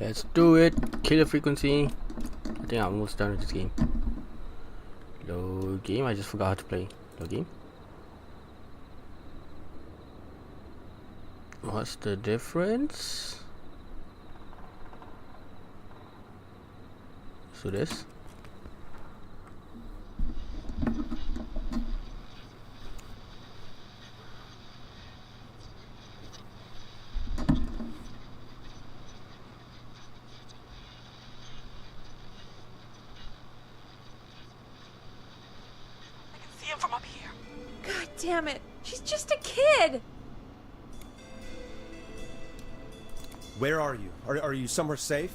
Let's do it. Killer frequency. I think I'm almost done with this game. Load game. I just forgot how to play. Load game. What's the difference? So this. From up here. God damn it. She's just a kid. Where are you? Are you somewhere safe?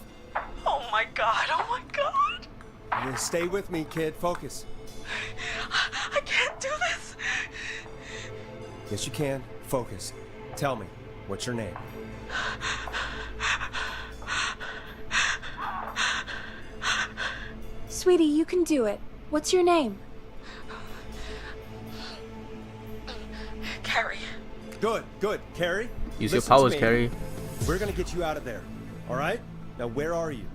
Oh my god, oh my god. You stay with me, kid. Focus. I can't do this. Yes, you can. Focus. Tell me, what's your name? Sweetie, you can do it. What's your name? Carrie. Good, good. Carrie? Use your listen to powers, me. Carrie. We're gonna get you out of there. All right? Now, where are you?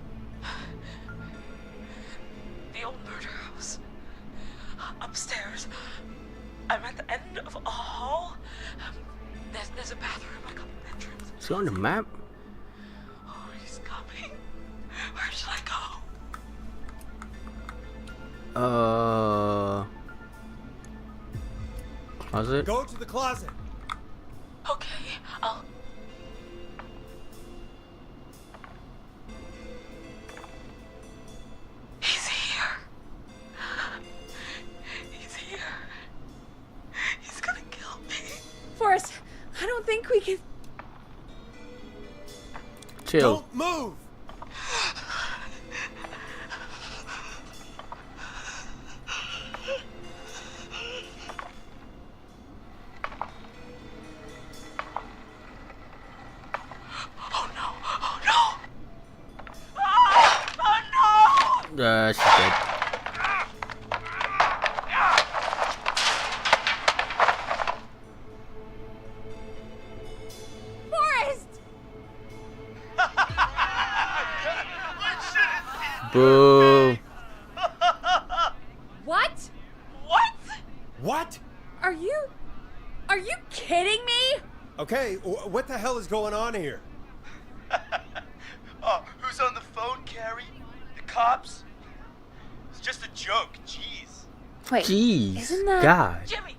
The old murder house. Upstairs. I'm at the end of a hall. There's a bathroom, a couple bedrooms. Is he on the map? Oh, he's coming. Where should I go? Closet? Go to the closet. Okay, I'll... He's here. He's here. He's gonna kill me. Forrest, I don't think we can... Chill. Don't move. She's dead. Forrest! Boo. What? What? What? Are you kidding me? Okay, what the hell is going on here? Oh, who's on the phone, Carrie? The cops? It's just a joke, jeez. Wait, Jeez. isn't that... God. Jimmy,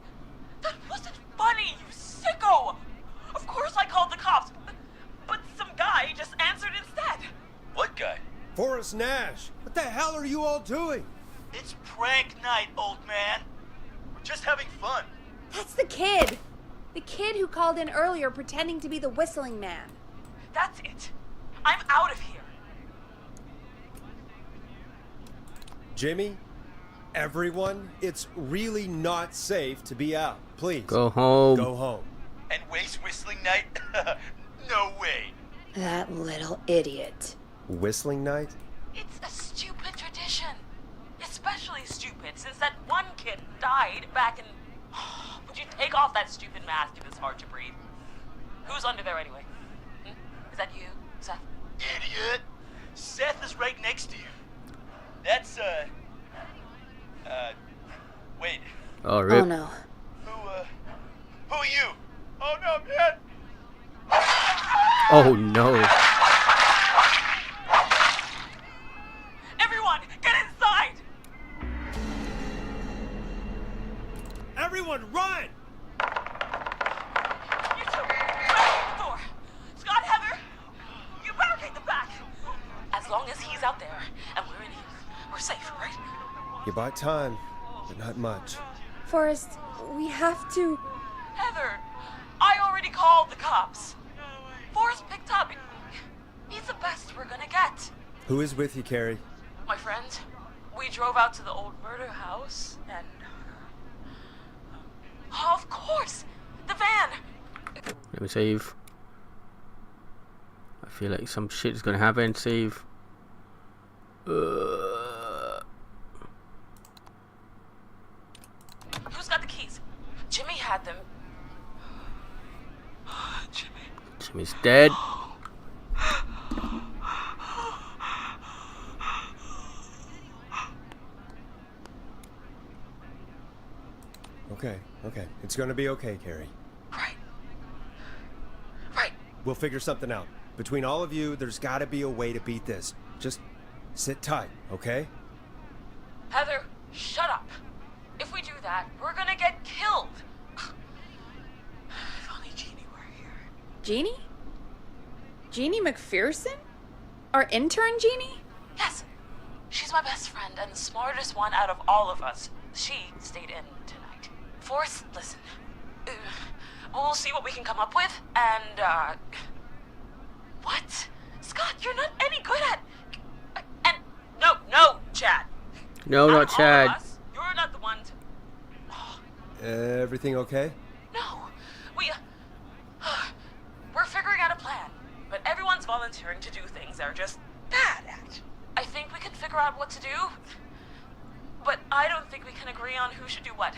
that wasn't funny, you sicko! Of course I called the cops, but some guy just answered instead. What guy? Forrest Nash. What the hell are you all doing? It's prank night, old man. We're just having fun. That's the kid. The kid who called in earlier pretending to be the whistling man. That's it. I'm out of here. Jimmy, everyone, it's really not safe to be out. Please. Go home. Go home. And waste whistling night? No way. That little idiot. Whistling night? It's a stupid tradition. Especially stupid since that one kid died back in... Would you take off that stupid mask if it's hard to breathe? Who's under there anyway? Is that you, Seth? Idiot. Seth is right next to you. That's, wait. Oh, rip. Oh no. Who are you? Oh no, man. Oh, no. Everyone, get inside! Everyone, run! You two, barricade the door. Scott, Heather, you barricade the back. As long as he's out there and we're in here, we're safe, right? You bought time, but not much. Forrest, we have to... Heather, I already called the cops. Forrest picked up. He's the best we're gonna get. Who is with you, Carrie? My friend, we drove out to the old murder house and... Oh, of course! The van! Let me save. I feel like some shit is gonna happen. Save. Who's got the keys? Jimmy had them. Jimmy. Jimmy's dead. Okay. It's gonna be okay, Carrie. Right. Right. We'll figure something out. Between all of you, there's gotta be a way to beat this. Just sit tight, okay? Heather, shut up. If we do that, we're gonna get killed. If only Jeannie were here. Jeannie? Jeannie McPherson? Our intern Jeannie? Yes. She's my best friend and the smartest one out of all of us. She stayed in tonight. Forrest, listen. We'll see what we can come up with, and, What? Scott, you're not any good at... And... No, Chad. No, Out not of all Chad. of us, you're not the one to... Everything okay? No. We're figuring out a plan, but everyone's volunteering to do things they're just bad at. I think we can figure out what to do, but I don't think we can agree on who should do what.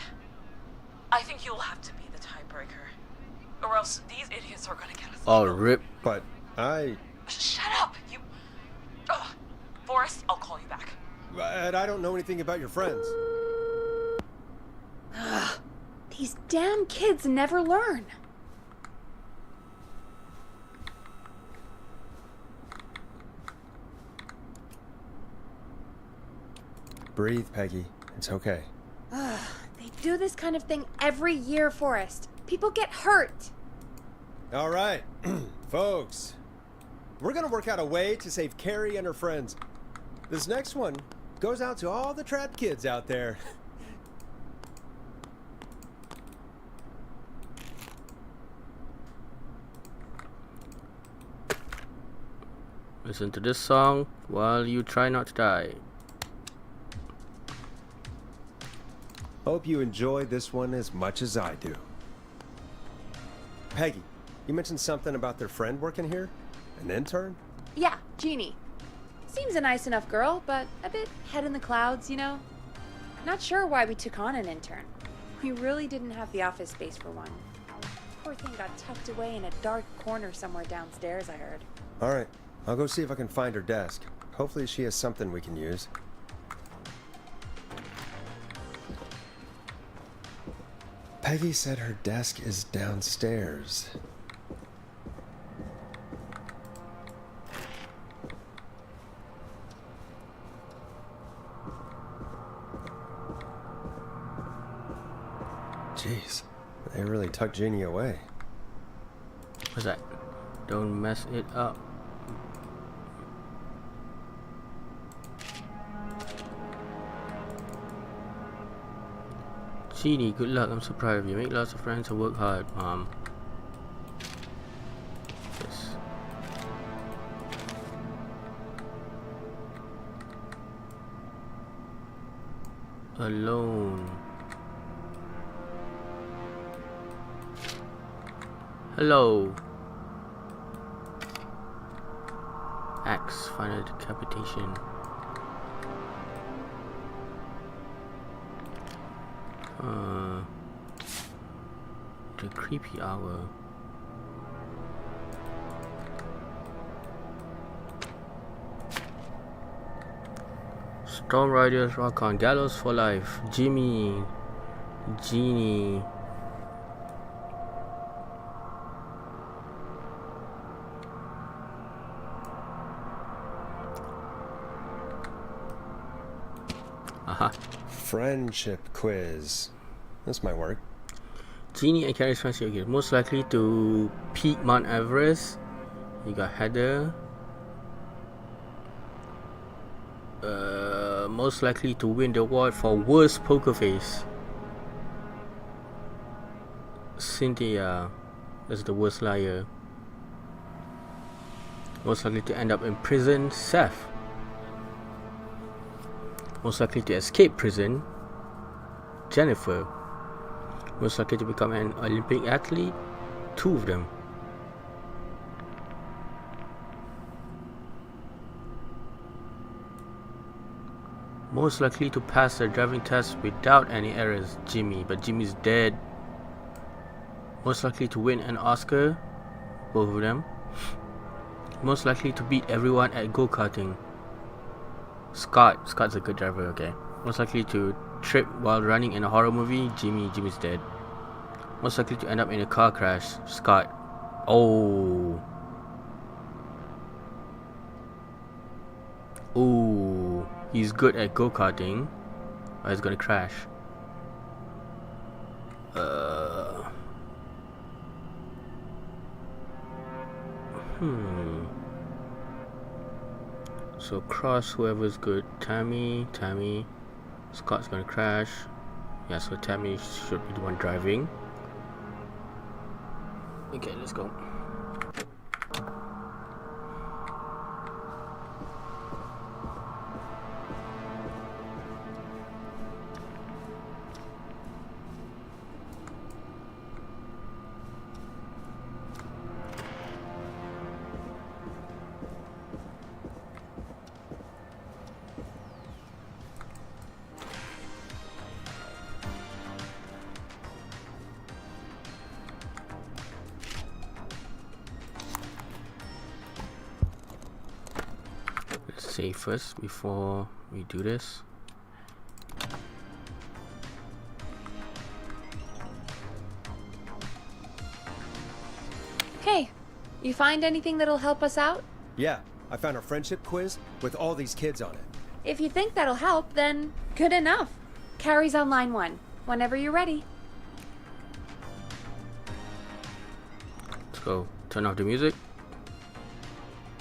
I think you'll have to be the tiebreaker, or else these idiots are gonna get us. Oh, killed. rip. But I Shut up, you... Ugh. Forrest, I'll call you back. I don't know anything about your friends. These damn kids never learn. Breathe, Peggy. It's okay. They do this kind of thing every year, Forrest. People get hurt. All right, folks. We're gonna work out a way to save Carrie and her friends. This next one goes out to all the trapped kids out there. Listen to this song while you try not to die. Hope you enjoy this one as much as I do. Peggy, you mentioned something about their friend working here? An intern? Yeah, Jeannie. Seems a nice enough girl, but a bit head in the clouds, you know? Not sure why we took on an intern. We really didn't have the office space for one. Poor thing got tucked away in a dark corner somewhere downstairs, I heard. All right, I'll go see if I can find her desk. Hopefully she has something we can use. Peggy said her desk is downstairs. Jeez, they really tucked Jeannie away. What's that? Don't mess it up. Jeannie, good luck. I'm so proud of you. Make lots of friends and work hard, Mom. Yes. Alone. Hello. Axe, final decapitation. The creepy hour. Storm Riders rock on. Gallows for life. Jimmy. Jeannie. Aha. Friendship quiz. This might work. Jeannie and Carrie's friendship again. Most likely to peak Mount Everest. You got Heather. Most likely to win the award for worst poker face. Cynthia. That's the worst liar. Most likely to end up in prison. Seth. Most likely to escape prison. Jennifer. Most likely to become an Olympic athlete. 2 of them. Most likely to pass their driving test without any errors. Jimmy, but Jimmy's dead. Most likely to win an Oscar. Both of them. Most likely to beat everyone at go-karting. Scott's a good driver, okay. Most likely to trip while running in a horror movie, Jimmy's dead. Most likely to end up in a car crash, Scott. Oh. Ooh. He's good at go-karting. Or he's gonna crash. So cross whoever's good. Tammy. Scott's gonna crash. Yeah, so Tammy should be the one driving. Okay, let's go. Let's save first before we do this. Hey, you find anything that'll help us out? Yeah, I found a friendship quiz with all these kids on it. If you think that'll help, then good enough. Carrie's on line 1, whenever you're ready. Let's go. Turn off the music.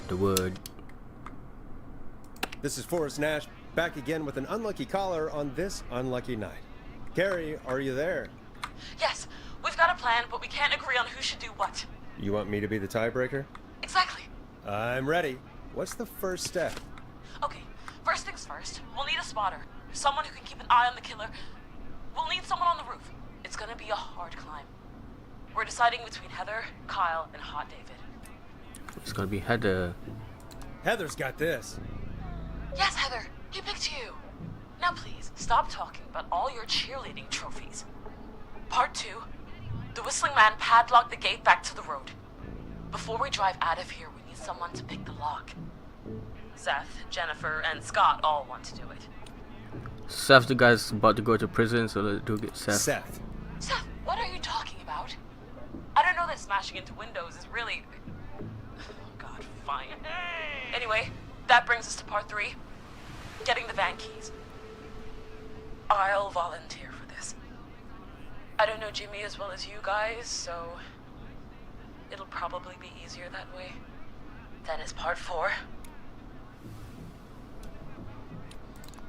The word. This is Forrest Nash, back again with an unlucky caller on this unlucky night. Carrie, are you there? Yes, we've got a plan, but we can't agree on who should do what. You want me to be the tiebreaker? Exactly. I'm ready. What's the first step? Okay, first things first, we'll need a spotter. Someone who can keep an eye on the killer. We'll need someone on the roof. It's gonna be a hard climb. We're deciding between Heather, Kyle, and Hot David. It's gonna be Heather. Heather's got this. Yes, Heather, he picked you. Now please, stop talking about all your cheerleading trophies. Part 2. The Whistling Man padlocked the gate back to the road. Before we drive out of here, we need someone to pick the lock. Seth, Jennifer, and Scott all want to do it. Seth's the guy's about to go to prison, so let's do it. Seth. Seth. Seth, what are you talking about? I don't know that smashing into windows is really... Oh God, fine. Anyway, that brings us to part 3. Getting the van keys. I'll volunteer for this. I don't know Jimmy as well as you guys, so... it'll probably be easier that way. Then is part 4.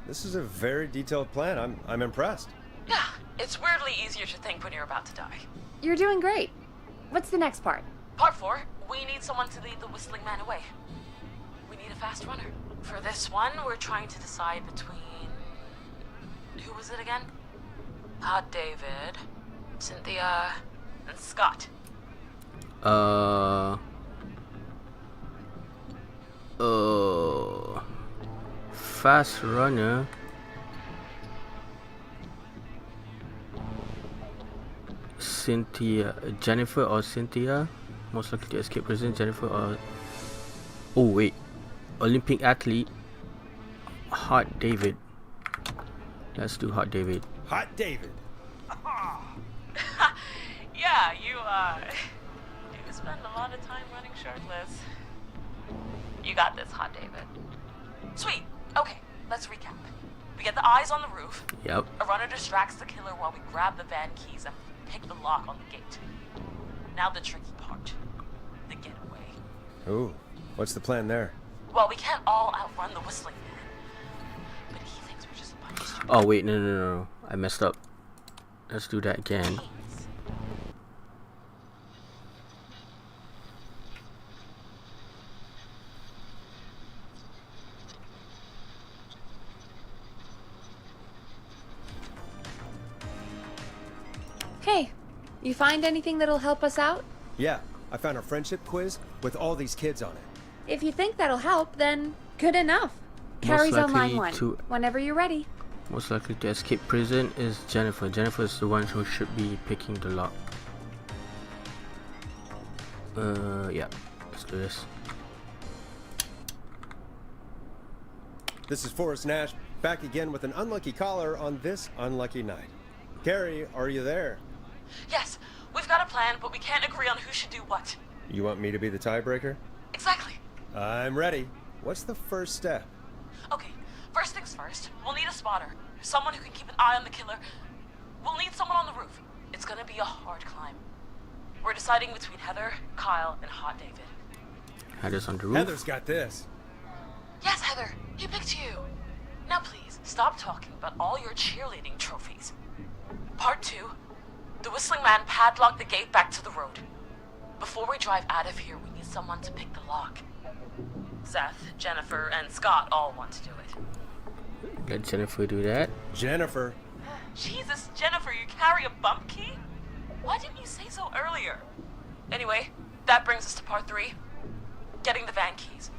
This is a very detailed plan. I'm impressed. Yeah, it's weirdly easier to think when you're about to die. You're doing great. What's the next part? Part 4, we need someone to lead the Whistling Man away. We need a fast runner. For this one, we're trying to decide between... who was it again? Hot David, Cynthia, and Scott. Fast runner. Jennifer or Cynthia. Most likely to escape prison, Jennifer or... Oh wait. Olympic athlete. Hot David. Let's do Hot David. Hot David. Yeah, you spend a lot of time running shirtless. You got this, Hot David. Sweet. Okay, let's recap. We get the eyes on the roof. Yep. A runner distracts the killer while we grab the van keys and pick the lock on the gate. Now the tricky part. The getaway. Ooh, what's the plan there? Well, we can't all outrun the Whistling Man. But he thinks we're just a bunch of stupid Oh wait, no. I messed up. Let's do that again. kids. Hey, you find anything that'll help us out? Yeah, I found a friendship quiz with all these kids on it. If you think that'll help, then good enough. Carrie's on line likely 1, to- whenever you're ready. Most likely to escape prison is Jennifer. Jennifer is the one who should be picking the lock. Yeah. Let's do this. This is Forrest Nash, back again with an unlucky caller on this unlucky night. Carrie, are you there? Yes, we've got a plan, but we can't agree on who should do what. You want me to be the tiebreaker? Exactly. I'm ready. What's the first step? Okay, first things first, we'll need a spotter. Someone who can keep an eye on the killer. We'll need someone on the roof. It's gonna be a hard climb. We're deciding between Heather, Kyle, and Hot David. Heather's on the roof. Heather's got this. Yes, Heather, he picked you. Now please, stop talking about all your cheerleading trophies. Part 2, the Whistling Man padlocked the gate back to the road. Before we drive out of here, we need someone to pick the lock. Seth, Jennifer, and Scott all want to do it. Let Jennifer do that. Jennifer. Jesus, Jennifer, you carry a bump key? Why didn't you say so earlier? Anyway, that brings us to part 3. Getting the van keys.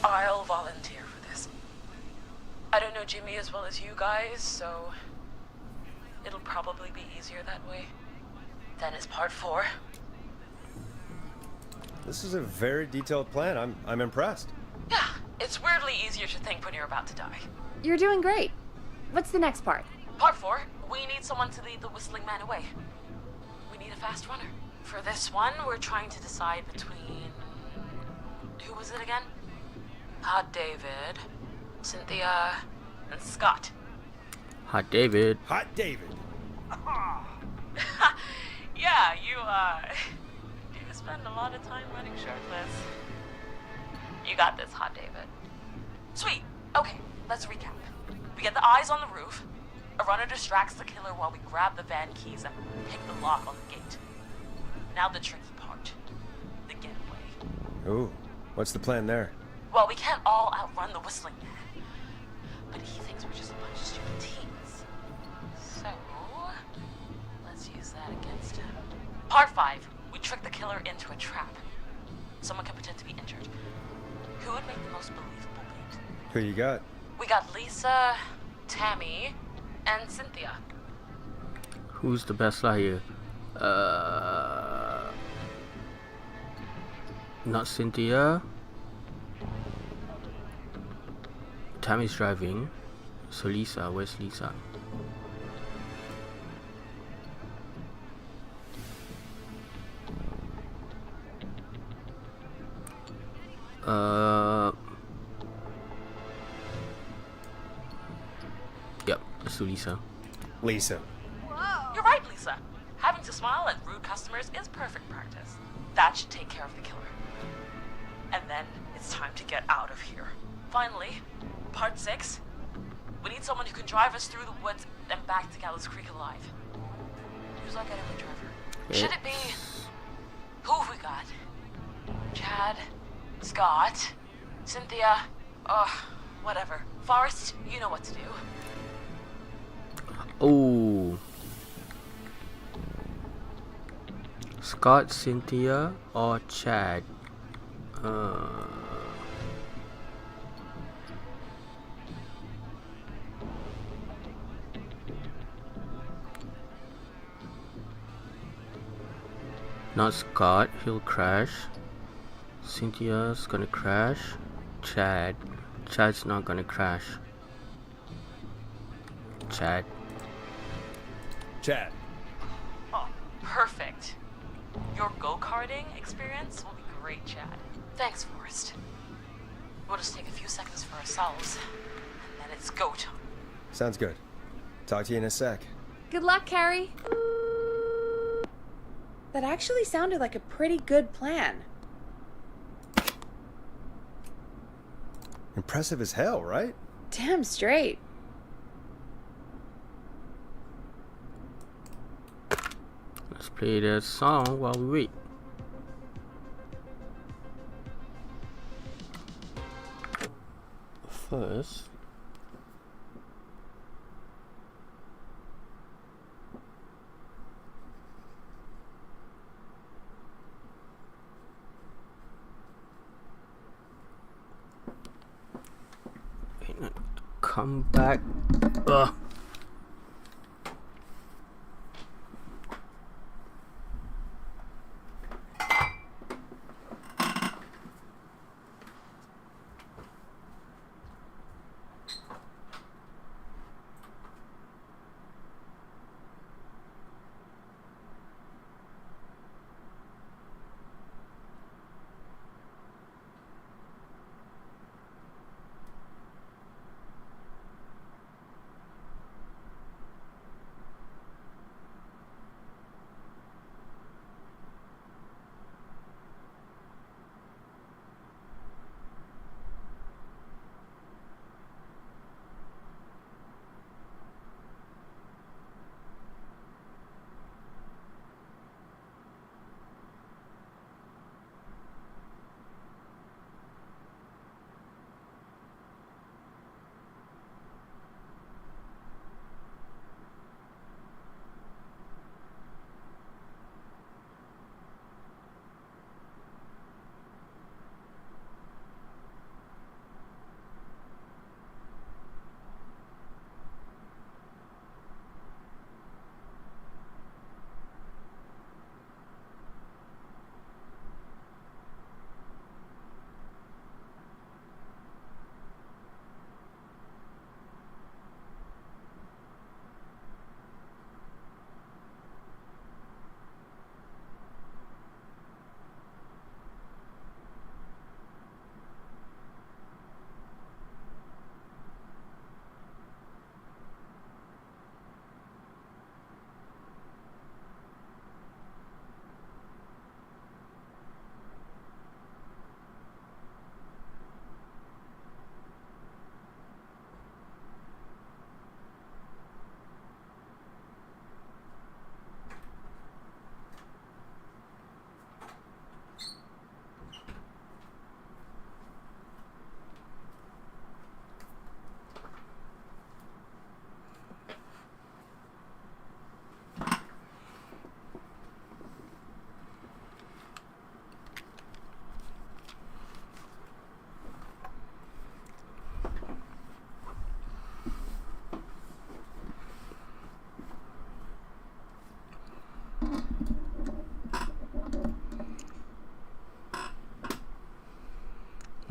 I'll volunteer for this. I don't know Jimmy as well as you guys, so it'll probably be easier that way. Then it's part 4. This is a very detailed plan. I'm impressed. Yeah, it's weirdly easier to think when you're about to die. You're doing great. What's the next part? Part 4, we need someone to lead the Whistling Man away. We need a fast runner. For this one, we're trying to decide between... Who was it again? Hot David, Cynthia, and Scott. Hot David. Hot David. Yeah, you spend a lot of time running shirtless. You got this, Hot David. Sweet. Okay, let's recap. We get the eyes on the roof. A runner distracts the killer while we grab the van keys and pick the lock on the gate. Now the tricky part. The getaway. Ooh, what's the plan there? Well, we can't all outrun the Whistling Man. But he thinks we're just a bunch of stupid teens. So, let's use that against him. Part 5. We trick the killer into a trap. Someone can pretend to be injured. Who would make the most believable bait? Who you got? We got Lisa, Tammy, and Cynthia. Who's the best liar? Not Cynthia. Tammy's driving. So Lisa, where's Lisa? Yep, let's do Lisa. Lisa. You're right, Lisa. Having to smile at rude customers is perfect practice. That should take care of the killer. And then it's time to get out of here. Finally, part 6. We need someone who can drive us through the woods and back to Gallows Creek alive. Who's our getaway driver? Should it be... Who have we got? Chad? Scott? Cynthia? Whatever. Forrest, you know what to do. Oh. Scott, Cynthia, or Chad? Not Scott, he'll crash. Cynthia's gonna crash. Chad's not gonna crash. Chad. Chad. Oh, perfect. Your go-karting experience will be great, Chad. Thanks, Forrest. We'll just take a few seconds for ourselves, and then it's go time. Sounds good. Talk to you in a sec. Good luck, Carrie. That actually sounded like a pretty good plan. Impressive as hell, right? Damn straight. Let's play that song while we wait. First, come back. Ugh.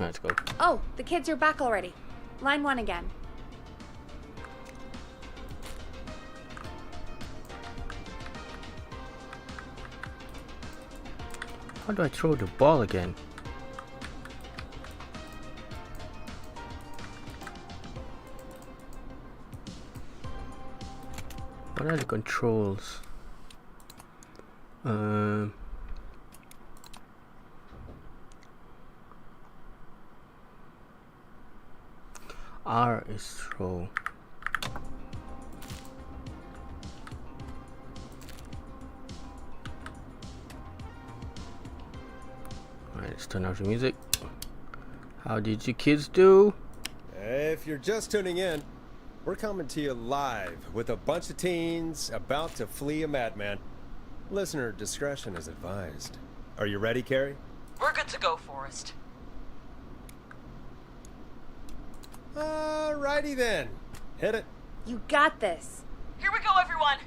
Let's go. Oh, the kids are back already. Line 1 again. How do I throw the ball again? What are the controls? R is throw. Alright, let's turn off the music. How did you kids do? If you're just tuning in, we're coming to you live with a bunch of teens about to flee a madman. Listener discretion is advised. Are you ready, Carrie? We're good to go, Forrest. Alrighty then. Hit it. You got this. Here we go, everyone.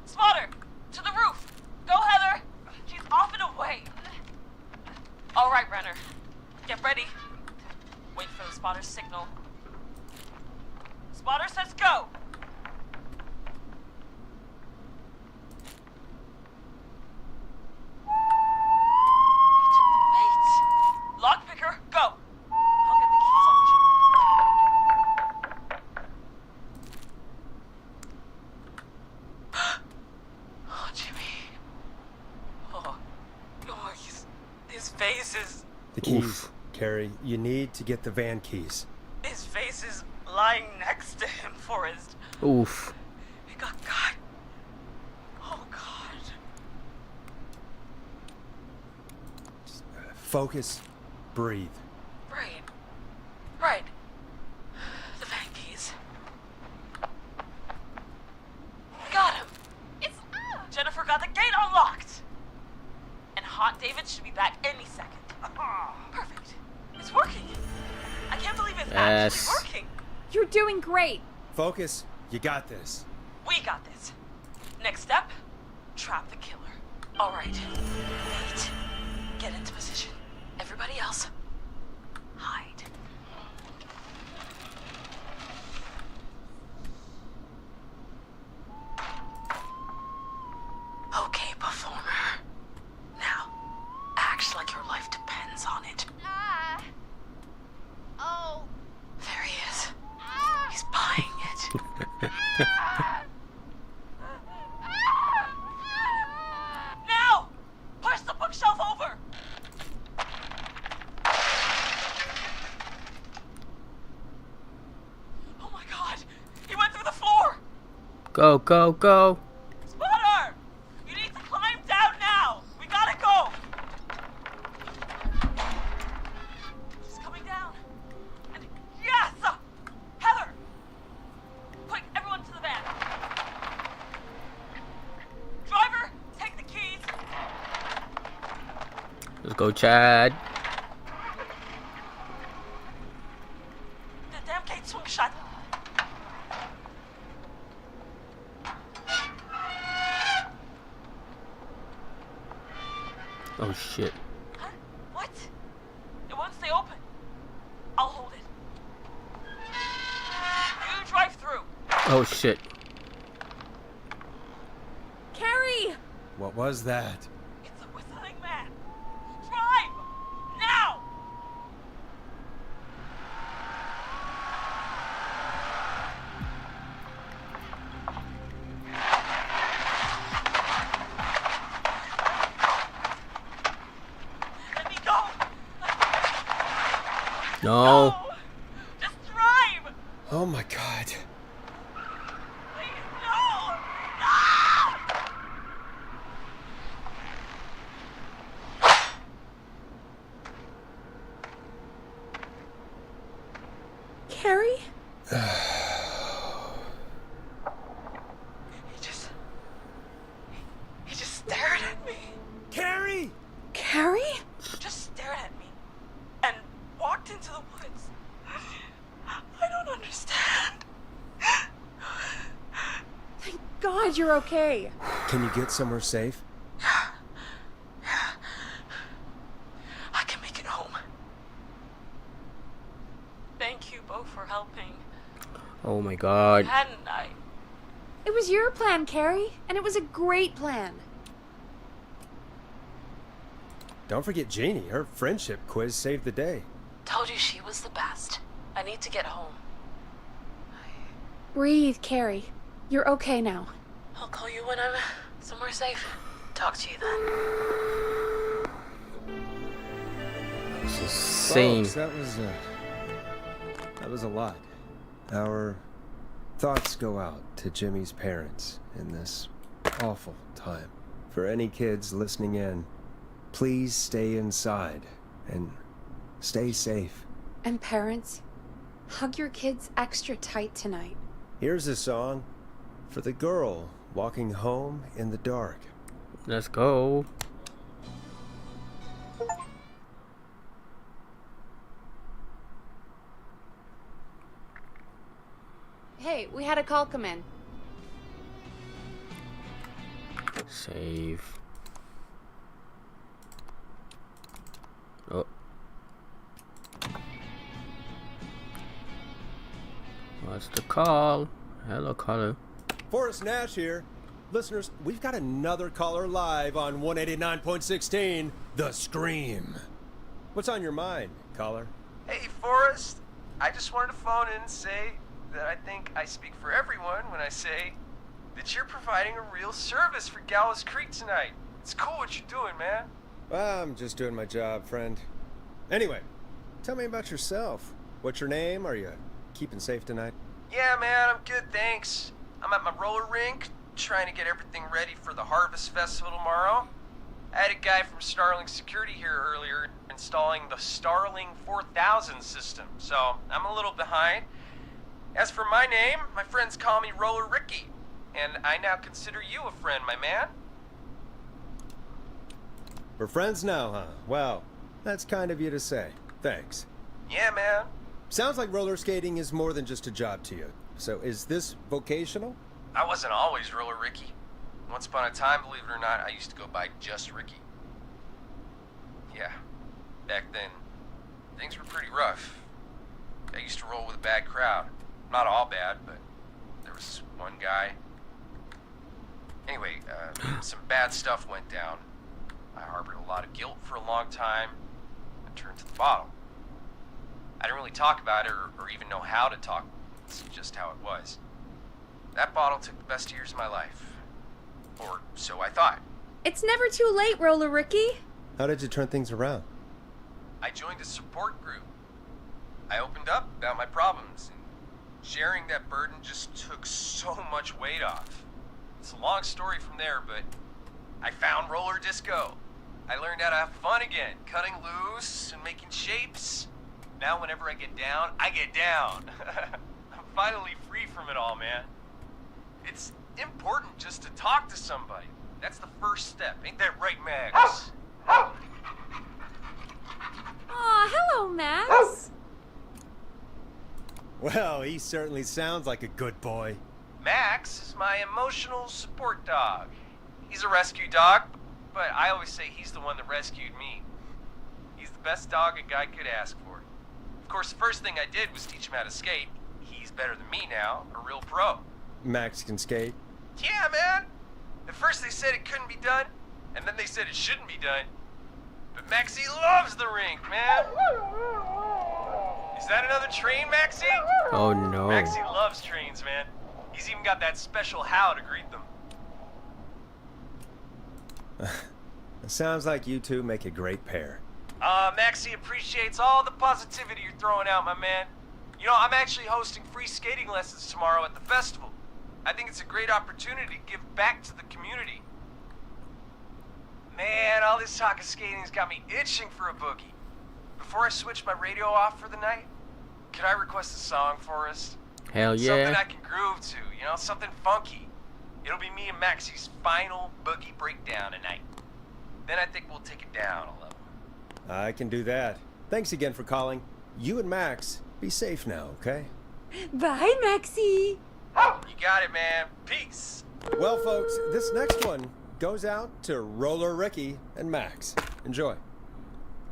Spotter, to the roof. Go, Heather. She's off and away. All right, Renner. Get ready. Wait for the spotter's signal. Spotter says go. He took the bait. Lockpicker, go. I'll get the keys off Jimmy. Oh, Jimmy. Oh, his face is... The keys, Oof. Carrie. You need to get the van keys. His face is lying next to him, Forrest. Oof. He got caught. Oh, God. Focus. Breathe. Right. The van keys. Got him. It's Jennifer got the gate unlocked. And Hot David should be back any second. Perfect. It's working. I can't believe it's Yes. actually working. You're doing great. Focus. You got this. We got this. Next step, trap the killer. All right. Wait. Get into position. Everybody else, hide. Okay, performer. Now, act like your life depends on it. Oh. There he is. He's buying it. Now! Push the bookshelf over! Oh my god! He went through the floor! Go, go, go. Spotter! You need to climb down now! We gotta go! She's coming down. And yes! Heather! Quick, everyone to the van. Driver, take the keys. Let's go, Chad. The damn gate swung shut. Oh shit. Huh? What? It won't stay open. I'll hold it. You drive through. Oh shit. Carrie! What was that? It's a whistling man. Drive! Now! Let me go! No. Just drive! Oh my god. Please, no! No! Carrie? He just stared at me. Carrie! Carrie? Just stared at me. And walked into the woods. I don't understand. Thank God you're okay. Can you get somewhere safe? I can make it home. both for helping. Oh my god. Hadn't I? It was your plan, Carrie, and it was a great plan. Don't forget Jeannie. Her friendship quiz saved the day. Told you she was the best. I need to get home. Breathe, Carrie. You're okay now. I'll call you when I'm somewhere safe. Talk to you then. This is insane. Folks, that was a lot. Our thoughts go out to Jimmy's parents in this awful time. For any kids listening in, please stay inside and stay safe. And parents, hug your kids extra tight tonight. Here's a song for the girl walking home in the dark. Let's go. Hey, we had a call come in. Save. Oh. What's the call? Hello, caller. Forrest Nash here. Listeners, we've got another caller live on 189.16, The Scream. What's on your mind, caller? Hey, Forrest. I just wanted to phone in and say that I think I speak for everyone when I say that you're providing a real service for Gallows Creek tonight. It's cool what you're doing, man. Well, I'm just doing my job, friend. Anyway, tell me about yourself. What's your name? Are you keeping safe tonight? Yeah, man, I'm good, thanks. I'm at my roller rink, trying to get everything ready for the Harvest Festival tomorrow. I had a guy from Starling Security here earlier installing the Starling 4000 system, so I'm a little behind. As for my name, my friends call me Roller Ricky, and I now consider you a friend, my man. We're friends now, huh? Well, that's kind of you to say. Thanks. Yeah, man. Sounds like roller skating is more than just a job to you. So is this vocational? I wasn't always Roller Ricky. Once upon a time, believe it or not, I used to go by just Ricky. Yeah, back then, things were pretty rough. I used to roll with a bad crowd. Not all bad, but there was one guy. Anyway, some bad stuff went down. I harbored a lot of guilt for a long time and turned to the bottle. I didn't really talk about it or even know how to talk. It's just how it was. That bottle took the best years of my life. Or so I thought. It's never too late, Roller Ricky. How did you turn things around? I joined a support group. I opened up about my problems, and sharing that burden just took so much weight off. It's a long story from there, but I found roller disco. I learned how to have fun again, cutting loose and making shapes. Now whenever I get down, I get down. I'm finally free from it all, man. It's important just to talk to somebody. That's the first step. Ain't that right, Max? Aw, hello, Max. Well, he certainly sounds like a good boy. Max is my emotional support dog. He's a rescue dog, but I always say he's the one that rescued me. He's the best dog a guy could ask for. Of course, the first thing I did was teach him how to skate. He's better than me now, a real pro. Max can skate. Yeah, man. At first they said it couldn't be done, and then they said it shouldn't be done. But Maxie loves the rink, man. Is that another train, Maxie? Oh no. Maxie loves trains, man. He's even got that special how to greet them. It sounds like you two make a great pair. Maxie appreciates all the positivity you're throwing out, my man. You know, I'm actually hosting free skating lessons tomorrow at the festival. I think it's a great opportunity to give back to the community. Man, all this talk of skating's got me itching for a boogie. Before I switch my radio off for the night, could I request a song for us? Hell Something yeah. I can groove to, you know, something funky. It'll be me and Maxie's final boogie breakdown tonight. Then I think we'll take it down a level. I can do that. Thanks again for calling. You and Max, be safe now, okay? Bye, Maxie. You got it, man. Peace. Well, folks, this next one goes out to Roller Ricky and Max. Enjoy.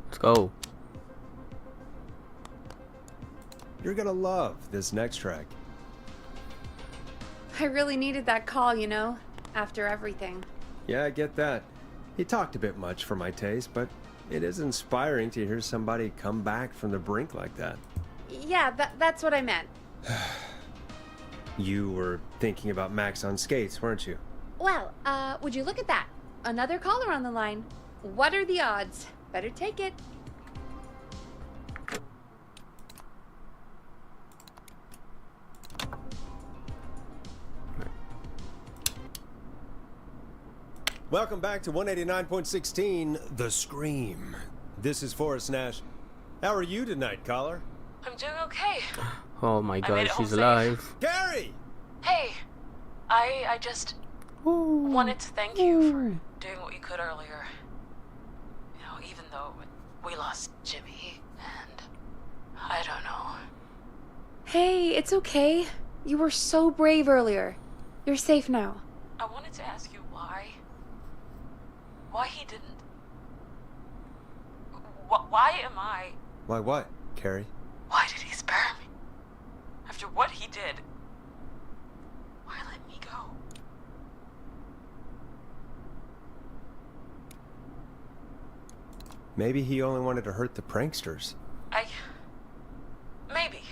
Let's go. You're gonna love this next track. I really needed that call, you know, after everything. Yeah, I get that. He talked a bit much for my taste, but it is inspiring to hear somebody come back from the brink like that. Yeah, that's what I meant. You were thinking about Max on skates, weren't you? Well, would you look at that? Another caller on the line. What are the odds? Better take it. Welcome back to 189.16, The Scream. This is Forrest Nash. How are you tonight, caller? I'm doing okay. Oh my made god, it home she's safe. alive. Gary! Hey, I just wanted to thank you for doing what you could earlier. You know, even though we lost Jimmy, and I don't know. Hey, it's okay. You were so brave earlier. You're safe now. I wanted to ask you why. Why he didn't. Why am I. Why what, Carrie? Why did he spare me? After what he did. Why let me go? Maybe he only wanted to hurt the pranksters. Maybe.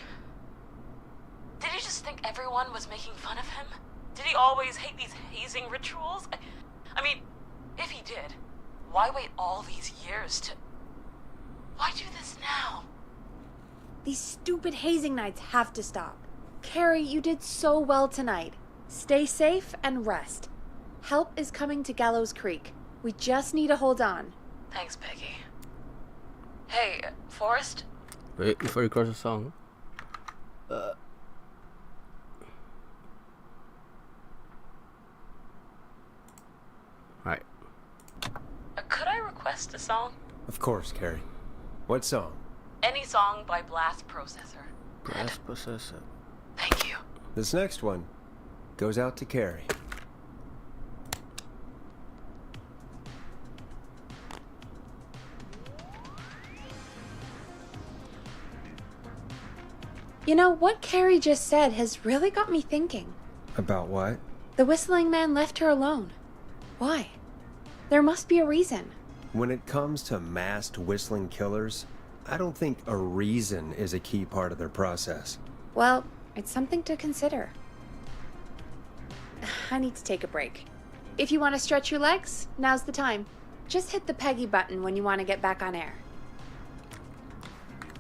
Did he just think everyone was making fun of him? Did he always hate these hazing rituals? I mean, if he did, why wait all these years to... Why do this now? These stupid hazing nights have to stop. Carrie, you did so well tonight. Stay safe and rest. Help is coming to Gallows Creek. We just need to hold on. Thanks, Peggy. Hey, Forrest? Wait, before you cross the song. Right. Could I request a song? Of course, Carrie. What song? Any song by Blast Processor. Brass Possessor. Thank you. This next one goes out to Carrie. You know, what Carrie just said has really got me thinking. About what? The whistling man left her alone. Why? There must be a reason. When it comes to masked whistling killers, I don't think a reason is a key part of their process. Well, it's something to consider. I need to take a break. If you want to stretch your legs, now's the time. Just hit the Peggy button when you want to get back on air.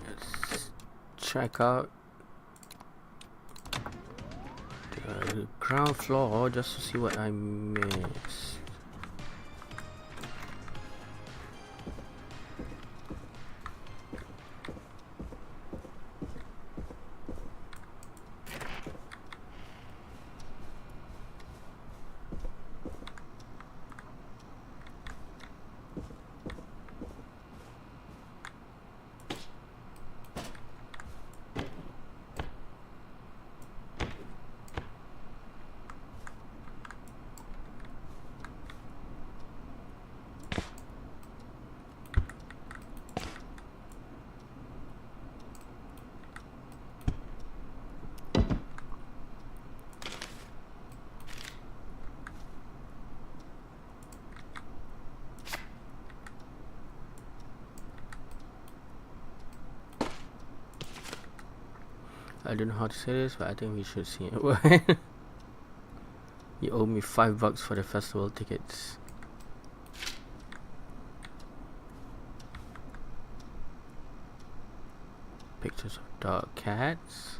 Let's check out the ground floor just to see what I missed. I don't know how to say this, but I think we should see it. You owe me $5 for the festival tickets. Pictures of dog cats.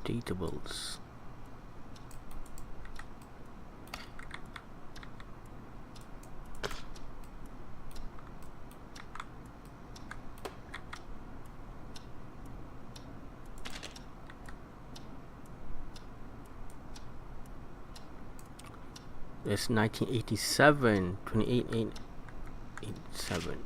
Dateables. It's 1987, 28/8/87.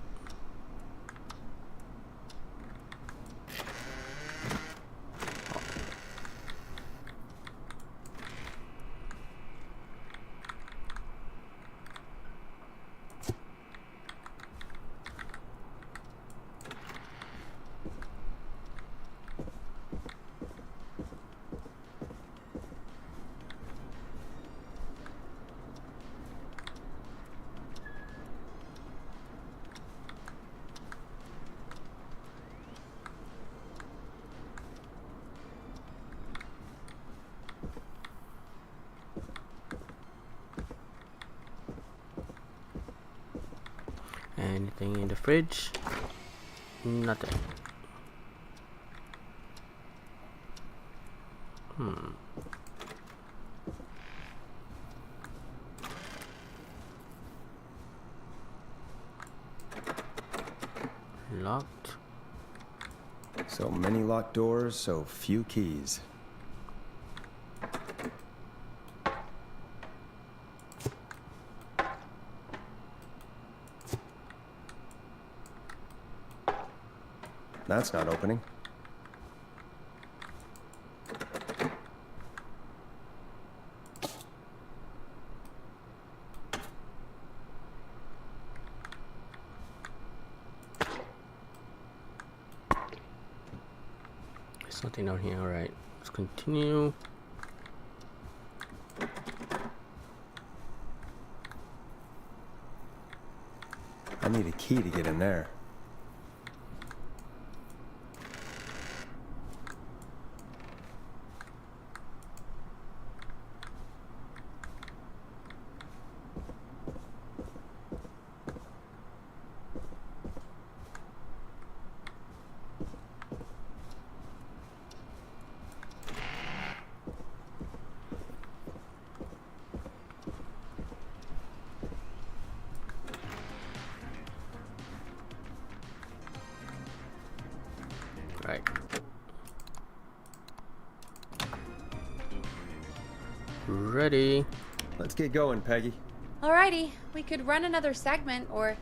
the fridge. Nothing. Locked. So many locked doors, so few keys. That's not opening. There's nothing down here. Alright, let's continue. I need a key to get in there. Right. Ready. Let's get going, Peggy. Alrighty, we could run another segment or...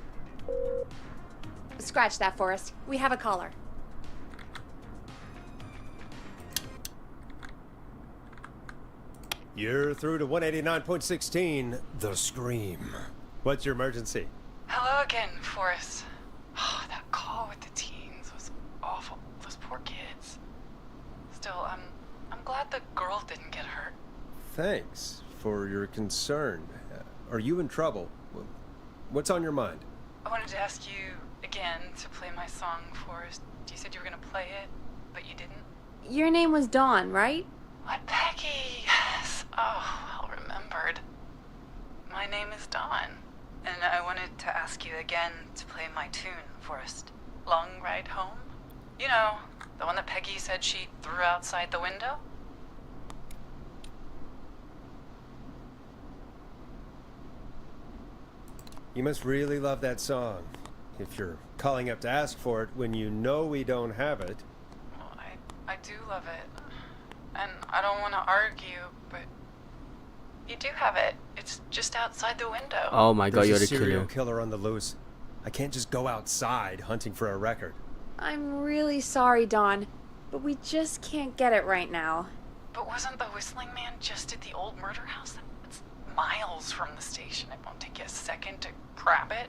Scratch that, Forrest. We have a caller. You're through to 189.16, The Scream. What's your emergency? Hello again, Forrest. Oh, that call with the teens was awful. Those poor kids. Still, I'm glad the girl didn't get hurt. Thanks for your concern. Are you in trouble? What's on your mind? I wanted to ask you again to play my song, Forrest. You said you were gonna play it, but you didn't. Your name was Dawn, right? What, Peggy? Yes. Oh, well remembered. My name is Dawn, and I wanted to ask you again to play my tune, Forrest. Long Ride Home? You know, the one that Peggy said she threw outside the window? You must really love that song. If you're calling up to ask for it when you know we don't have it. Well, I do love it. And I don't want to argue, but you do have it. It's just outside the window. Oh my god, There's you're a the serial killer. killer on the loose. I can't just go outside hunting for a record. I'm really sorry, Dawn, but we just can't get it right now. But wasn't the Whistling Man just at the old murder house? It's miles from the station. It won't take you a second to grab it.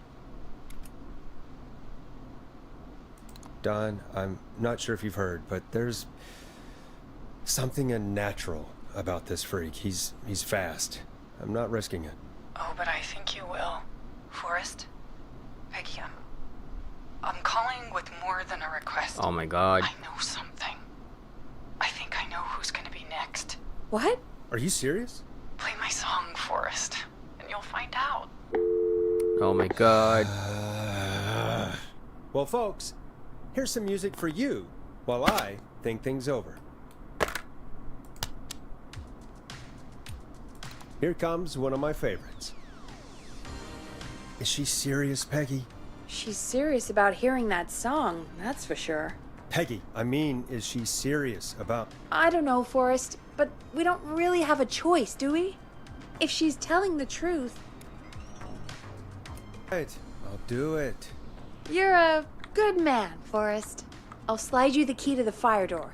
Don, I'm not sure if you've heard, but there's something unnatural about this freak. He's fast. I'm not risking it. Oh, but I think you will. Forrest? Peggy, I'm calling with more than a request. Oh my god. I know something. I think I know who's gonna be next. What? Are you serious? Play my song, Forrest, and you'll find out. Oh my god. Well, folks, here's some music for you while I think things over. Here comes one of my favorites. Is she serious, Peggy? She's serious about hearing that song, that's for sure. Peggy, I mean, is she serious about... I don't know, Forrest, but we don't really have a choice, do we? If she's telling the truth... Right, I'll do it. You're a good man, Forrest. I'll slide you the key to the fire door.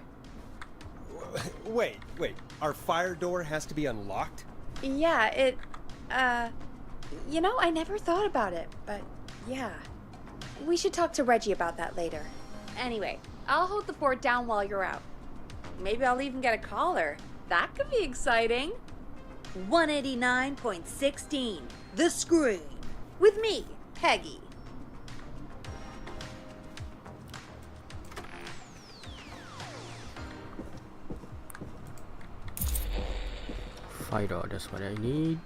Wait. Our fire door has to be unlocked? Yeah, it... You know, I never thought about it, but yeah. We should talk to Reggie about that later. Anyway, I'll hold the fort down while you're out. Maybe I'll even get a caller. That could be exciting. 189.16, The Scream. With me, Peggy. Fighter, that's what I need.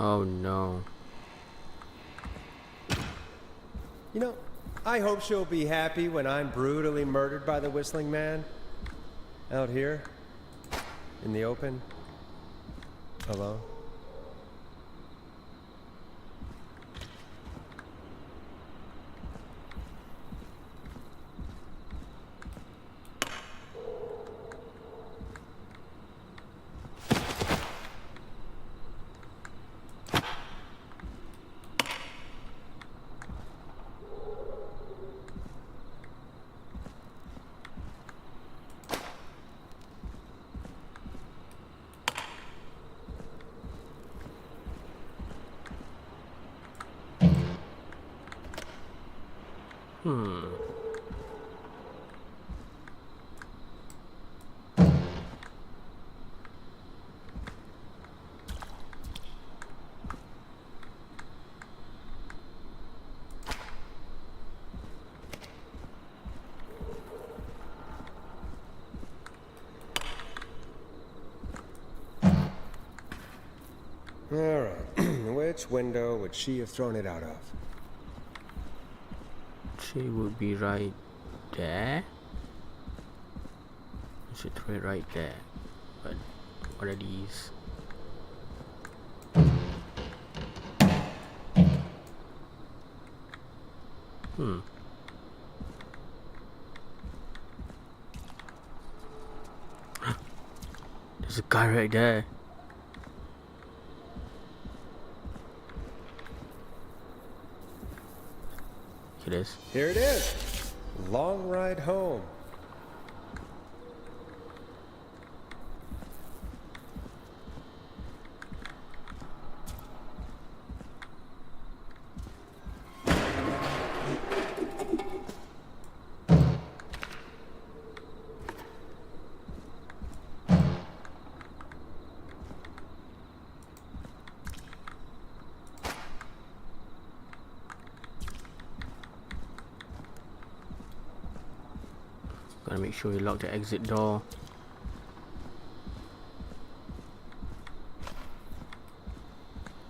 Oh no. You know, I hope she'll be happy when I'm brutally murdered by the Whistling Man. Out here, in the open, alone. Alright, which window would she have thrown it out of? She would be right there. I should throw it right there. But what are these? There's a guy right there. Here it is. Here it is. Long ride home. Gotta make sure you lock the exit door.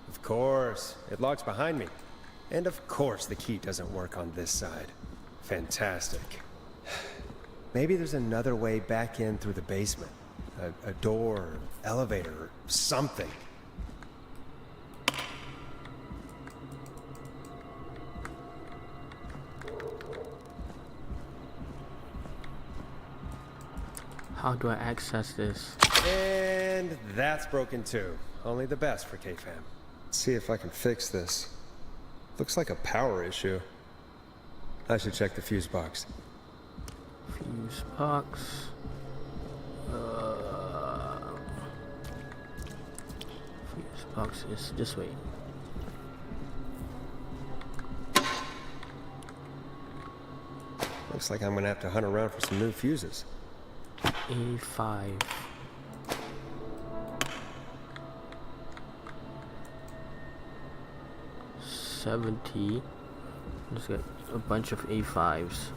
Of course, it locks behind me. And of course the key doesn't work on this side. Fantastic. Maybe there's another way back in through the basement. A door, elevator, or something. How do I access this? And that's broken too. Only the best for K-Fam. Let's see if I can fix this. Looks like a power issue. I should check the fuse box. Fuse box. Fuse box is this way. Looks like I'm gonna have to hunt around for some new fuses. A5. $70. Just got a bunch of A5s.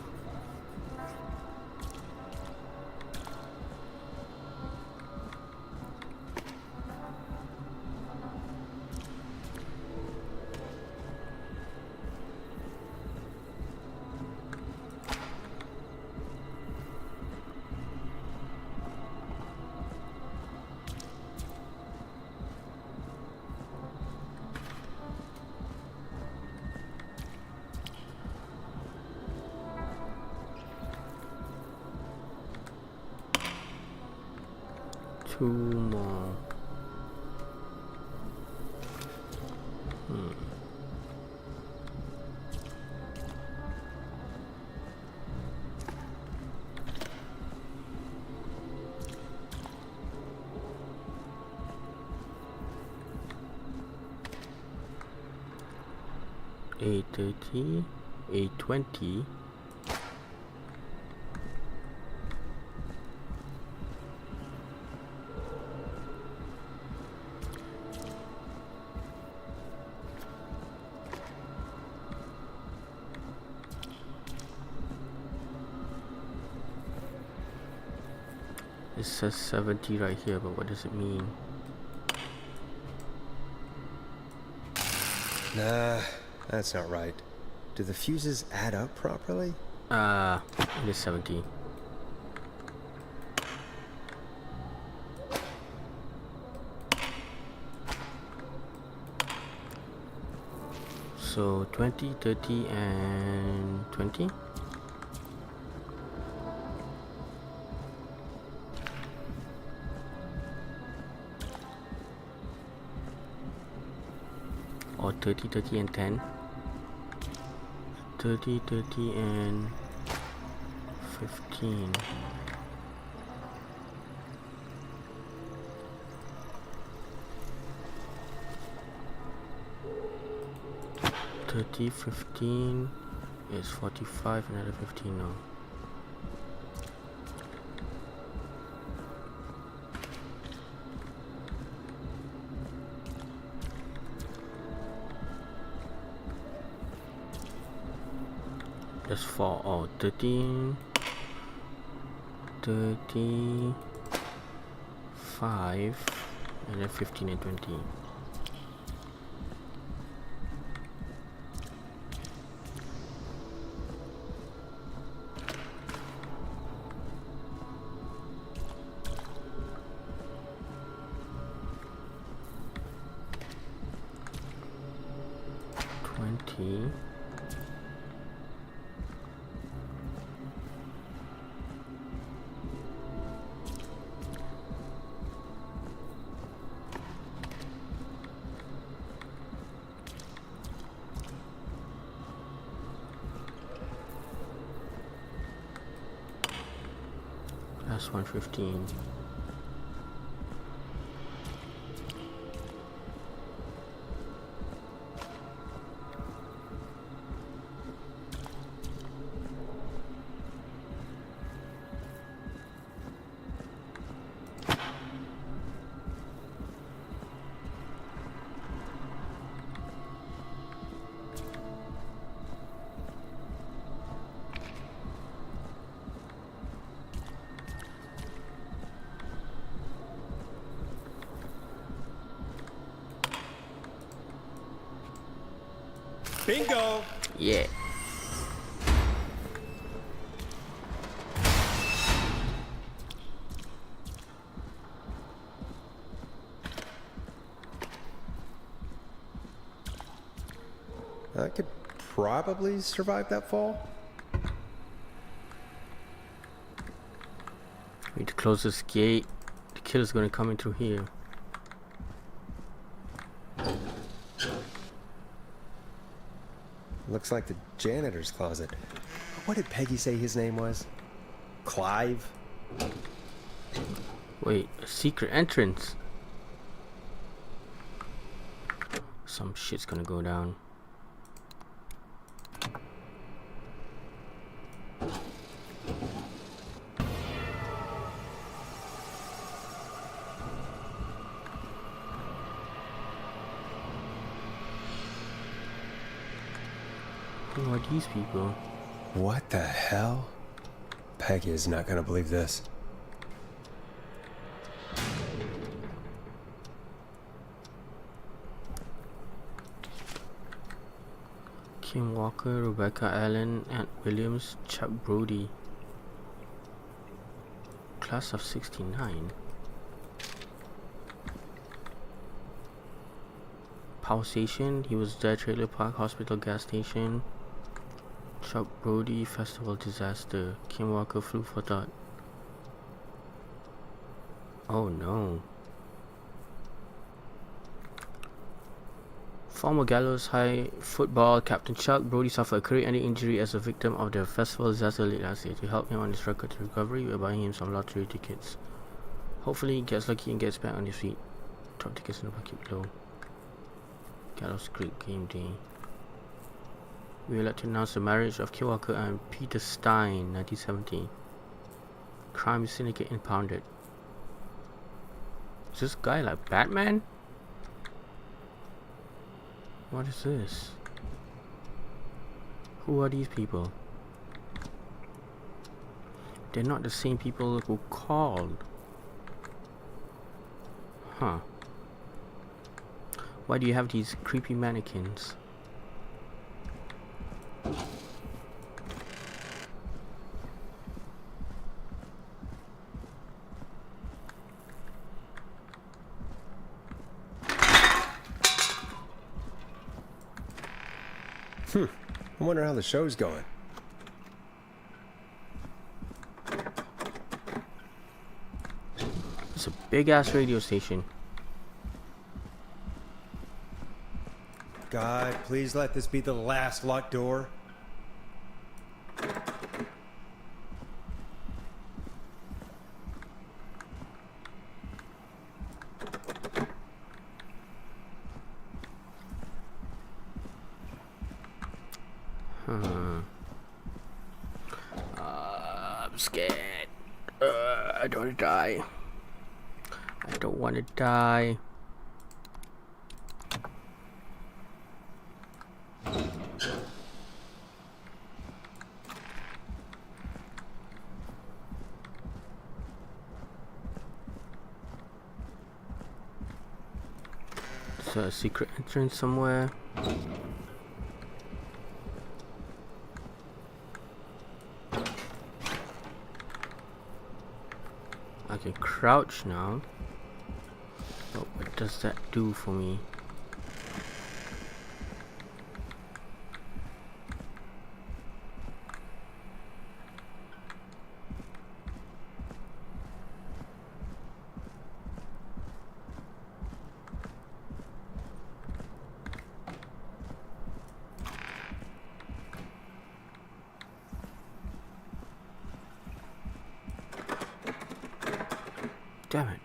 Two more. A30, A20. It says 70 right here, but what does it mean? Nah, that's not right. Do the fuses add up properly? It is 70. So 20, 30, and 20. Or 30, 30, and 10. 30, 30, and 15. $30, 15 is 45, another 15 now. That's 4, oh, 13, 35, and then 15 and 20. That's 115. Bingo! Yeah. I could probably survive that fall. We need to close this gate. The killer's gonna come in through here. Looks like the janitor's closet. What did Peggy say his name was? Clive? Wait, a secret entrance. Some shit's gonna go down. Who are these people? What the hell? Peggy is not gonna believe this. Kim Walker, Rebecca Allen, Ant Williams, Chuck Brody. Class of 69. Power station, he was dead. Trailer park, hospital, gas station. Chuck Brody, festival disaster. Kim Walker, flew for thought. Oh no. Former Gallows High football captain Chuck Brody suffered a career-ending injury as a victim of the festival disaster late last year. To help him on his record to recovery, we're buying him some lottery tickets. Hopefully he gets lucky and gets back on his feet. Top tickets in the bucket below. Gallows Creek game day. We would like to announce the marriage of Kim Walker and Peter Stein, 1970. Crime syndicate impounded. Is this guy like Batman? What is this? Who are these people? They're not the same people who called. Huh. Why do you have these creepy mannequins? I wonder how the show's going. It's a big ass radio station. God, please let this be the last locked door. I'm scared. I don't want to die. I don't want to die. Is there a secret entrance somewhere? I can crouch now. But what does that do for me? Damn it.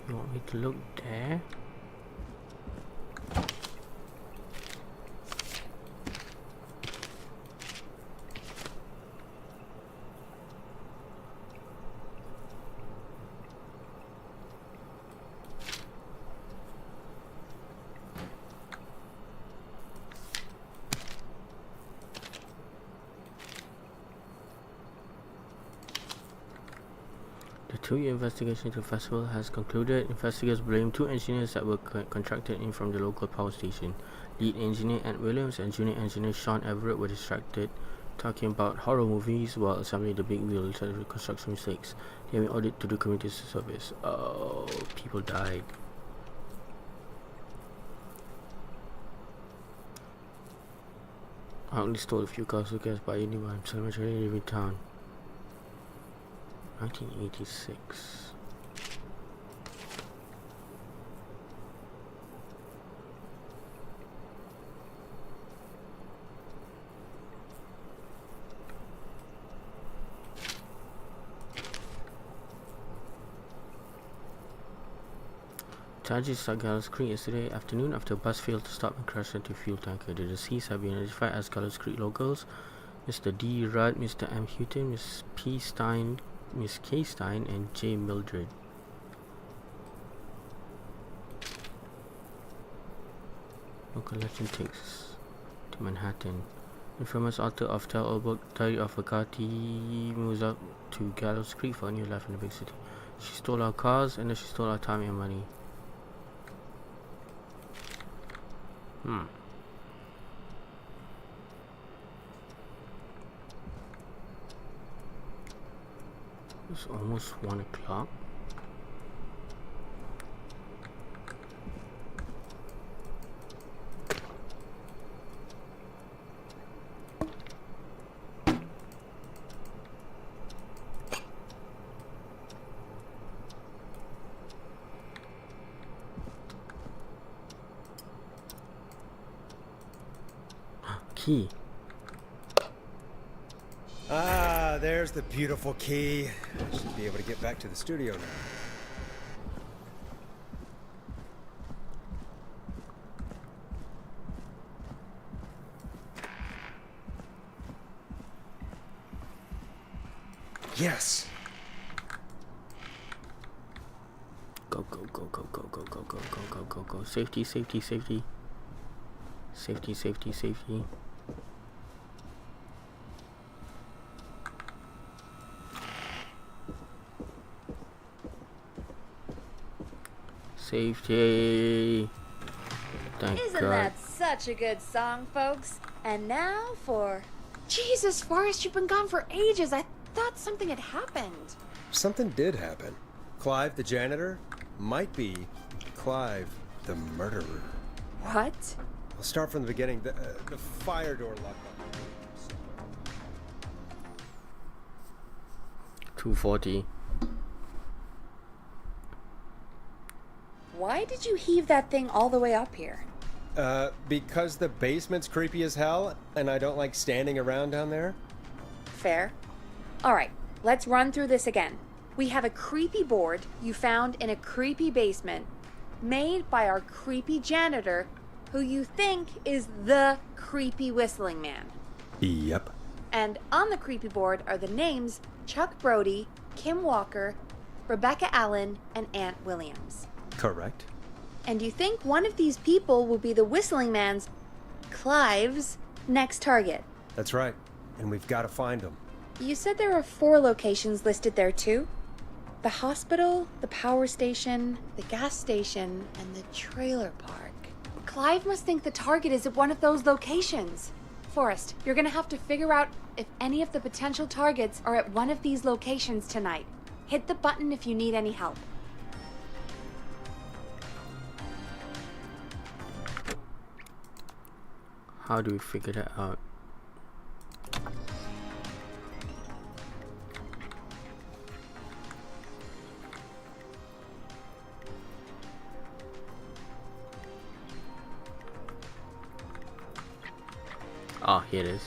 You want me to look there? The two-year investigation into the festival has concluded. Investigators blame two engineers that were contracted in from the local power station. Lead engineer Ed Williams and junior engineer Sean Everett were distracted talking about horror movies while assembling the big wheel to construction mistakes. They have been ordered to do community service. Oh, people died. I only stole a few cars to get by anyone, so much I live in town. 1986. Charges at Gallows Creek yesterday afternoon after a bus failed to stop and crashed into a fuel tanker. The deceased have been identified as Gallows Creek locals: Mr. D. Rudd, Mr. M. Houghton, Miss P. Stein, Miss K. Stein, and J. Mildred. Local legend takes to Manhattan. Infamous author of Tell All Book, Diary of a Kati, moves up to Gallows Creek for a new life in the big city. She stole our cars and then she stole our time and money. It's almost 1 o'clock. key. Ah, there's the beautiful key. I should be able to get back to the studio now. Yes. Go, go, go, go, go, go, go, go, go, go, go, go. Safety, safety, safety. Safety, safety, safety. Safety. Thank Isn't God. that such a good song, folks? And now for... Jesus, Forrest, you've been gone for ages. I thought something had happened. Something did happen. Clive the janitor might be Clive the murderer. What? I'll start from the beginning. The fire door locked up. 240. Why did you heave that thing all the way up here? Because the basement's creepy as hell, and I don't like standing around down there. Fair. All right, let's run through this again. We have a creepy board you found in a creepy basement, made by our creepy janitor, who you think is the creepy whistling man. Yep. And on the creepy board are the names Chuck Brody, Kim Walker, Rebecca Allen, and Aunt Williams. Correct. And you think one of these people will be the whistling man's, Clive's, next target. That's right. And we've got to find him. You said there are 4 locations listed there too? The hospital, the power station, the gas station, and the trailer park. Clive must think the target is at one of those locations. Forrest, you're gonna have to figure out if any of the potential targets are at one of these locations tonight. Hit the button if you need any help. How do we figure that out? Oh, here it is.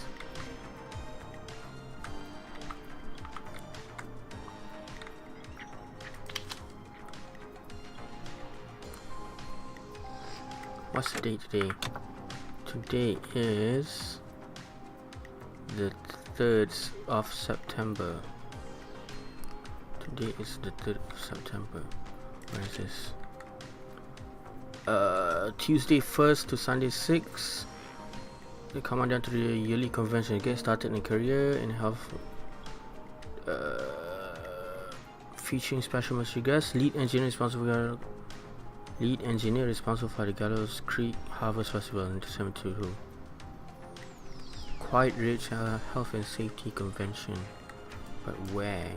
What's the date today? Today is the 3rd of September. Today is the 3rd of September. Where is this? Tuesday 1st to Sunday 6th. They come on down to the yearly convention. Get started in a career in health. Featuring special mystery guests. Lead engineer responsible for the Gallows Creek Harvest Festival in December 2022. Quite rich health and safety convention, but where?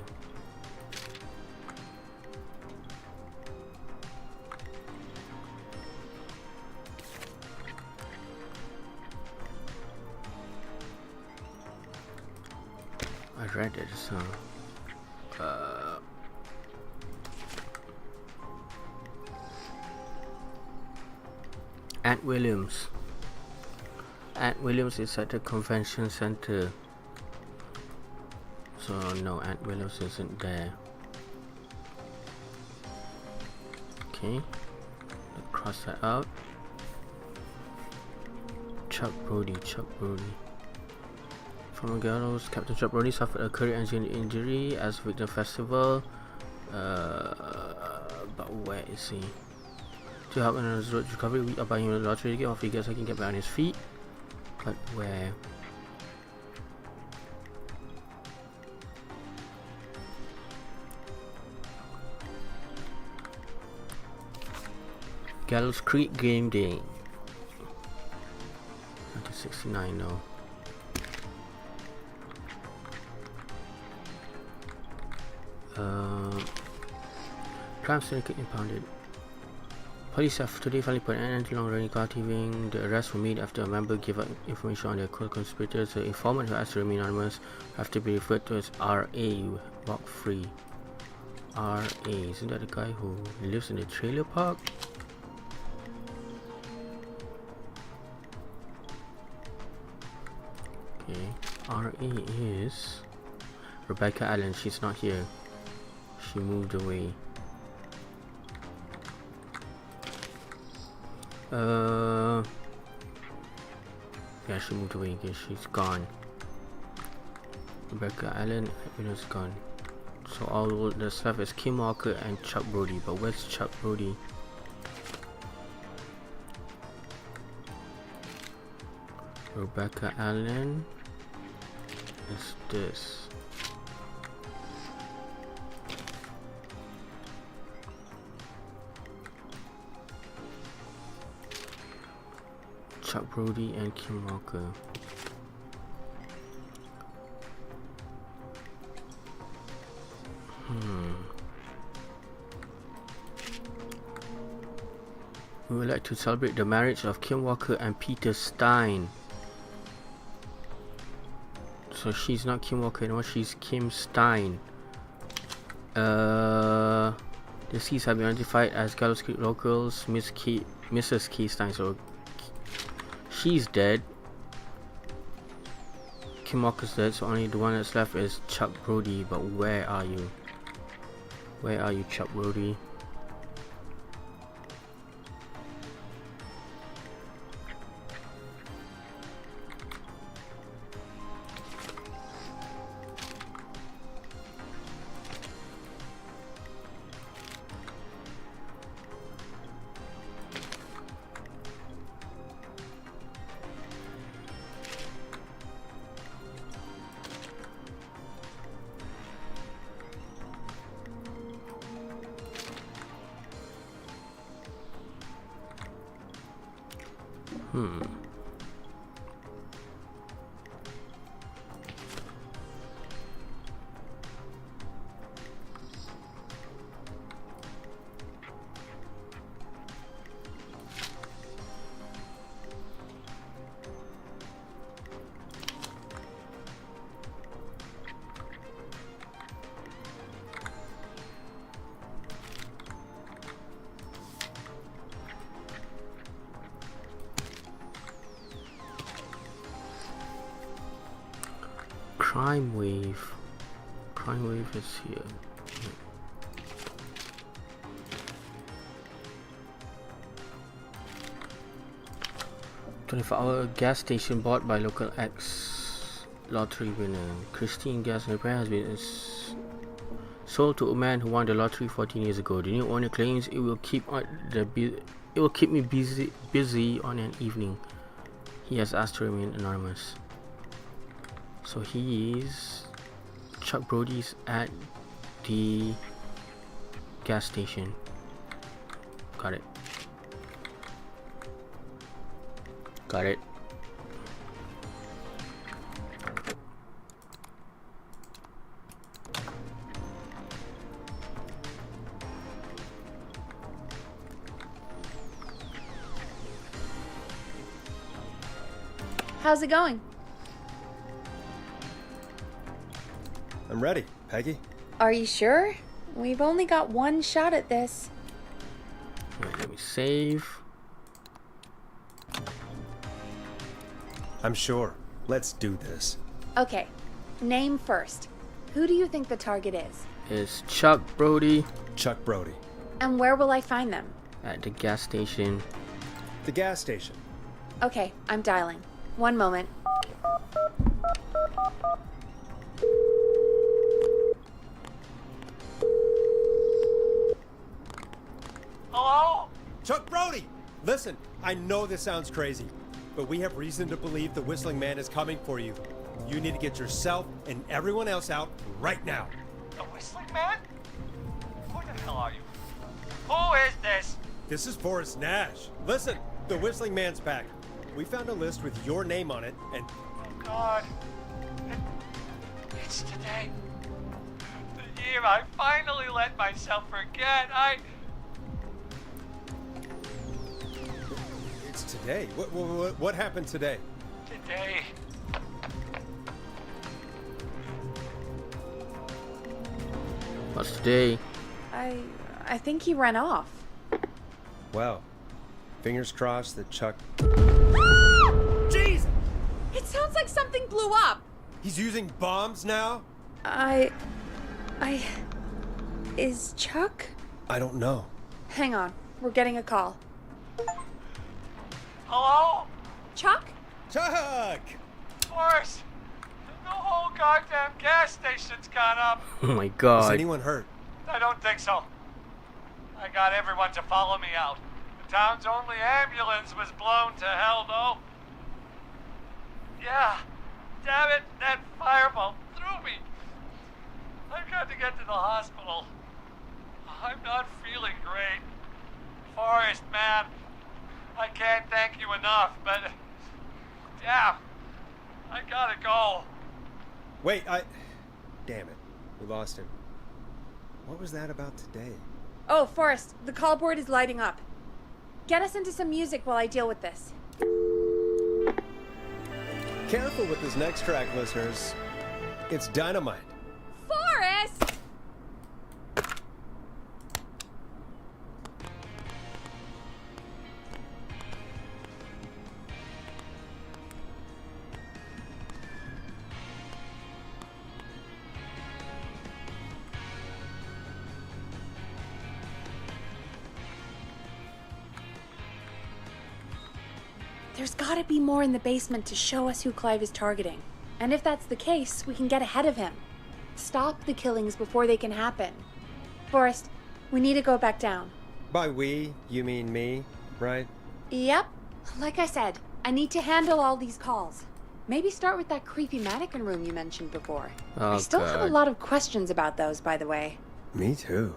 I read it, so Aunt Williams. Aunt Williams is at the convention center. So no, Aunt Williams isn't there. Okay, let's cross that out. Chuck Brody. From Gallows, Captain Chuck Brody suffered a career injury as with the festival. But where is he? To help in his road recovery, we are buying him a lottery ticket. Hopefully, he can get back on his feet. But where? Gallows Creek Game Day. 1969, no. Crime syndicate impounded. Police have today finally put an end to long-running car thieving. The arrests were made after a member gave out information on their co-conspirators. The informant, who asked to remain anonymous, have to be referred to as R.A. Walk free. R.A. Isn't that the guy who lives in the trailer park? RA is Rebecca Allen. She's not here. She moved away. Yeah, she moved away again. She's gone. Rebecca Allen is gone. So all that's left is Kim Walker and Chuck Brody. But where's Chuck Brody? Rebecca Allen is this. Chuck Brody and Kim Walker. We would like to celebrate the marriage of Kim Walker and Peter Stein. So she's not Kim Walker anymore, she's Kim Stein. Deceased have been identified as Gallows Creek locals, Mrs. K. Stein. So she's dead. Kim Walker's dead, so only the one that's left is Chuck Brody. But where are you? Where are you, Chuck Brody? Crime Wave. Crime Wave is here. 24-hour gas station bought by local ex-lottery winner. Christine Gas Repair has been sold to a man who won the lottery 14 years ago. The new owner claims it will keep me busy on an evening. He has asked to remain anonymous. So he's Chuck Brody's at the gas station. Got it. Got it. How's it going? I'm ready, Peggy. Are you sure? We've only got one shot at this. Right, let me save. I'm sure. Let's do this. Okay, name first. Who do you think the target is? It's Chuck Brody Chuck Brody. And where will I find them? at the gas station. The gas station. Okay, I'm dialing. One moment. Hello? Chuck Brody! Listen, I know this sounds crazy, but we have reason to believe the Whistling Man is coming for you. You need to get yourself and everyone else out right now. The Whistling Man? Who the hell are you? Who is this? This is Forrest Nash. Listen, the Whistling Man's back. We found a list with your name on it, and... Oh, God. It's today. The year I finally let myself forget. It's today. What happened today? Today. What's today? I think he ran off. Well, fingers crossed that Chuck... Jeez! It sounds like something blew up. He's using bombs now? Is Chuck? I don't know. Hang on. We're getting a call. Hello? Chuck? Chuck! Forrest, the whole goddamn gas station's gone up. Oh my Is god. anyone hurt? I don't think so. I got everyone to follow me out. The town's only ambulance was blown to hell, though. Yeah, damn it, that fireball threw me. I've got to get to the hospital. I'm not feeling great. Forrest, man, I can't thank you enough, but damn, I gotta go. Wait, Damn it. We lost him. What was that about today? Oh, Forrest, the call board is lighting up. Get us into some music while I deal with this. Careful with this next track, listeners. It's dynamite. Forrest! There's gotta be more in the basement to show us who Clive is targeting. And if that's the case, we can get ahead of him. Stop the killings before they can happen. Forrest, we need to go back down. By we, you mean me, right? Yep. Like I said, I need to handle all these calls. Maybe start with that creepy mannequin room you mentioned before. Oh, I still have a God. lot of questions about those, by the way. Me too.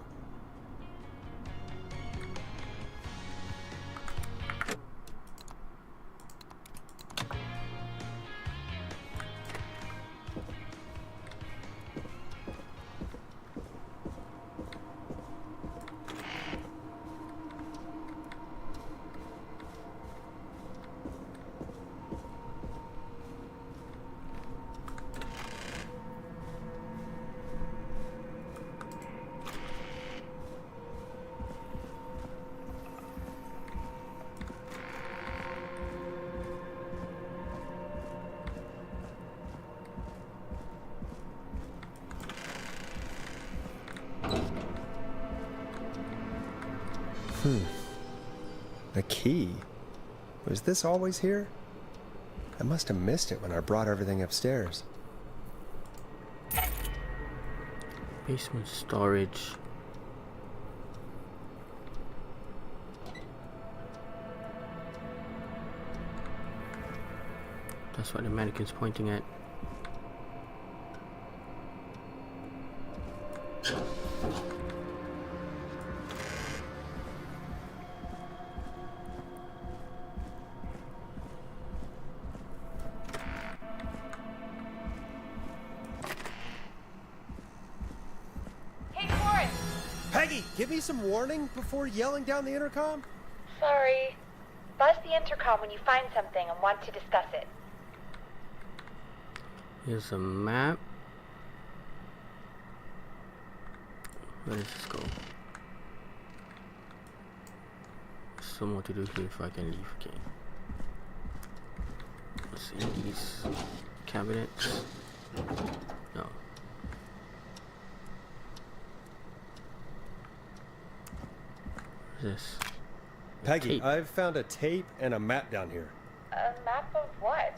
The key? Was this always here? I must have missed it when I brought everything upstairs. Basement storage. That's what the mannequin's pointing at. Hey, Forrest! Peggy, give me some warning before yelling down the intercom? Sorry. Buzz the intercom when you find something and want to discuss it. Here's a map. Where does this go? Some more to do here if I can leave. Okay. What's in these cabinets? No. What's this? Peggy, Tape. I've found a tape and a map down here. A map of what?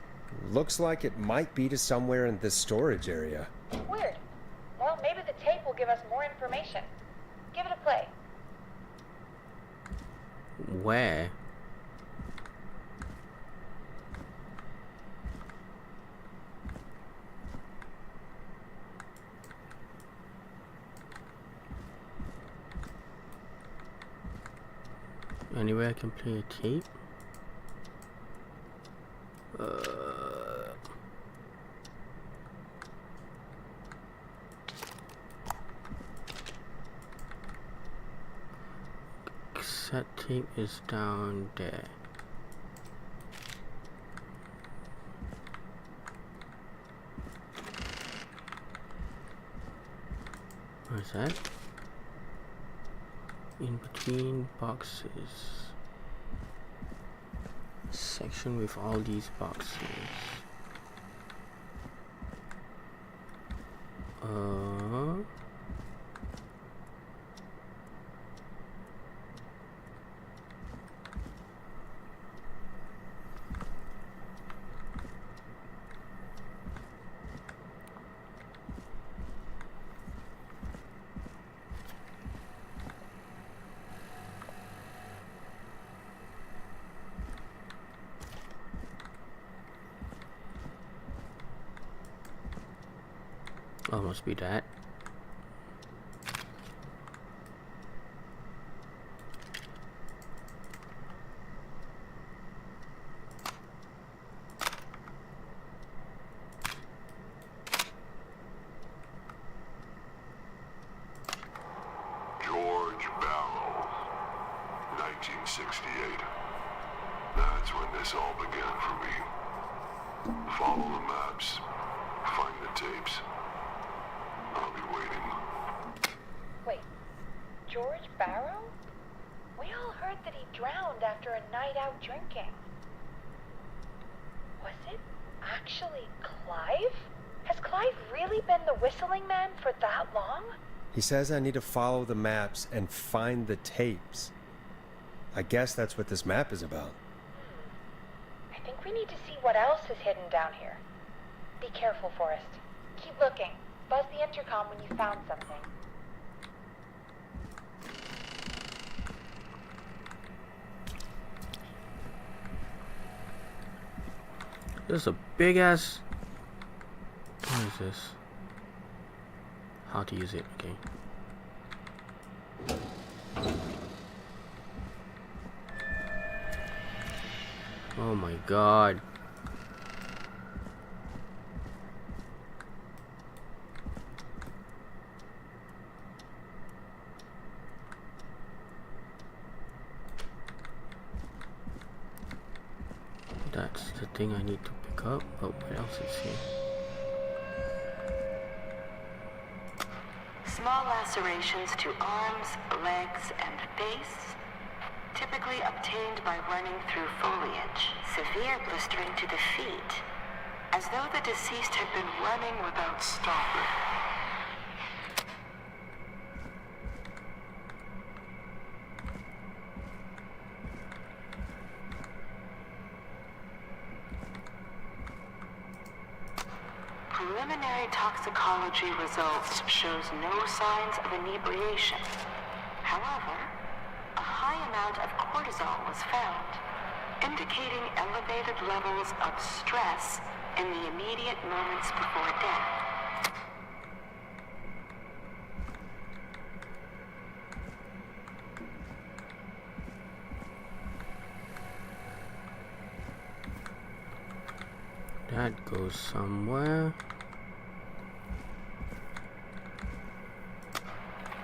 Looks like it might be to somewhere in this storage area. Weird. Well, maybe the tape will give us more information. Give it a play. Where? Anywhere I can play a tape? Cassette tape is down there. Where's that? In between boxes. Section with all these boxes. Oh, must be that. George Barrow, 1968. That's when this all began for me. Follow the maps, find the tapes. I'll be waiting. Wait, George Barrow? We all heard that he drowned after a night out drinking. Was it actually Clive? Has Clive really been the whistling man for that long? He says I need to follow the maps and find the tapes. I guess that's what this map is about. I think we need to see what else is hidden down here. Be careful, Forrest. Keep looking. Buzz the intercom when you found something. There's a big ass. What is this? How to use it? Okay. Oh my god. That's the thing I need to pick up, but what else is here? Small lacerations to arms, legs, and face, typically obtained by running through foliage. Severe blistering to the feet, as though the deceased had been running without stopping. Preliminary toxicology results shows no signs of inebriation. However, a high amount of cortisol was found, indicating elevated levels of stress in the immediate moments before death. That goes somewhere.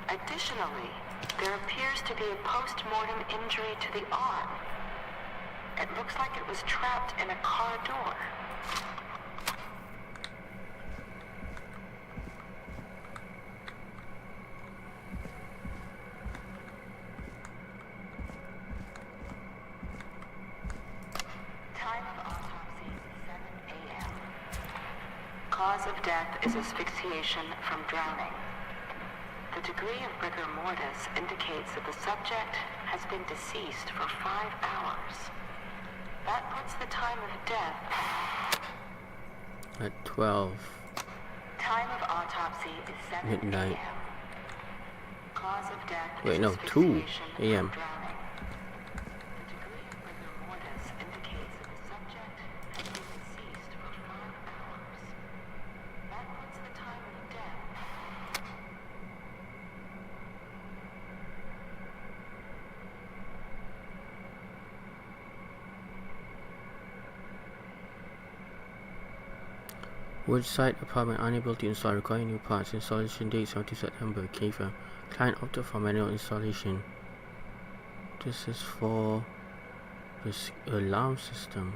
Additionally, there appears to be a post-mortem injury to the arm. It looks like it was trapped in a car door. Time of autopsy is 7 a.m. Cause of death is asphyxiation from drowning. The degree of rigor mortis indicates that the subject has been deceased for 5 hours. That puts the time of death At 12 Time of autopsy is 7 midnight. a.m. Cause of death Wait, is no, 2 asphyxiation from a.m. drowning. The degree of rigor mortis indicates that the subject has been deceased for 5 hours. That puts the time of death. Woodside apartment unable to install, requiring new parts. Installation date 17 September. Kiefer. Client opted for manual installation. This is for the alarm system.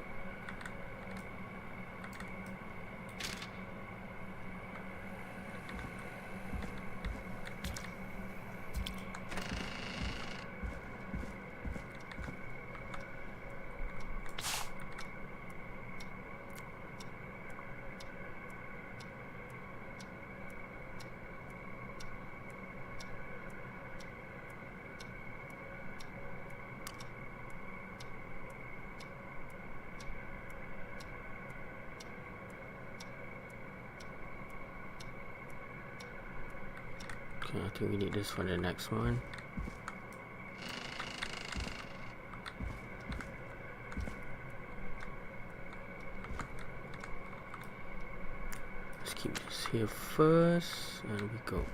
Okay, I think we need this for the next one. Let's keep this here first, and we go.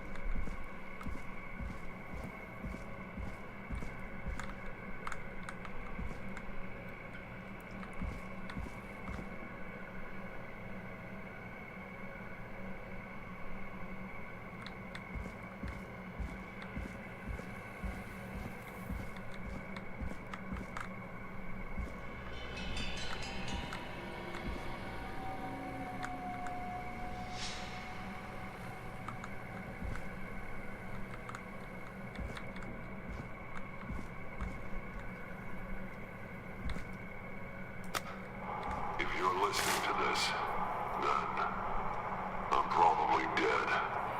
If you're listening to this, then I'm probably dead.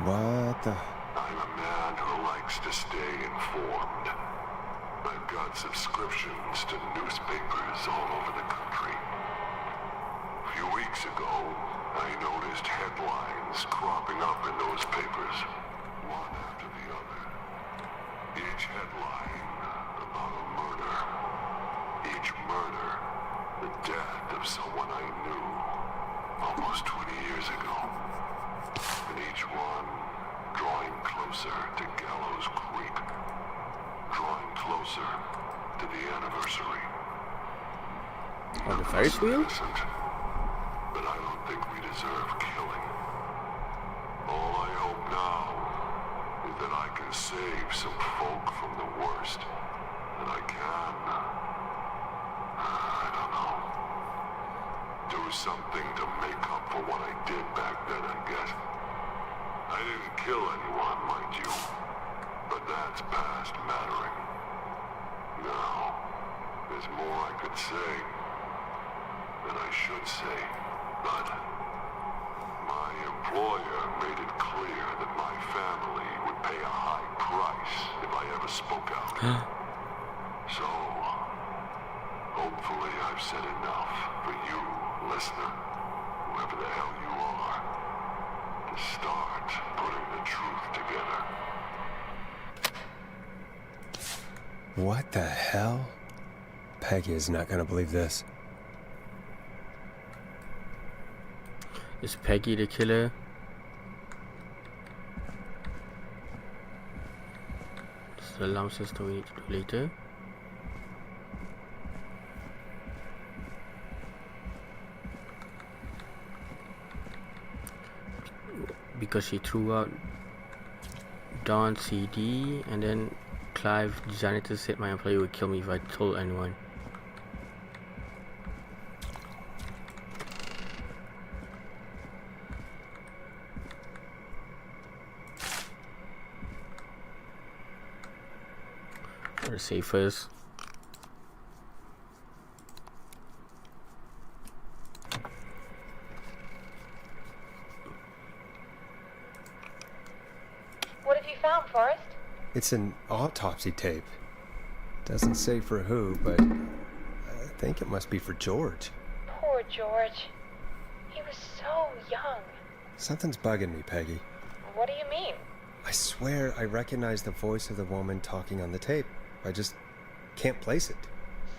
What the? I'm a man who likes to stay informed. I've got subscriptions to newspapers all over the country. A few weeks ago, I noticed headlines cropping up in those papers, one after the other. Each headline about a murder. Each murder, the death of someone I knew almost 20 years ago. And each one drawing closer to Gallows Creek. Drawing closer to the anniversary. On the Ferris wheel? Innocent, but I don't think we deserve killing. All I hope now is that I can save some folk from the worst. That I can, I don't know, do something to make up for what I did back then, I guess. I didn't kill anyone, mind you, but that's past mattering. Now, there's more I could say than I should say, but my employer made it clear that my family would pay a high price if I ever spoke out. So, hopefully I've said enough for you, listener, whoever the hell you are, to start putting the truth together. What the hell? Peggy is not gonna believe this. Is Peggy the killer? This is the alarm system we need to do later. Because she threw out Dawn's CD, and then Clive, the janitor, said my employee would kill me if I told anyone. Or save first. What have you found, Forrest? It's an autopsy tape. Doesn't say for who, but I think it must be for George. Poor George. He was so young. Something's bugging me, Peggy. What do you mean? I swear I recognize the voice of the woman talking on the tape. I just can't place it.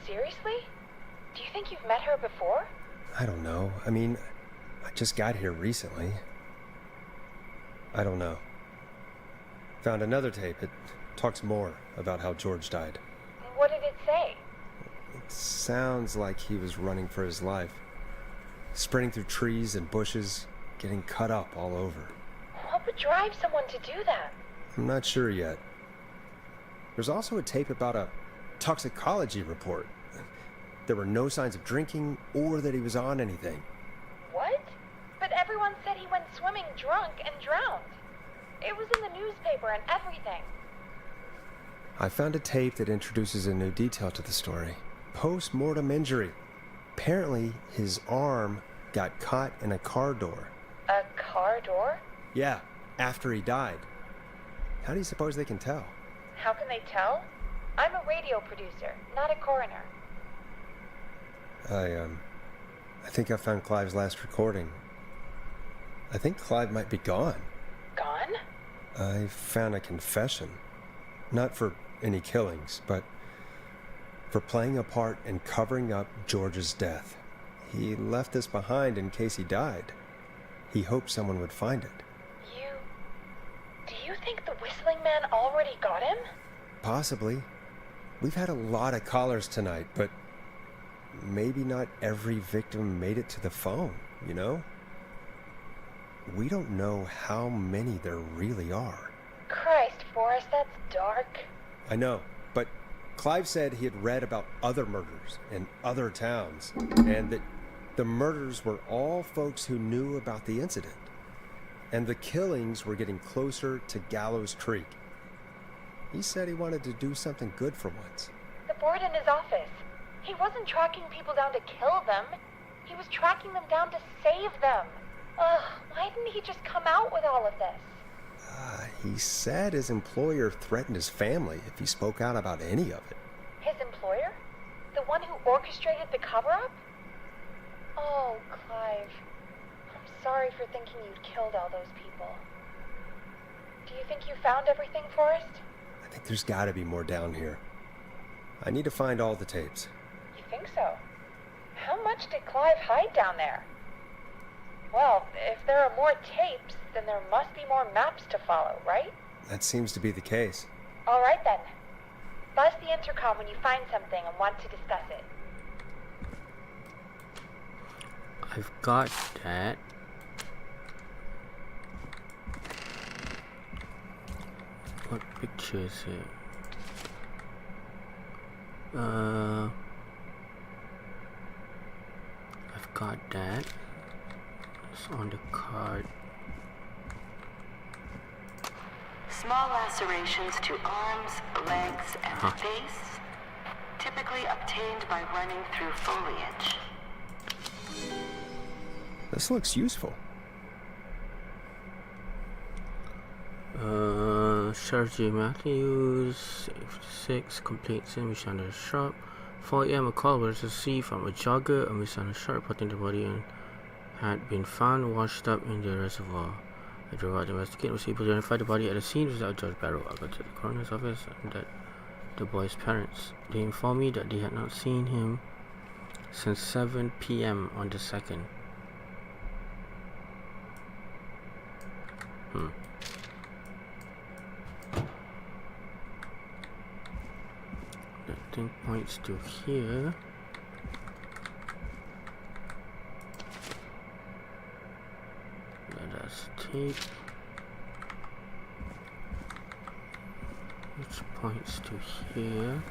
Seriously? Do you think you've met her before? I don't know. I mean, I just got here recently. I don't know. Found another tape. It talks more about how George died. What did it say? It sounds like he was running for his life. Sprinting through trees and bushes, getting cut up all over. What would drive someone to do that? I'm not sure yet. There's also a tape about a toxicology report. There were no signs of drinking or that he was on anything. What? But everyone said he went swimming drunk and drowned. It was in the newspaper and everything. I found a tape that introduces a new detail to the story. Post-mortem injury. Apparently, his arm got caught in a car door. A car door? Yeah, after he died. How do you suppose they can tell? How can they tell? I'm a radio producer, not a coroner. I think I found Clive's last recording. I think Clive might be gone. Gone? I found a confession. Not for any killings, but for playing a part in covering up George's death. He left this behind in case he died. He hoped someone would find it. Do you think the Whistling Man already got him? Possibly. We've had a lot of callers tonight, but maybe not every victim made it to the phone, you know? We don't know how many there really are. Christ, Forrest, that's dark. I know, but Clive said he had read about other murders in other towns, and that the murders were all folks who knew about the incident. And the killings were getting closer to Gallows Creek. He said he wanted to do something good for once. The board in his office. He wasn't tracking people down to kill them. He was tracking them down to save them. Ugh, why didn't he just come out with all of this? He said his employer threatened his family if he spoke out about any of it. His employer? The one who orchestrated the cover-up? Oh, Clive. I'm sorry for thinking you'd killed all those people. Do you think you found everything, Forrest? I think there's gotta be more down here. I need to find all the tapes. You think so? How much did Clive hide down there? Well, if there are more tapes, then there must be more maps to follow, right? That seems to be the case. All right, then. Buzz the intercom when you find something and want to discuss it. I've got that. What picture is it? I've got that. It's on the card. Small lacerations to arms, legs, and face, typically obtained by running through foliage. This looks useful. Sheriff J. Matthews, 56, complete sandwich under the shop. 4 a.m. a call was received from a jogger, a miss on the shop, reporting the body had been found washed up in the reservoir. I drove out to investigate, was able to identify the body at the scene without George Barrow. I got to the coroner's office and that the boy's parents. They informed me that they had not seen him since 7 p.m. on the 2nd. That thing points to here. Let us take, which points to here.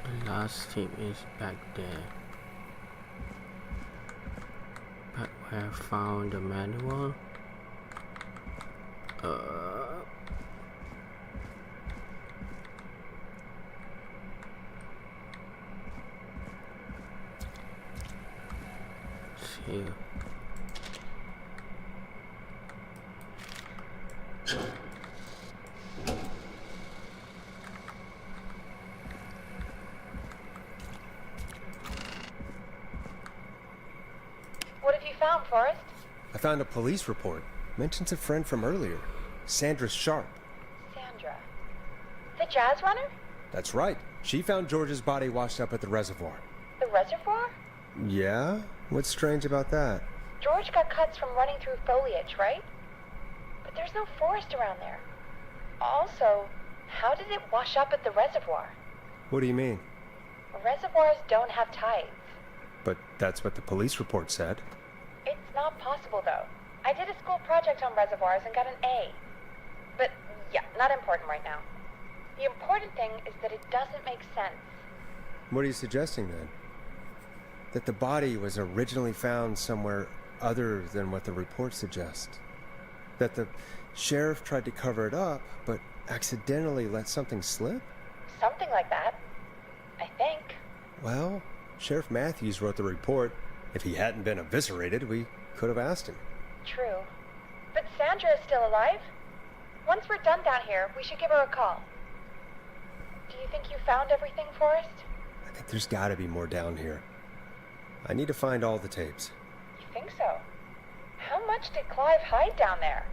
The last tape is back there. Back where I found the manual. See. What have you found, Forrest? I found a police report. Mentions a friend from earlier, Sandra Sharp. Sandra. The jazz runner? That's right. She found George's body washed up at the reservoir. The reservoir? Yeah? What's strange about that? George got cuts from running through foliage, right? But there's no forest around there. Also, how did it wash up at the reservoir? What do you mean? Reservoirs don't have tides. But that's what the police report said. It's not possible, though. I did a school project on reservoirs and got an A. But, yeah, not important right now. The important thing is that it doesn't make sense. What are you suggesting, then? That the body was originally found somewhere other than what the report suggests? That the sheriff tried to cover it up, but accidentally let something slip? Something like that. I think. Well, Sheriff Matthews wrote the report. If he hadn't been eviscerated, we could have asked him. True. But Sandra is still alive. Once we're done down here, we should give her a call. Do you think you found everything, Forrest? I think there's gotta be more down here. I need to find all the tapes. You think so? How much did Clive hide down there?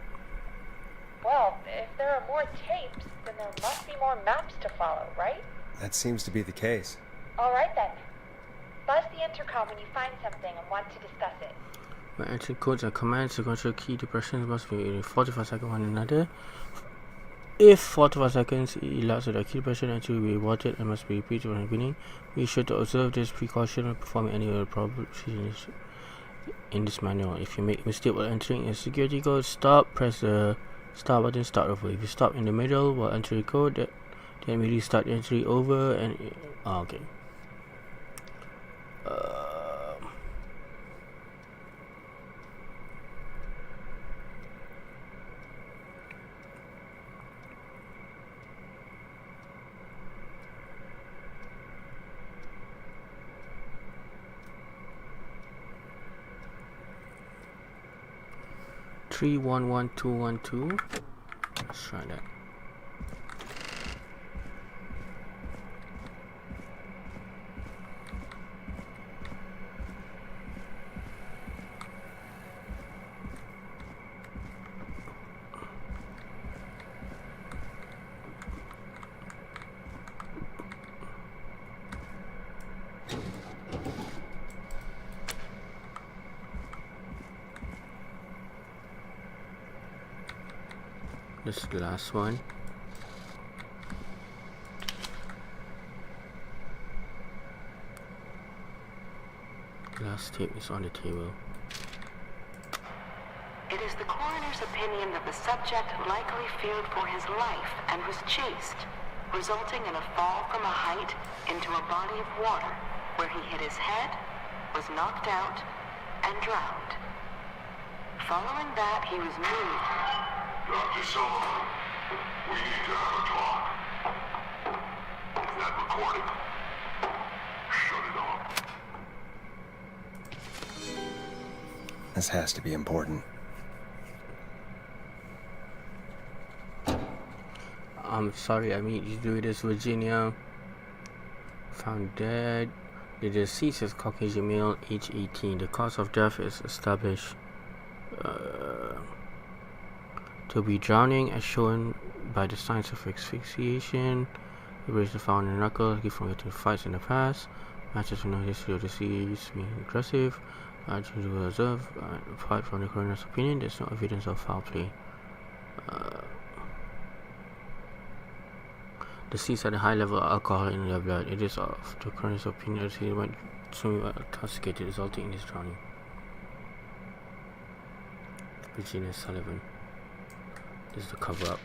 Well, if there are more tapes, then there must be more maps to follow, right? That seems to be the case. All right then. Buzz the intercom when you find something and want to discuss it. When entering codes and commands, sequential key depressions must be in 45 seconds one another. If 45 seconds elapse with a key depression entry will be rewarded and must be repeated when beginning, be sure to observe this precaution when performing any other procedures in this manual. If you make a mistake while entering a security code, stop, press the start button, start over. If you stop in the middle while entering a code, then immediately start entry over and... okay. 311212. Let's try that. This is the last one. Last tape is on the table. It is the coroner's opinion that the subject likely feared for his life and was chased, resulting in a fall from a height into a body of water, where he hit his head, was knocked out, and drowned. Following that, he was moved. Dr. Sullivan, we need to have a talk. That recording. Shut it off. This has to be important. I'm sorry I made you do this, Virginia. Found dead. The deceased is Caucasian male, age 18. The cause of death is established to be drowning, as shown by the signs of asphyxiation. The braces found in the knuckles, given from getting fights in the past. Matches with no history of the deceased being aggressive. To observe, apart from the coroner's opinion, there's no evidence of foul play. Deceased had a high level of alcohol in their blood. It is of the coroner's opinion that he went swimming intoxicated, resulting in his drowning. Virginia Sullivan. This is the cover up.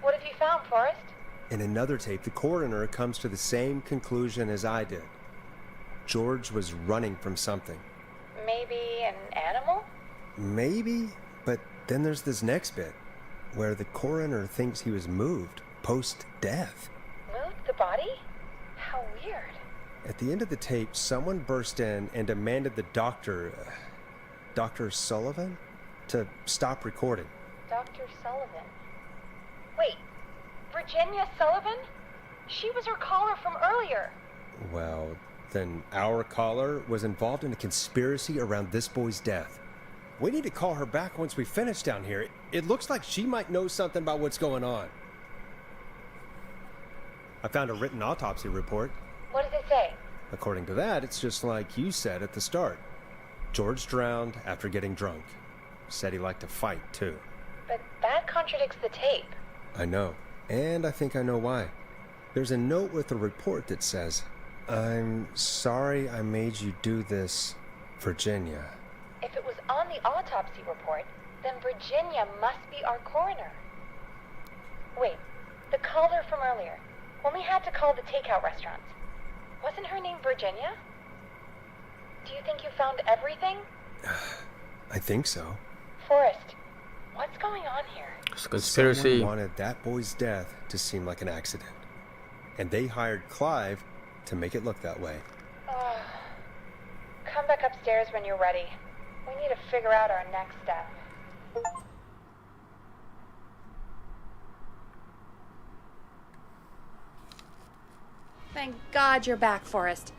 What have you found, Forrest? In another tape, the coroner comes to the same conclusion as I did. George was running from something. Maybe an animal? Maybe, but then there's this next bit, where the coroner thinks he was moved post-death. Moved the body? How weird. At the end of the tape, someone burst in and demanded the doctor, Dr. Sullivan, to stop recording. Dr. Sullivan? Wait, Virginia Sullivan? She was her caller from earlier. Well, then our caller was involved in a conspiracy around this boy's death. We need to call her back once we finish down here. It looks like she might know something about what's going on. I found a written autopsy report. What does it say? According to that, it's just like you said at the start. George drowned after getting drunk. Said he liked to fight, too. But that contradicts the tape. I know. And I think I know why. There's a note with the report that says, "I'm sorry I made you do this, Virginia." If it was on the autopsy report, then Virginia must be our coroner. Wait, the caller from earlier, when we had to call the takeout restaurants, wasn't her name Virginia? Do you think you found everything? I think so. Forrest, what's going on here? It's a conspiracy. Someone wanted that boy's death to seem like an accident. And they hired Clive to make it look that way. Come back upstairs when you're ready. We need to figure out our next step. Thank God you're back, Forrest.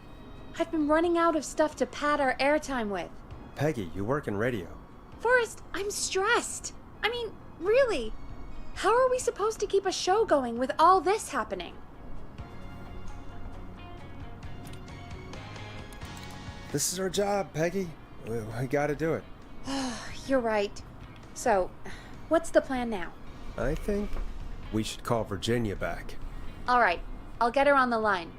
I've been running out of stuff to pad our airtime with. Peggy, you work in radio. Forrest, I'm stressed. I mean, really. How are we supposed to keep a show going with all this happening? This is our job, Peggy. We gotta do it. You're right. So, what's the plan now? I think we should call Virginia back. All right, I'll get her on the line.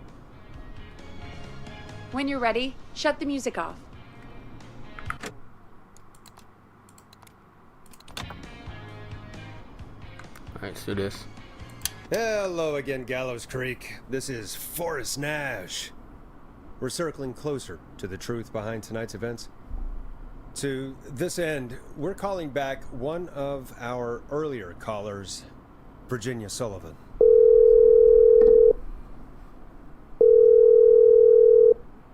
When you're ready, shut the music off. Alright, let's do this. Hello again, Gallows Creek. This is Forrest Nash. We're circling closer to the truth behind tonight's events. To this end, we're calling back one of our earlier callers, Virginia Sullivan.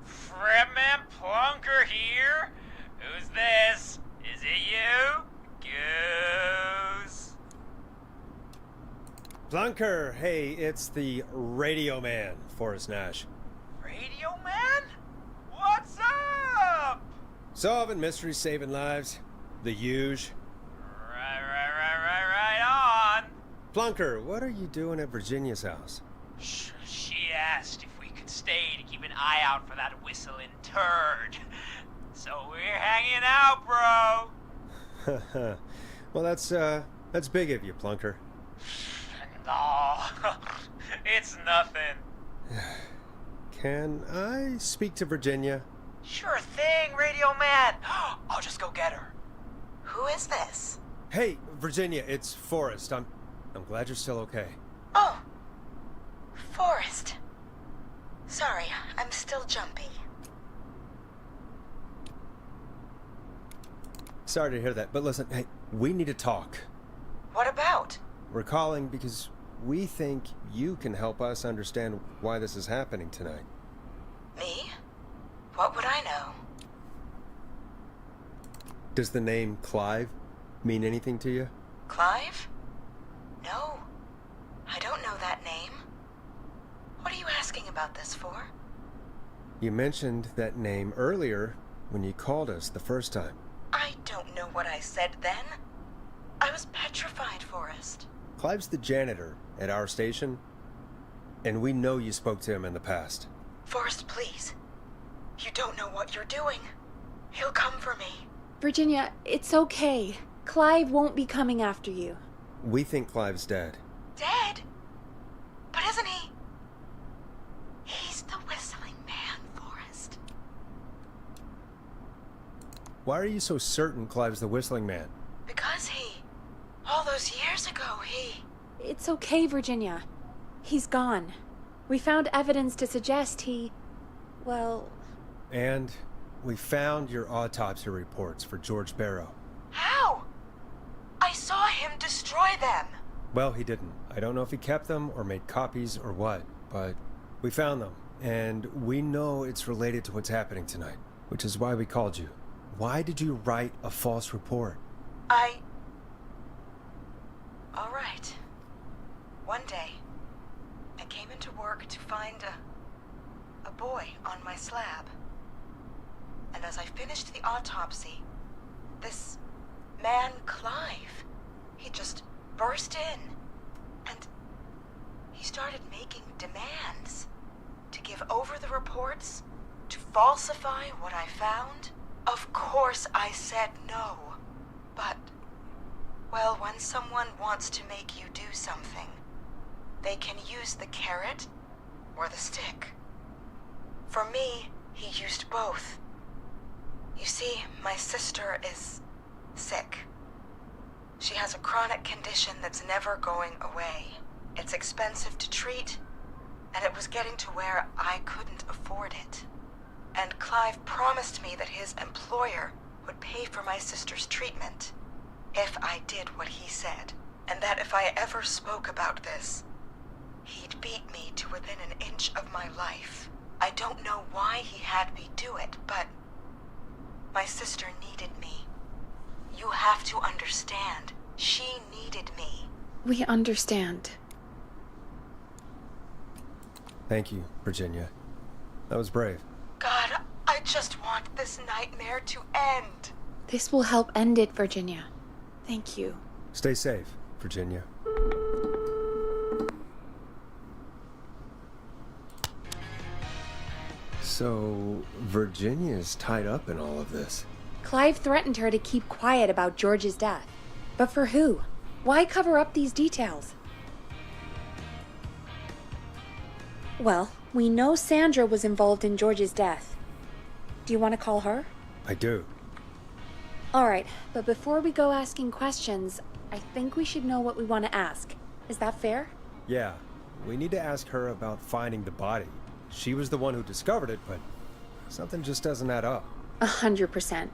Fredman Plunker here? Who's this? Is it you? Goose. Plunker, hey, it's the Radio Man, Forrest Nash. Radio Man? What's up? Solving mysteries, saving lives. The huge. Right on. Plunker, what are you doing at Virginia's house? She asked if we could stay to keep an eye out for that whistling turd. So we're hanging out, bro. Well, that's big of you, Plunker. No, it's nothing. Can I speak to Virginia? Sure thing, Radio Man. I'll just go get her. Who is this? Hey, Virginia, it's Forrest. I'm glad you're still okay. Oh, Forrest. Sorry, I'm still jumpy. Sorry to hear that, but listen, hey, we need to talk. What about? We're calling because we think you can help us understand why this is happening tonight. Me? What would I know? Does the name Clive mean anything to you? Clive? No, I don't know that name. What are you asking about this for? You mentioned that name earlier when you called us the first time. I don't know what I said then. I was petrified, Forrest. Clive's the janitor at our station, and we know you spoke to him in the past. Forrest, please. You don't know what you're doing. He'll come for me. Virginia, it's okay. Clive won't be coming after you. We think Clive's dead. Dead? But isn't he? He's the whistling man, Forrest. Why are you so certain Clive's the whistling man? Because all those years ago, It's okay, Virginia. He's gone. We found evidence to suggest well... And we found your autopsy reports for George Barrow. How? I saw him destroy them. Well, he didn't. I don't know if he kept them or made copies or what, but we found them. And we know it's related to what's happening tonight, which is why we called you. Why did you write a false report? All right. One day, I came into work to find a boy on my my slab. And as I finished the autopsy, this man, Clive, he just burst in. And he started making demands to give over the reports, to falsify what I found. Of course I said no. But, well, when someone wants to make you do something, they can use the carrot or the stick. For me, he used both. You see, my sister is sick. She has a chronic condition that's never going away. It's expensive to treat, and it was getting to where I couldn't afford it. And Clive promised me that his employer would pay for my sister's treatment if I did what he said, and that if I ever spoke about this, he'd beat me to within an inch of my life. I don't know why he had me do it, but my sister needed me. You have to understand, she needed me. We understand. Thank you, Virginia. That was brave. God, I just want this nightmare to end. This will help end it, Virginia. Thank you. Stay safe, Virginia. So, Virginia's tied up in all of this. Clive threatened her to keep quiet about George's death. But for who? Why cover up these details? Well, we know Sandra was involved in George's death. Do you want to call her? I do. All right, but before we go asking questions, I think we should know what we want to ask. Is that fair? Yeah, we need to ask her about finding the body. She was the one who discovered it, but something just doesn't add up. 100%.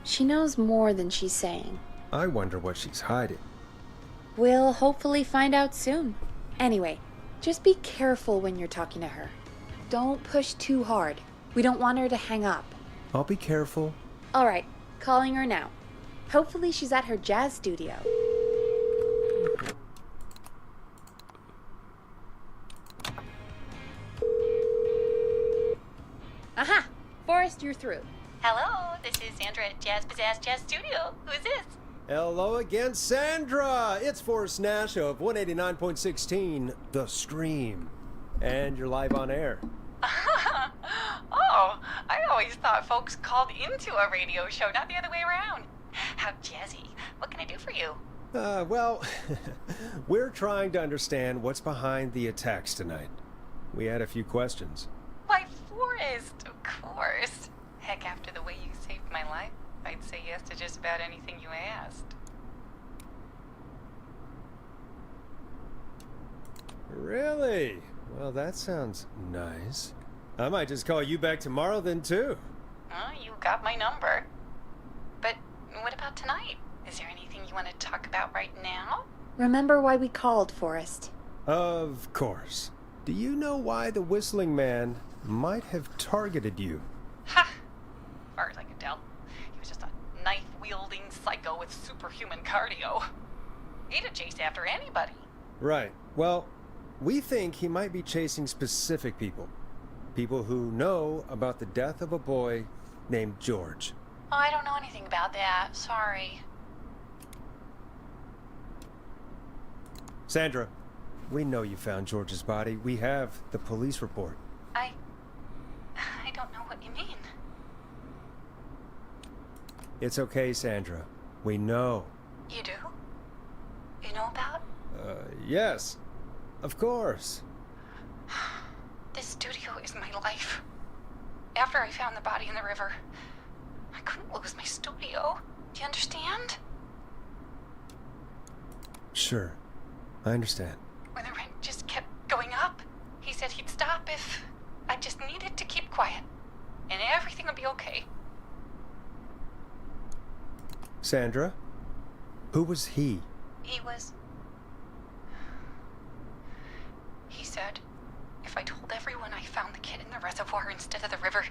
She knows more than she's saying. I wonder what she's hiding. We'll hopefully find out soon. Anyway, just be careful when you're talking to her. Don't push too hard. We don't want her to hang up. I'll be careful. All right, calling her now. Hopefully she's at her jazz studio. Aha! Forrest, you're through. Hello, this is Sandra at Jazz Pizzazz Jazz Studio. Who is this? Hello again, Sandra! It's Forrest Nash of 189.16, The Scream. And you're live on air. Oh, I always thought folks called into a radio show, not the other way around. How jazzy. What can I do for you? Well, we're trying to understand what's behind the attacks tonight. We had a few questions. Why, Forrest, of course. Heck, after the way you saved my life, I'd say yes to just about anything you asked. Really? Well, that sounds nice. I might just call you back tomorrow then, too. Oh, you got my number. But what about tonight? Is there anything you want to talk about right now? Remember why we called, Forrest? Of course. Do you know why the Whistling Man might have targeted you? Ha! As far as I could tell, he was just a knife-wielding psycho with superhuman cardio. He'd have chased after anybody. Right. Well, we think he might be chasing specific people. People who know about the death of a boy named George. Oh, I don't know anything about that. Sorry. Sandra, we know you found George's body. We have the police report. I don't know what you mean. It's okay, Sandra. We know. You do? You know about? Yes. Of course. This studio is my life. After I found the body in the river, I couldn't lose my studio. Do you understand? Sure. I understand. When the rent just kept going up, he said he'd stop if I just needed to keep quiet. And everything would be okay. Sandra? Who was he? He said if I told everyone I found the kid in the reservoir instead of the river,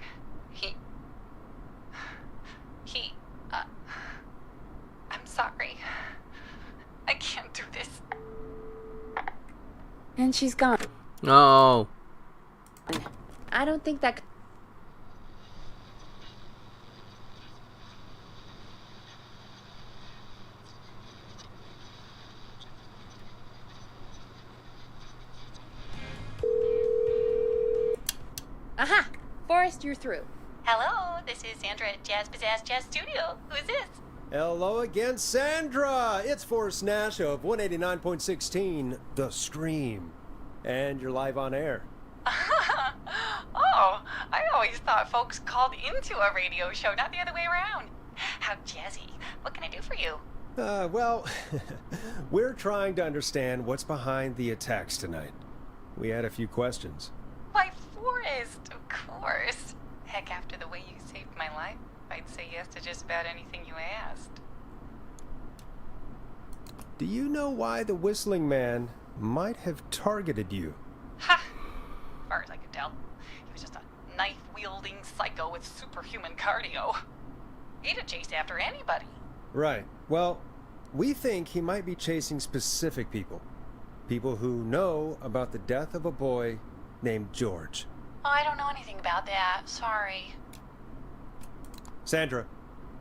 I'm sorry. I can't do this. And she's gone. No. I don't think that... Forrest, you're through. Hello, this is Sandra at Jazz Pizzazz Jazz Studio. Who is this? Hello again, Sandra! It's Forrest Nash of 189.16, The Scream. And you're live on air. Oh, I always thought folks called into a radio show, not the other way around. How jazzy. What can I do for you? Well, we're trying to understand what's behind the attacks tonight. We had a few questions. Why, Forrest, of course. Heck, after the way you saved my life, I'd say yes to just about anything you asked. Do you know why the Whistling Man might have targeted you? Ha! As far as I could tell, he was just a knife-wielding psycho with superhuman cardio. He'd have chased after anybody. Right. Well, we think he might be chasing specific people. People who know about the death of a boy named George. Oh, I don't know anything about that. Sorry. Sandra,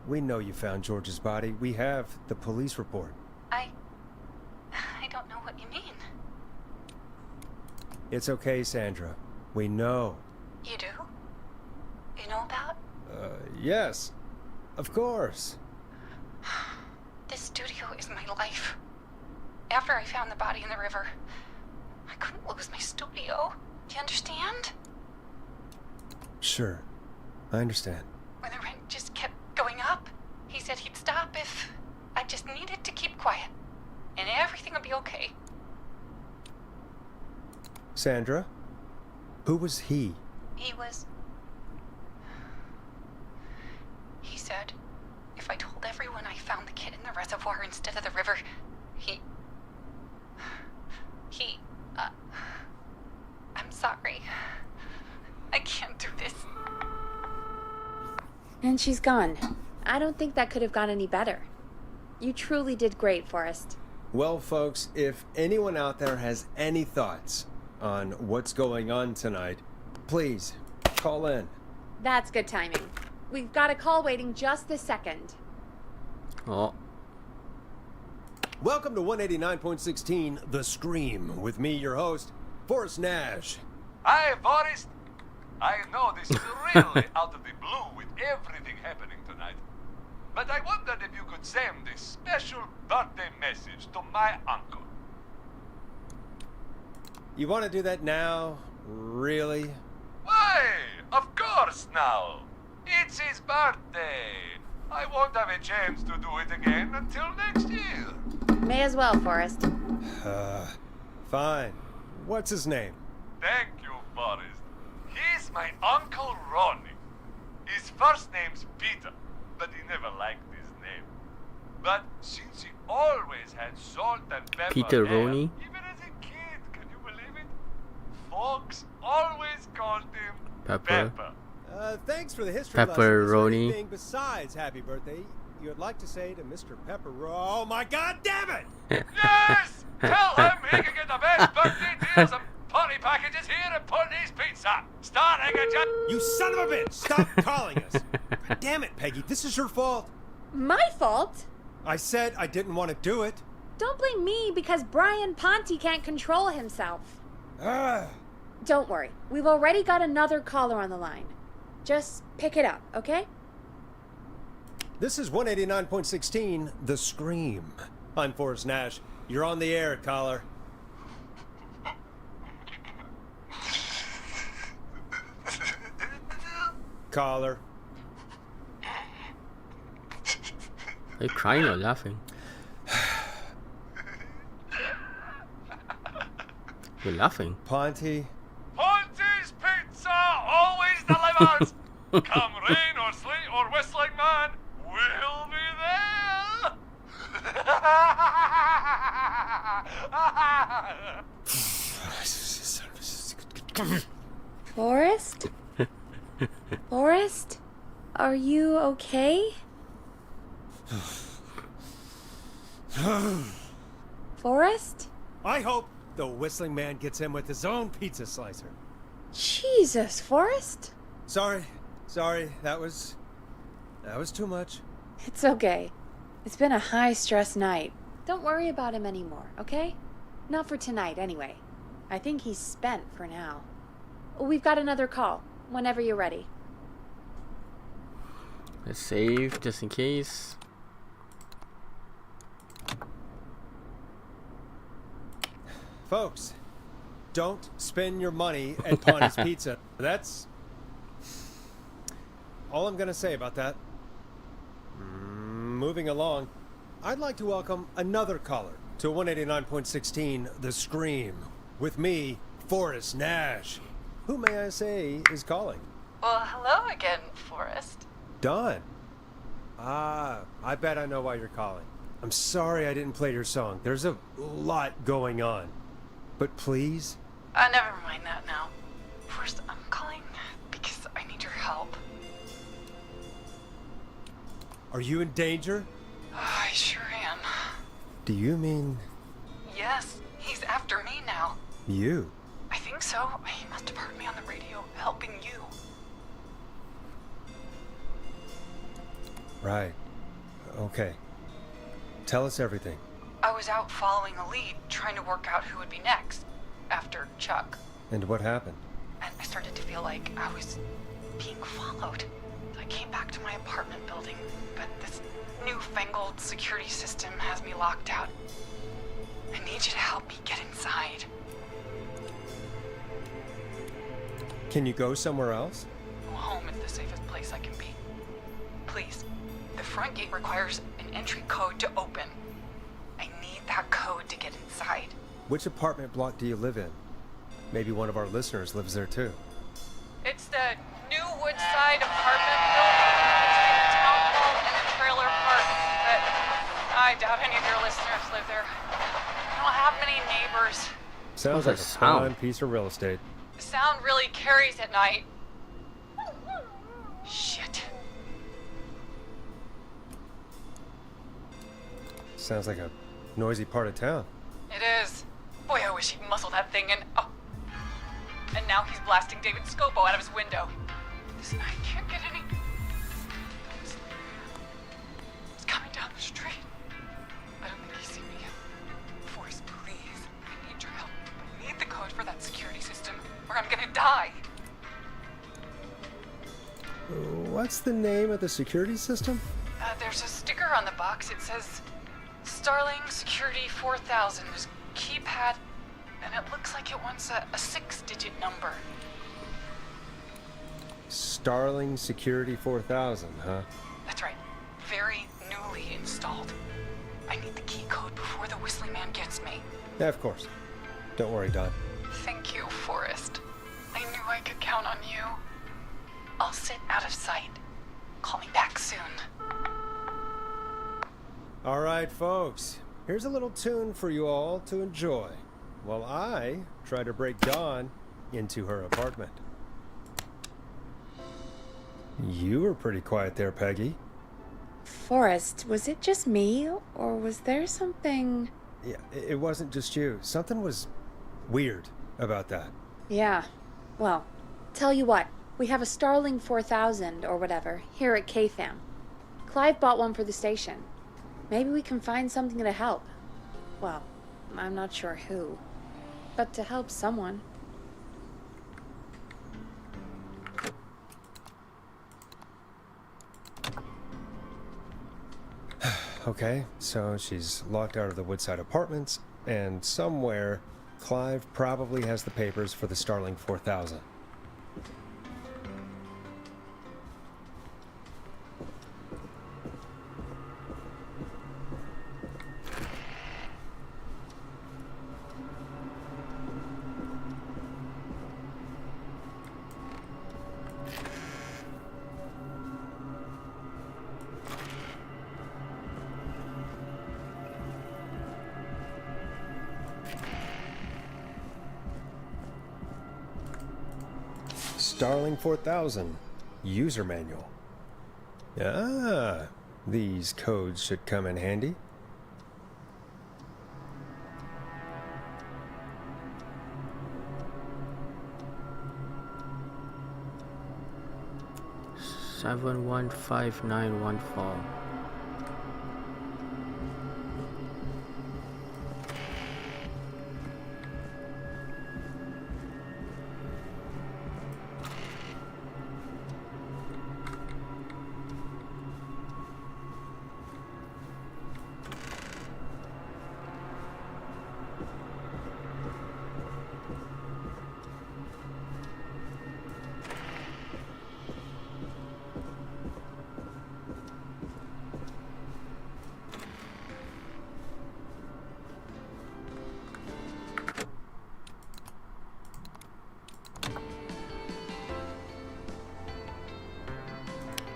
we know you found George's body. We have the police report. I don't know what you mean. It's okay, Sandra. We know. You do? You know about? Yes. Of course. This studio is my life. After I found the body in the river, I couldn't lose my studio. Do you understand? Sure. I understand. When the rent just kept going up, he said he'd stop if I just needed to keep quiet. And everything would be okay. Sandra? Who was he? He said if I told everyone I found the kid in the reservoir instead of the river, I'm sorry. I can't do this. And she's gone. I don't think that could have gone any better. You truly did great, Forrest. Well, folks, if anyone out there has any thoughts on what's going on tonight, please call in. That's good timing. We've got a call waiting just this second. Oh. Welcome to 189.16, The Scream, with me, your host, Forrest Nash. Hi, Forrest. I know this is really out of the blue with everything happening tonight. But I wondered if you could send a special birthday message to my uncle. You want to do that now? Really? Why? Of course now. It's his birthday. I won't have a chance to do it again until next year. May as well, Forrest. Fine. What's his name? Thank you, Forrest. He's my Uncle Ronnie. His first name's Peter, but he never liked his name. But since he always had salt and pepper Peter hair, Ronnie? even as a kid, can you believe it? Folks always called him Pepper. Thanks for the history Pepperoni. lesson. Is there anything besides happy birthday you would like to say to Mr. Pepper? Oh my God, damn it! Yes! Tell him he can get the best birthday deals and party packages here at Putney's Pizza. Starting at just... You son of a bitch! Stop calling us! God damn it, Peggy, this is your fault. My fault? I said I didn't want to do it. Don't blame me because Brian Ponte can't control himself. Ah. Don't worry. We've already got another caller on the line. Just pick it up, okay? This is 189.16, The Scream. I'm Forrest Nash. You're on the air, caller. Caller. Are you crying or laughing? You're laughing. Ponte. Ponte's Pizza always delivers. Come rain or sleet or whistling man, we'll be there. Forrest? Forrest? Are you okay? Forrest? I hope the Whistling Man gets him with his own pizza slicer. Jesus, Forrest? Sorry. That was too much. It's okay. It's been a high-stress night. Don't worry about him anymore, okay? Not for tonight, anyway. I think he's spent for now. We've got another call. whenever you're ready. Let's save just in case. Folks, don't spend your money at Pawnee Pizza. That's all I'm going to say about that. Moving along, I'd like to welcome another caller to 189.16 The Scream. With me, Forrest Nash. Who, may I say, is calling? Well, hello again, Forrest. Don. Ah, I bet I know why you're calling. I'm sorry I didn't play your song. There's a lot going on. But please? Never mind that now. First, I'm calling because I need your help. Are you in danger? I sure am. Do you mean Yes, he's after me now. you? I think so. He must have heard me on the radio helping you. Right. Okay. Tell us everything. I was out following a lead, trying to work out who would be next, after Chuck. And what happened? And I started to feel like I was being followed. I came back to my apartment building, but this newfangled security system has me locked out. I need you to help me get inside. Can you go somewhere else? Home is the safest place I can be. Please, the front gate requires an entry code to open. I need that code to get inside. Which apartment block do you live in? Maybe one of our listeners lives there too. It's the new Woodside apartment building between the town hall and the trailer park. But I doubt any of your listeners live there. I don't have many neighbors. Sounds What's like that a sound? fine piece of real estate. The sound really carries at night. Shit. Sounds like a noisy part of town. It is. Boy, I wish he'd muscle that thing in. Oh. And now he's blasting David Scopo out of his window. Listen, I can't get any. It's coming down the street. I don't think he's seen me yet. Forrest, please. I need your help. I need the code for that security system, or I'm gonna die. What's the name of the security system? There's a sticker on the box. It says Starling Security 4000. There's a keypad, and it looks like it wants a 6-digit number. Starling Security 4000, huh? That's right. Very newly installed. I need the key code before the Whistling Man gets me. Yeah, of course. Don't worry, Don. Thank you, Forrest. I knew I could count on you. I'll sit out of sight. Call me back soon. All right, folks. Here's a little tune for you all to enjoy while I try to break Dawn into her apartment. You were pretty quiet there, Peggy. Forrest, was it just me, or was there something... Yeah, it wasn't just you. Something was weird about that. Yeah. Well, tell you what. We have a Starling 4000, or whatever, here at KFAM. Clive bought one for the station. Maybe we can find something to help. Well, I'm not sure who. But to help someone. Okay, so she's locked out of the Woodside Apartments, and somewhere, Clive probably has the papers for the Starling 4000. Starling 4000 user manual. Ah, these codes should come in handy. Seven 15914.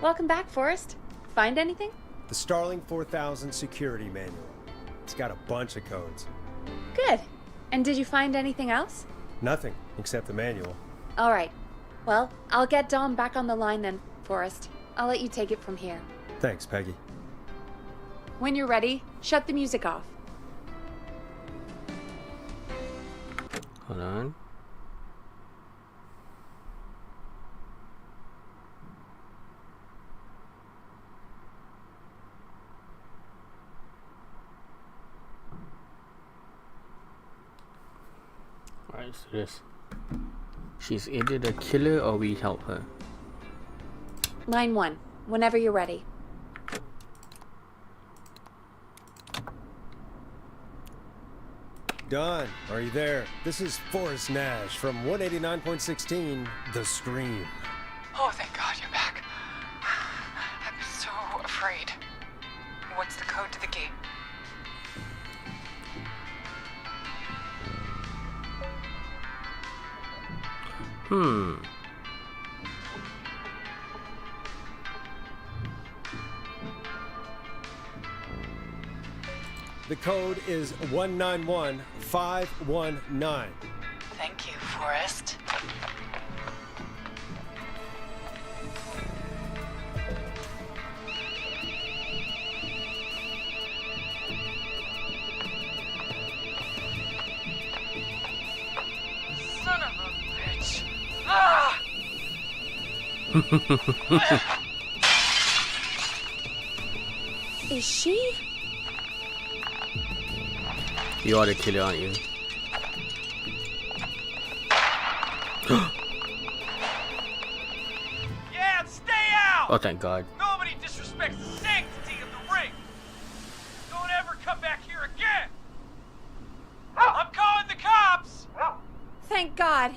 Welcome back, Forrest. Find anything? The Starling 4000 security manual. It's got a bunch of codes. Good. And did you find anything else? Nothing, except the manual. All right. Well, I'll get Dom back on the line then, Forrest. I'll let you take it from here. Thanks, Peggy. When you're ready, shut the music off. Hold on. Alright, so this. She's either the killer or we help her. Line 1, whenever you're ready. Don, are you there? This is Forrest Nash from 189.16, The Scream. Oh, thank God you're back. I'm so afraid. What's the code to the gate? The code is 191519. Thank you, Forrest. Son of a bitch. Ah! Is she? You are the killer, aren't you? Yeah, stay out! Oh, thank God. Nobody disrespects the sanctity of the ring. Don't ever come back here again. I'm calling the cops. Thank God.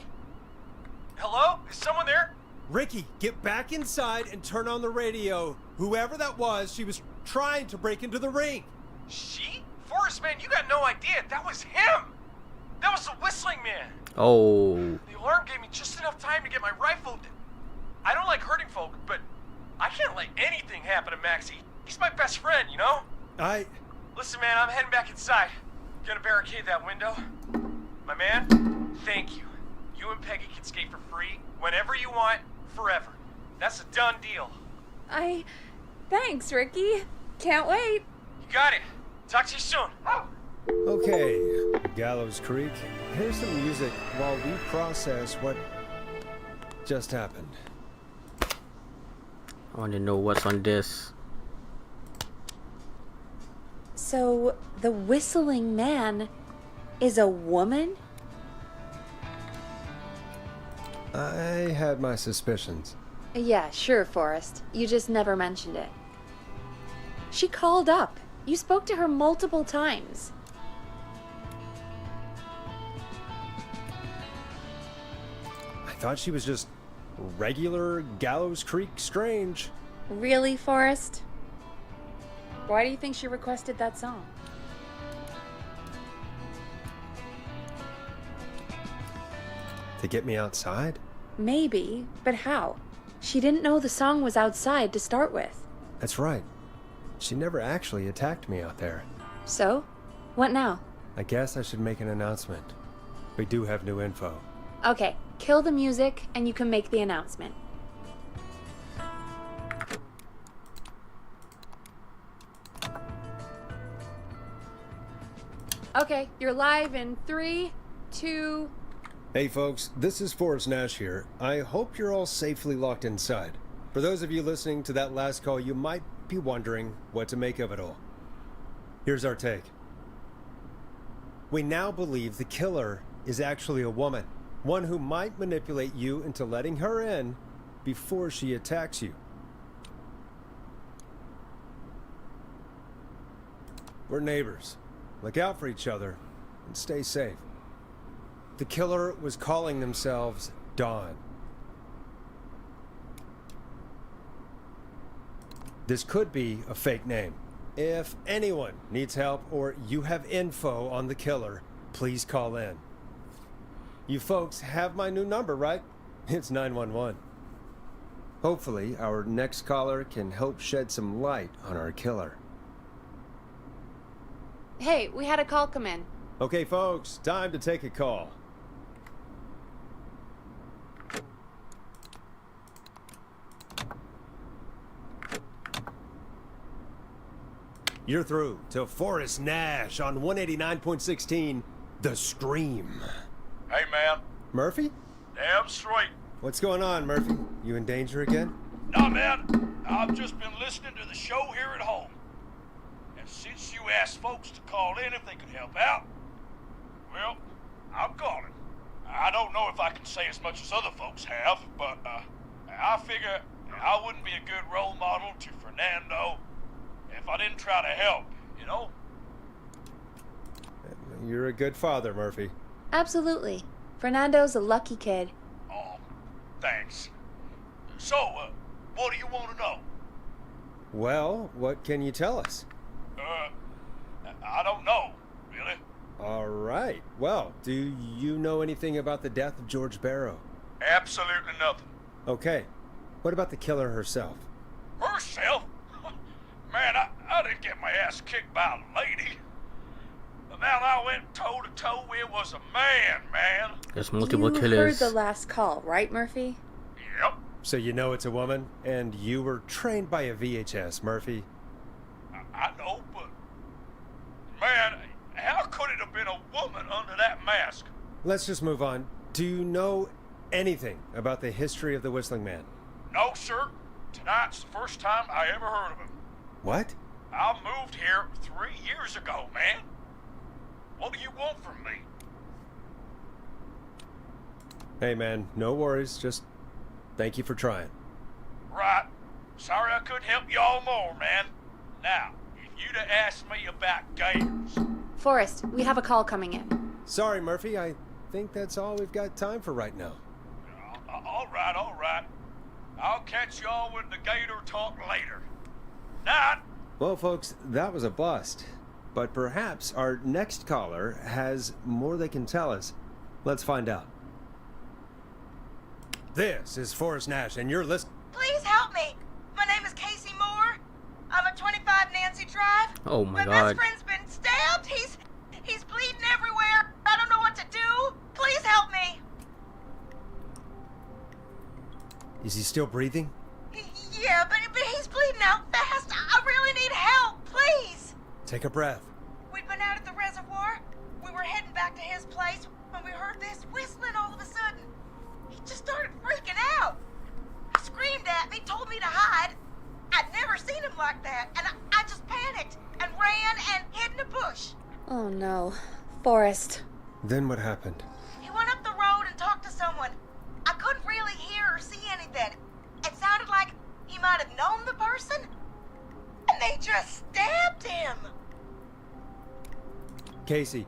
Hello? Is someone there? Ricky, get back inside and turn on the radio. Whoever that was, she was trying to break into the ring. She? Forrest, man, you got no idea. That was him. That was the whistling man. Oh. The alarm gave me just enough time to get my rifle. I don't like hurting folk, but I can't let anything happen to Maxie. He's my best friend, you know? Listen, man, I'm heading back inside. Gonna barricade that window. My man, thank you. You and Peggy can skate for free whenever you want, forever. That's a done deal. Thanks, Ricky. Can't wait. You got it. Talk to you soon. Okay, Gallows Creek. Here's some music while we process what just happened. I want to know what's on this. So, the whistling man is a woman? I had my suspicions. Yeah, sure, Forrest. You just never mentioned it. She called up. You spoke to her multiple times. I thought she was just regular Gallows Creek Strange. Really, Forrest? Why do you think she requested that song? To get me outside? Maybe, but how? She didn't know the song was outside to start with. That's right. She never actually attacked me out there. So? What now? I guess I should make an announcement. We do have new info. Okay, kill the music and you can make the announcement. Okay, you're live in 3, 2... Hey folks, this is Forrest Nash here. I hope you're all safely locked inside. For those of you listening to that last call, you might be wondering what to make of it all. Here's our take. We now believe the killer is actually a woman. One who might manipulate you into letting her in before she attacks you. We're neighbors. Look out for each other and stay safe. The killer was calling themselves Dawn. This could be a fake name. If anyone needs help or you have info on the killer, please call in. You folks have my new number, right? It's 911. Hopefully, our next caller can help shed some light on our killer. Hey, we had a call come in. Okay, folks, time to take a call. You're through to Forrest Nash on 189.16, The Scream. Hey, man. Murphy? Damn straight. What's going on, Murphy? You in danger again? Nah, man. I've just been listening to the show here at home. And since you asked folks to call in if they could help out, well, I'm calling. I don't know if I can say as much as other folks have, but I figure I wouldn't be a good role model to Fernando if I didn't try to help, you know? You're a good father, Murphy. Absolutely. Fernando's a lucky kid. Oh, thanks. So, what do you want to know? Well, what can you tell us? I don't know, really. All right. Well, do you know anything about the death of George Barrow? Absolutely nothing. Okay. What about the killer herself? Herself? Man, I didn't get my ass kicked by a lady. The man I went toe-to-toe with was a man. There's multiple You killers. heard the last call, right, Murphy? Yep. So you know it's a woman, and you were trained by a VHS, Murphy. I know, but... Man, how could it have been a woman under that mask? Let's just move on. Do you know anything about the history of the Whistling Man? No, sir. Tonight's the first time I ever heard of him. What? I moved here 3 years ago, man. What do you want from me? Hey, man, no worries. Just thank you for trying. Right. Sorry I couldn't help you all more, man. Now, if you'd have asked me about gators... Forrest, we have a call coming in. Sorry, Murphy. I think that's all we've got time for right now. All right. I'll catch y'all with the gator talk later. Night. Well, folks, that was a bust. But perhaps our next caller has more they can tell us. Let's find out. This is Forrest Nash, and you're listening. Please help me. My name is Casey Moore. I'm at 25 Nancy Drive. Oh my best God. friend's been stabbed. He's bleeding everywhere. I don't know what to do. Please help me. Is he still breathing? Yeah, but he's bleeding out fast. I really need help. Please. Take a breath. We'd been out at the reservoir. We were heading back to his place when we heard this whistling all of a sudden. He just started freaking out. He screamed at me, told me to hide. I'd never seen him like that, and I just panicked and ran and hid in a bush. Oh no. Forrest. Then what happened? He went up the road and talked to someone. I couldn't really hear or see anything. It sounded like he might have known the person, and they just stabbed him. Casey,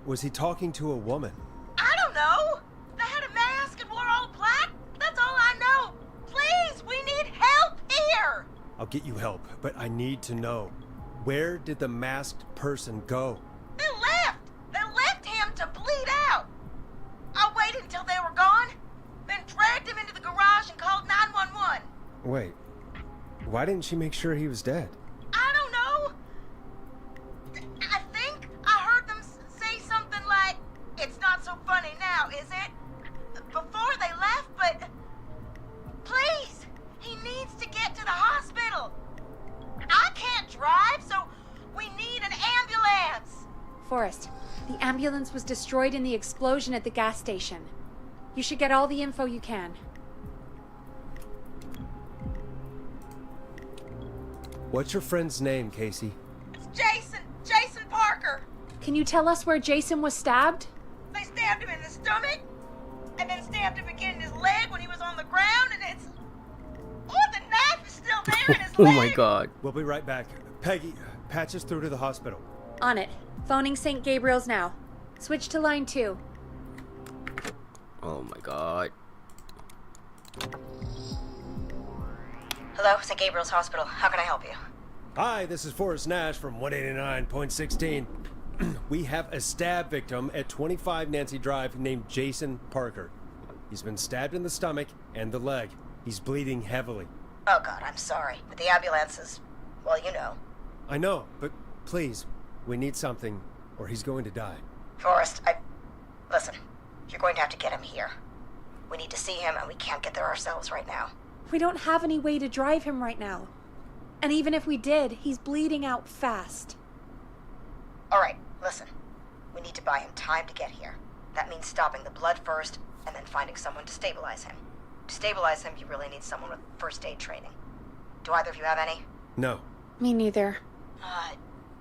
was he talking to a woman? I don't know. They had a mask and wore all black. That's all I know. Please, we need help here. I'll get you help, but I need to know. Where did the masked person go? They left. They left him to bleed out. I waited until they were gone, then dragged him into the garage and called 911. Wait, why didn't she make sure he was dead? I don't know. I think I heard them say something like, "It's not so funny now, is it?" before they left, but please, he needs to get to the hospital. I can't drive, so we need an ambulance. Forrest, the ambulance was destroyed in the explosion at the gas station. You should get all the info you can. What's your friend's name, Casey? It's Jason Parker. Can you tell us where Jason was stabbed? They stabbed him in the stomach, and then stabbed him again in his leg when he was on the ground, and it's... Oh, the knife is still there in his Oh leg. my God. We'll be right back. Peggy, patch us through to the hospital. On it. Phoning St. Gabriel's now. Switch to line 2. Oh my God. Hello, St. Gabriel's Hospital. How can I help you? Hi, this is Forrest Nash from 189.16. We have a stab victim at 25 Nancy Drive named Jason Parker. He's been stabbed in the stomach and the leg. He's bleeding heavily. Oh God, I'm sorry. But the ambulance is, well, you know. I know, but please, we need something, or he's going to die. Forrest, listen, you're going to have to get him here. We need to see him, and we can't get there ourselves right now. We don't have any way to drive him right now. And even if we did, he's bleeding out fast. All right, listen. We need to buy him time to get here. That means stopping the blood first, and then finding someone to stabilize him. To stabilize him, you really need someone with first aid training. Do either of you have any? No. Me neither.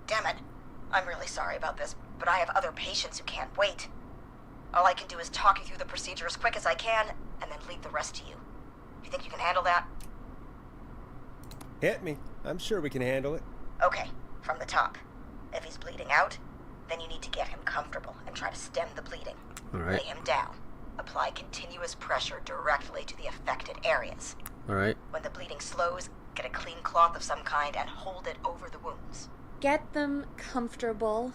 Damn it. I'm really sorry about this, but I have other patients who can't wait. All I can do is talk you through the procedure as quick as I can, and then leave the rest to you. You think you can handle that? Hit me. I'm sure we can handle it. Okay, from the top. If he's bleeding out, then you need to get him comfortable and try to stem the bleeding. All right. Lay him down. Apply continuous pressure directly to the affected areas. All right. When the bleeding slows, get a clean cloth of some kind and hold it over the wounds. Get them comfortable.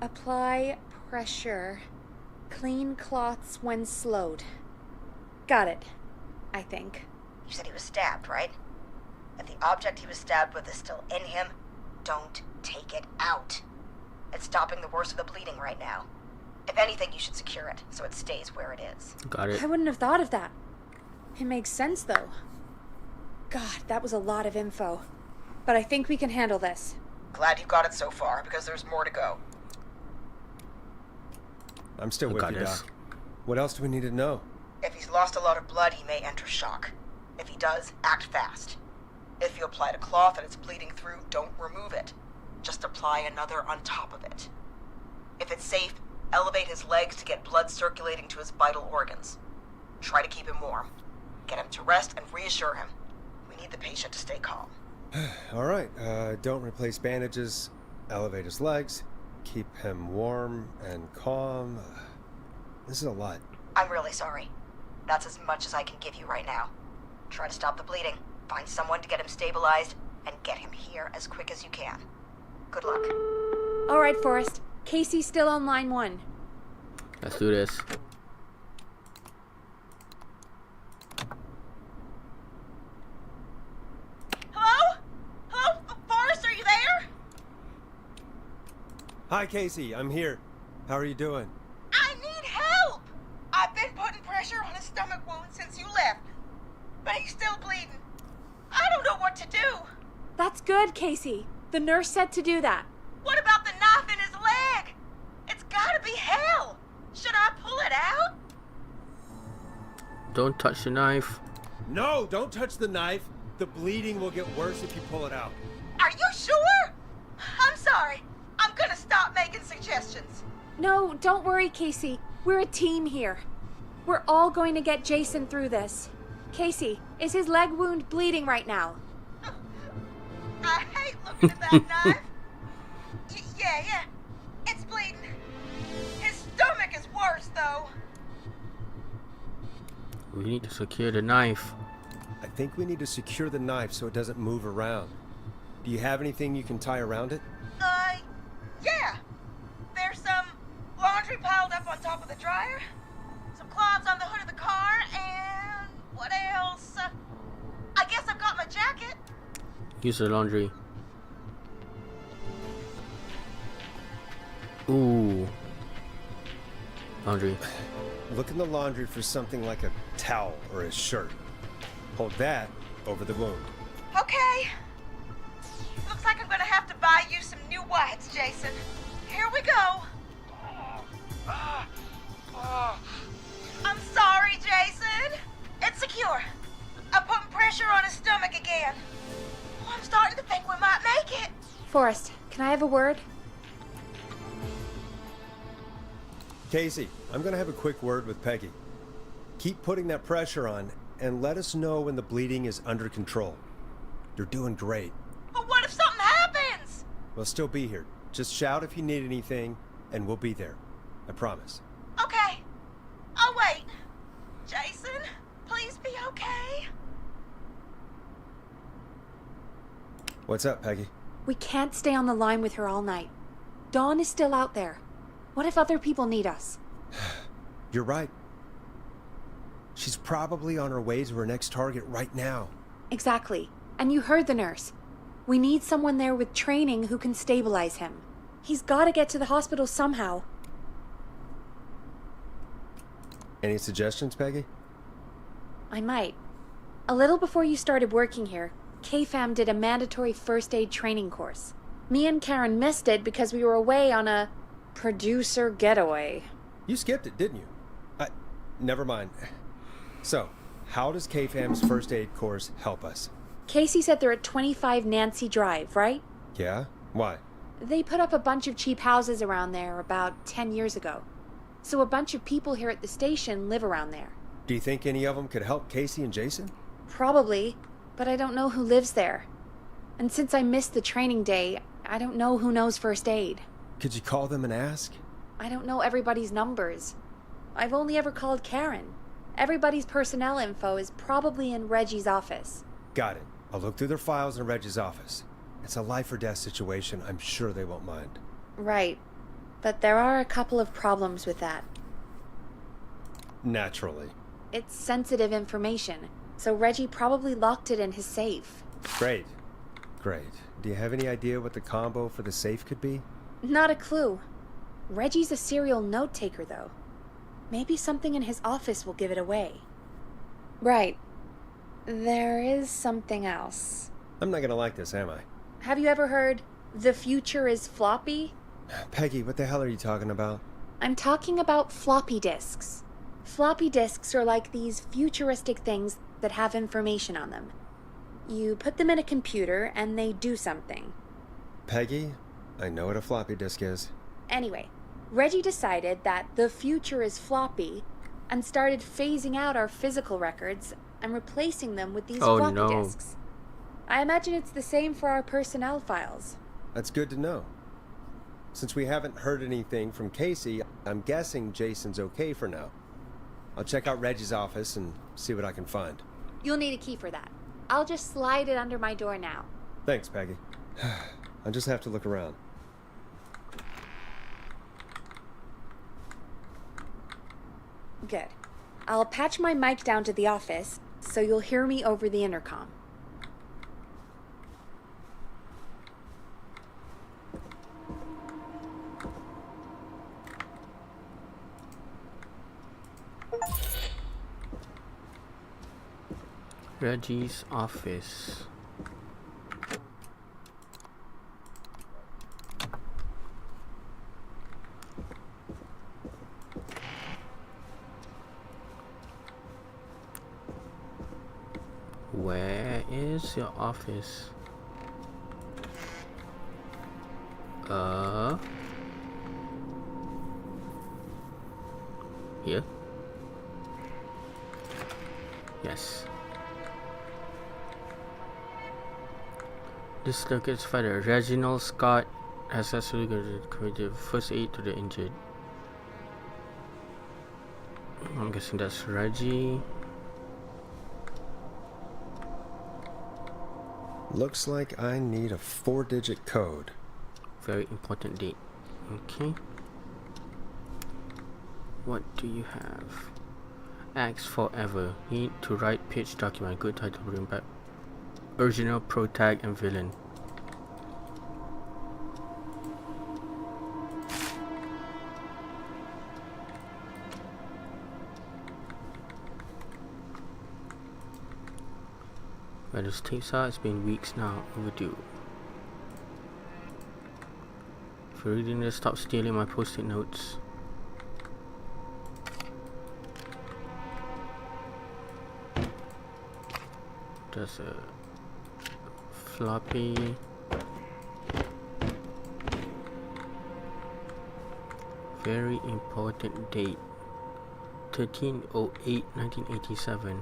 Apply pressure. Clean cloths when slowed. Got it, I think. You said he was stabbed, right? If the object he was stabbed with is still in him, don't take it out. It's stopping the worst of the bleeding right now. If anything, you should secure it so it stays where it is. Got it. I wouldn't have thought of that. It makes sense, though. God, that was a lot of info. But I think we can handle this. Glad you got it so far, because there's more to go. I'm still with got you, this. Doc. What else do we need to know? If he's lost a lot of blood, he may enter shock. If he does, act fast. If you applied a cloth and it's bleeding through, don't remove it. Just apply another on top of it. If it's safe, elevate his legs to get blood circulating to his vital organs. Try to keep him warm. Get him to rest and reassure him. We need the patient to stay calm. All right. Don't replace bandages. Elevate his legs. Keep him warm and calm. This is a lot. I'm really sorry. That's as much as I can give you right now. Try to stop the bleeding. Find someone to get him stabilized, and get him here as quick as you can. Good luck. All right, Forrest. Casey's still on line 1. Let's do this. Hello? Hello? Forrest, are you there? Hi, Casey. I'm here. How are you doing? I need help! I've been putting pressure on his stomach wound since you left, but he's still bleeding. I don't know what to do. That's good, Casey. The nurse said to do that. What about the knife in his leg? It's gotta be hell. Should I pull it out? Don't touch the knife. No, don't touch the knife. The bleeding will get worse if you pull it out. Are you sure? I'm sorry. I'm gonna stop making suggestions. No, don't worry, Casey. We're a team here. We're all going to get Jason through this. Casey, is his leg wound bleeding right now? I hate looking at that knife. Yeah. It's bleeding. His stomach is worse, though. We need to secure the knife. I think we need to secure the knife so it doesn't move around. Do you have anything you can tie around it? Yeah. There's some laundry piled up on top of the dryer, some cloths on the hood of the car, and what else? I guess I've got my jacket. Use the laundry. Ooh. Laundry. Look in the laundry for something like a towel or a shirt. Hold that over the wound. Okay. Looks like I'm gonna have to buy you some new whites, Jason. Here we go. I'm sorry, Jason. It's secure. I'm putting pressure on his stomach again. Oh, I'm starting to think we might make it. Forrest, can I have a word? Casey, I'm going to have a quick word with Peggy. Keep putting that pressure on and let us know when the bleeding is under control. You're doing great. But what if something happens? We'll still be here. Just shout if you need anything, and we'll be there. I promise. Okay. I'll wait. Jason, please be okay. What's up, Peggy? We can't stay on the line with her all night. Dawn is still out there. What if other people need us? You're right. She's probably on her way to her next target right now. Exactly. And you heard the nurse. We need someone there with training who can stabilize him. He's got to get to the hospital somehow. Any suggestions, Peggy? I might. A little before you started working here, KFAM did a mandatory first aid training course. Me and Karen missed it because we were away on a producer getaway. You skipped it, didn't you? Never mind. So, how does KFAM's first aid course help us? Casey said they're at 25 Nancy Drive, right? Yeah? Why? They put up a bunch of cheap houses around there about 10 years ago. So a bunch of people here at the station live around there. Do you think any of them could help Casey and Jason? Probably, but I don't know who lives there. And since I missed the training day, I don't know who knows first aid. Could you call them and ask? I don't know everybody's numbers. I've only ever called Karen. Everybody's personnel info is probably in Reggie's office. Got it. I'll look through their files in Reggie's office. It's a life or death situation. I'm sure they won't mind. Right. But there are a couple of problems with that. Naturally. It's sensitive information, so Reggie probably locked it in his safe. Great. Great. Do you have any idea what the combo for the safe could be? Not a clue. Reggie's a serial note-taker, though. Maybe something in his office will give it away. Right. There is something else. I'm not gonna like this, am I? Have you ever heard, "The future is floppy"? Peggy, what the hell are you talking about? I'm talking about floppy disks. Floppy disks are like these futuristic things that have information on them. You put them in a computer and they do something. Peggy, I know what a floppy disk is. Anyway, Reggie decided that the future is floppy and started phasing out our physical records and replacing them with these floppy disks. I imagine it's the same for our personnel files. That's good to know. Since we haven't heard anything from Casey, I'm guessing Jason's okay for now. I'll check out Reggie's office and see what I can find. You'll need a key for that. I'll just slide it under my door now. Thanks, Peggy. I'll just have to look around. Good. I'll patch my mic down to the office, so you'll hear me over the intercom. Reggie's office. Where is your office? Here? Yes. This locates Father Reginald Scott has successfully created first aid to the injured. I'm guessing that's Reggie. Looks like I need a 4-digit code. Very important date. Okay. What do you have? Axe Forever. Need to write pitch document. Good title. Bring back original protag and villain. Where those tapes are, it's been weeks now. Overdue. If you're reading this, stop stealing my post-it notes. There's a floppy. Very important date. 13/08/1987.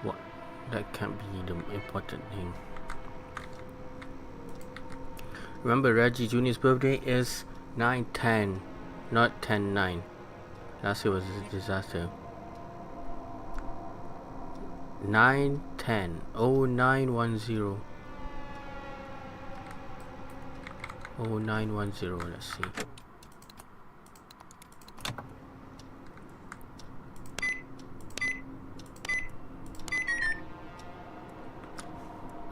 What? That can't be the important thing. Remember, Reggie Jr.'s birthday is 9/10, not 10/9. Last year was a disaster. 9/10 0910 0910. Let's see.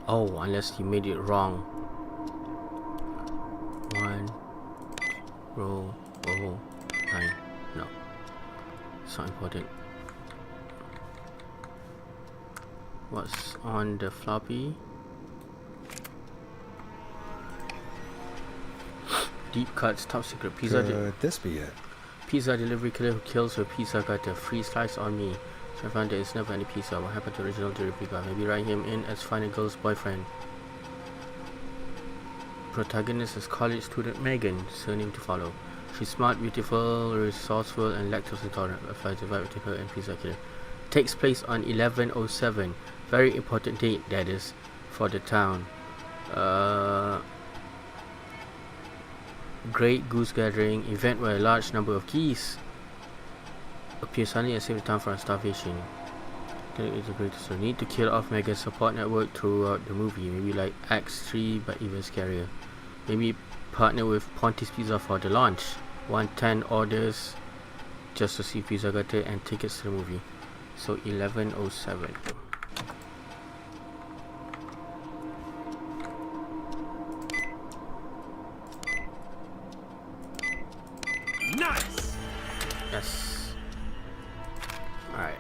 Oh, unless you made it wrong. 1 row 9. No, it's not important. What's on the floppy? Deep cuts, top secret pizza. Could this be it? Pizza delivery killer who kills her pizza got a free slice on me. So I found there is never any pizza. What happened to the original delivery guy? Maybe write him in as final girl's boyfriend. Protagonist is college student Megan, surname to follow. She's smart, beautiful, resourceful, and lactose intolerant. Applies the vibe between her and pizza killer. Takes place on 11/07. Very important date, that is, for the town. Great Goose Gathering, event where a large number of geese appear suddenly and save the town from starvation. It's a great story. Need to kill off Megan's support network throughout the movie. Maybe like Acts 3, but even scarier. Maybe partner with Ponti's Pizza for the launch. 110 orders just to see Pizza Gutter and tickets to the movie. So 11/07. Nice. Yes. Alright.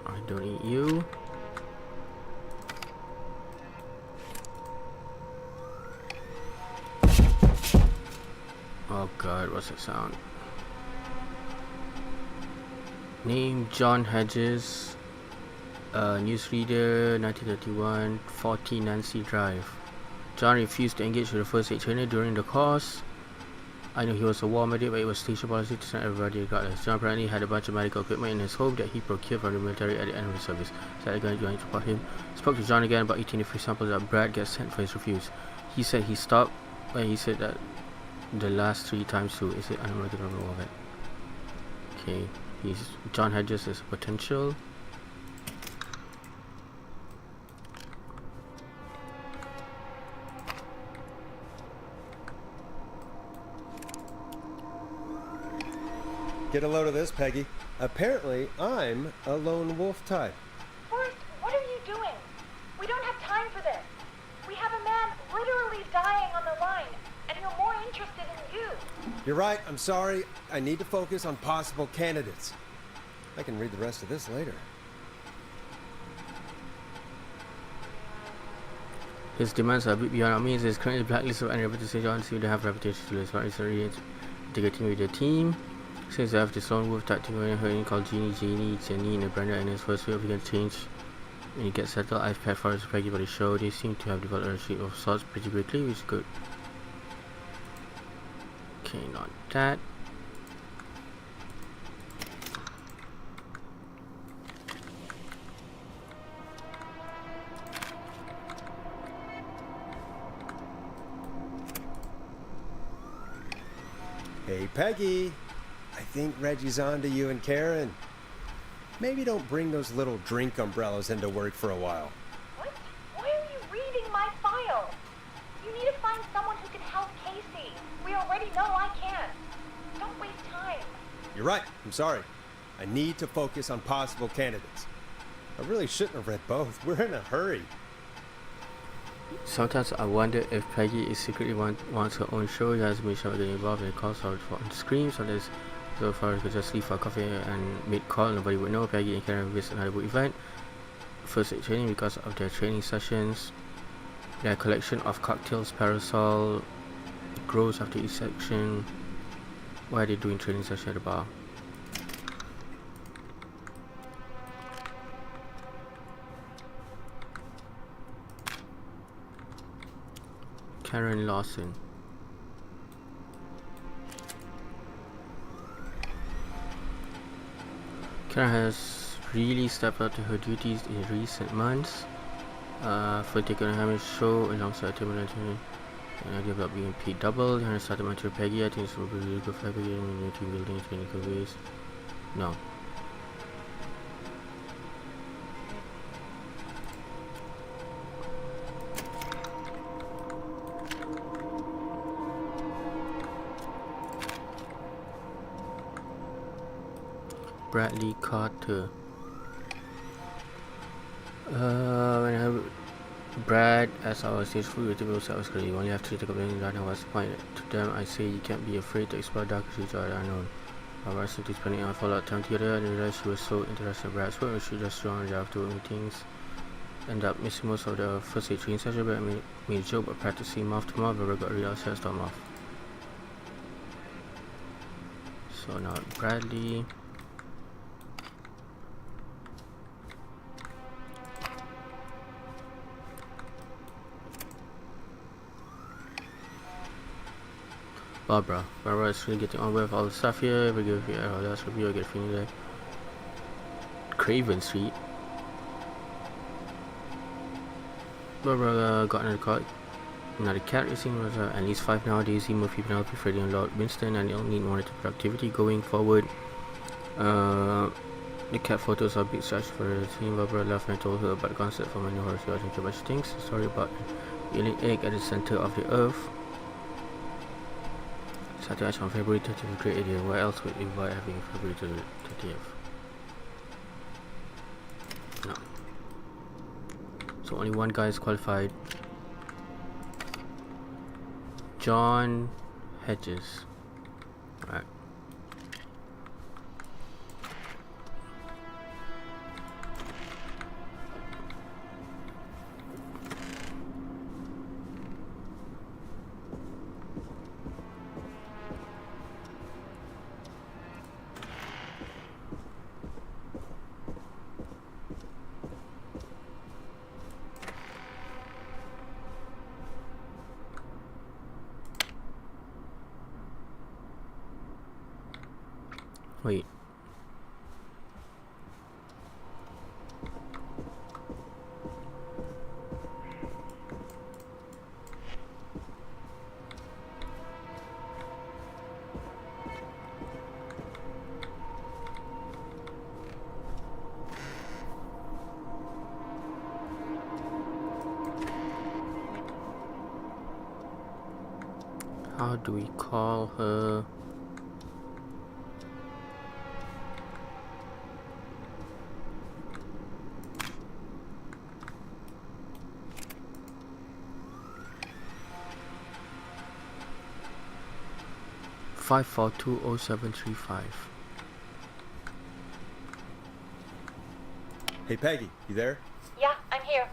I don't eat you. Oh god, what's that sound? Name John Hedges. Newsreader, 1931, 40 Nancy Drive. John refused to engage with the first aid trainer during the course. I knew he was a war medic, but it was station policy to send everybody regardless. John apparently had a bunch of medical equipment in his home that he procured from the military at the end of his service. So I going to support him. Spoke to John again about eating the free samples that Brad gets sent for his refuse. He said he stopped, but he said that the last 3 times too. Is it? I don't really remember of it. Okay, John Hedges is potential. Get a load of this, Peggy. Apparently, I'm a lone wolf type. Forrest, what are you doing? We don't have time for this. We have a man literally dying on the line, and you're more interested in you. You're right, I'm sorry. I need to focus on possible candidates. I can read the rest of this later. His demands are a bit beyond our means. There's currently a blacklist of any reputation on see they have reputation to list. It's already integrating with the team. Since I have this lone wolf tactic when her in called Jenny, and Brenda, and his first way of getting change when you get settled. I've paired Forrest and Peggy for the show. They seem to have developed a relationship of sorts pretty quickly, which is good. Okay, not that. Hey, Peggy. I think Reggie's on to you and Karen. Maybe don't bring those little drink umbrellas into work for a while. What? Why are you reading my file? You need to find someone who can help Casey. We already know I can't. Don't waste time. You're right. I'm sorry. I need to focus on possible candidates. I really shouldn't have read both. We're in a hurry. Sometimes I wonder if Peggy is secretly wants her own show. She hasn't been sure getting involved in the calls or on screen, so far I could just leave for a coffee and make call. Nobody would know. Peggy and Karen visit another boot event. First aid training because of their training sessions. Their collection of cocktails, parasol grows after each section. Why are they doing training session at the bar? Karen Lawson. Karen has really stepped up to her duties in recent months. For taking a Hamish show alongside Timberland and I give up being paid double. Karen started mentoring Peggy. I think this will be really good for Peggy in new team building in technical ways. No. Bradley Carter. Brad, as our stage food people say, I was crazy. You only have to take a blame that was point to them. I say you can't be afraid to explore dark streets or the unknown. I was simply spending a lot of time together and realized she was so interested in Brad's work. She just joined after meetings. End up missing most of the first aid training session, but I made a joke about practicing mouth to mouth, but I got real upset, storm off. So now Bradley. Barbara is really getting on with all the stuff here. We give you our last review. I get a feeling there. Craven Street. Barbara got another cat racing was at least 5 nowadays. Murphy, Penelope, Freddie, and Lord Winston, and they'll need more productivity going forward. The cat photos are a big stretch for the team. Barbara laughed and told her about the concept for my new horse. I don't care what she thinks. A story about an alien egg at the center of the earth. Saturday on February 30th, a great idea. Why else would invite having February 30th? No. So only one guy is qualified. John Hedges. Alright. Wait. How do we call her? Five 5420735. Hey Peggy, you there? Yeah, I'm here.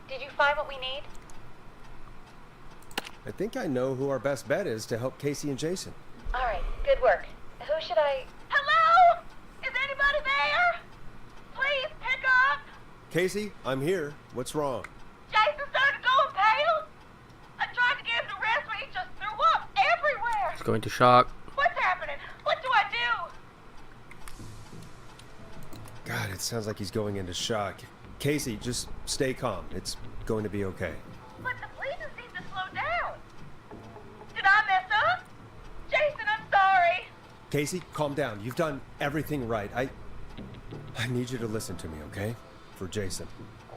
Did you find what we need? I think I know who our best bet is to help Casey and Jason. All right, good work. Who should I... Hello? Is anybody there? Please pick up. Casey, I'm here. What's wrong? Jason started going pale. I tried to get him to rest, but he just threw up everywhere. It's going to shock. What's happening? What do I do? God, it sounds like he's going into shock. Casey, just stay calm. It's going to be okay. But the bleeding seemed to slow down. Did I mess up? Jason, I'm sorry. Casey, calm down. You've done everything right. I need you to listen to me, okay? For Jason.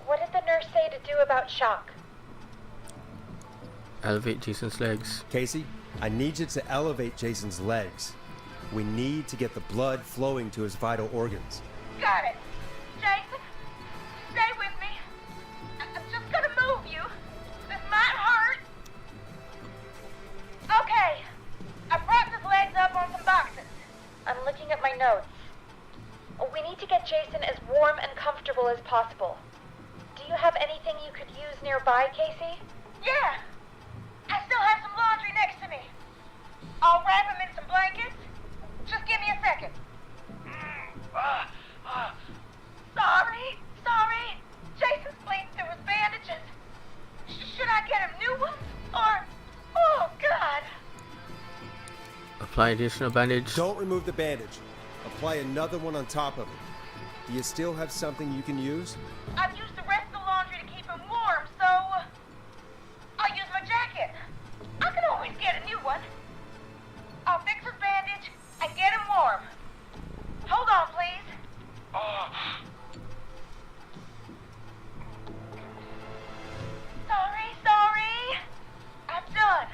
What did the nurse say to do about shock? Elevate Jason's legs. Casey, I need you to elevate Jason's legs. We need to get the blood flowing to his vital organs. Got it. Jason, stay with me. I'm just gonna move you. This might hurt. Okay. I propped his legs up on some boxes. I'm looking at my notes. We need to get Jason as warm and comfortable as possible. Do you have anything you could use nearby, Casey? Yeah. I still have some laundry next to me. I'll wrap him in some blankets. Just give me a second. Sorry. Jason's bleeding through his bandages. Should I get him new ones? Or... Oh, God. Apply additional bandage. Don't remove the bandage. Apply another one on top of it. Do you still have something you can use? I've used the rest of the laundry to keep him warm, so... I'll use my jacket. I can always get a new one. I'll fix his bandage and get him warm. Hold on, please. Sorry. I'm done.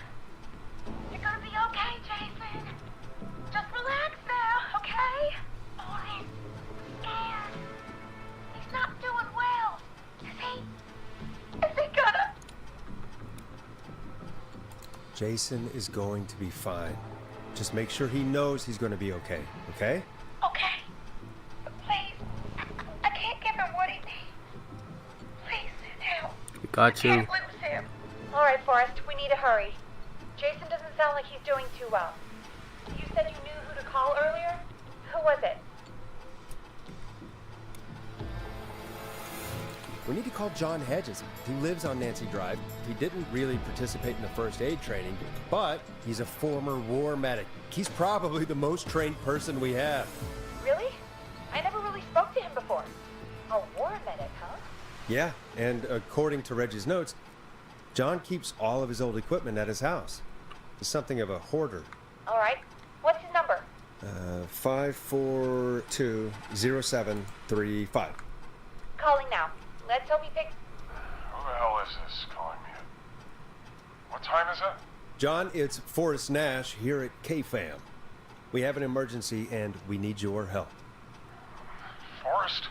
You're gonna be okay, Jason. Just relax now, okay? Jason is going to be fine. Just make sure he knows he's going to be okay, okay? Okay. But please, I can't give him what he needs. Please, help. We got you. Can't lose him. All right, Forrest, we need to hurry. Jason doesn't sound like he's doing too well. You said you knew who to call earlier? Who was it? We need to call John Hedges. He lives on Nancy Drive. He didn't really participate in the first aid training, but he's a former war medic. He's probably the most trained person we have. Really? I never really spoke to him before. A war medic, huh? Yeah, and according to Reggie's notes, John keeps all of his old equipment at his house. He's something of a hoarder. All right. What's his number? 5420735. Calling now. Let's hope he picks. Who the hell is this calling me? What time is it? John, it's Forrest Nash here at KFAM. We have an emergency and we need your help. Forrest,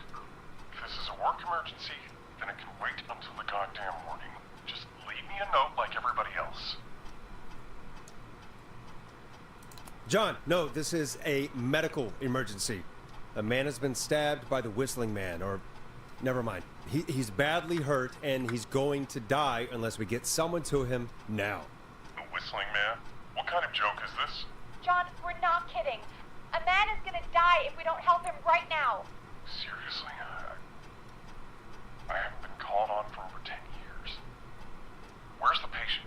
if this is a work emergency, then it can wait until the goddamn morning. Just leave me a note like everybody else. John, no, this is a medical emergency. A man has been stabbed by the Whistling Man, or never mind. He's badly hurt and he's going to die unless we get someone to him now. The Whistling Man? What kind of joke is this? John, we're not kidding. A man is gonna die if we don't help him right now. Seriously? I haven't been called on for over 10 years. Where's the patient?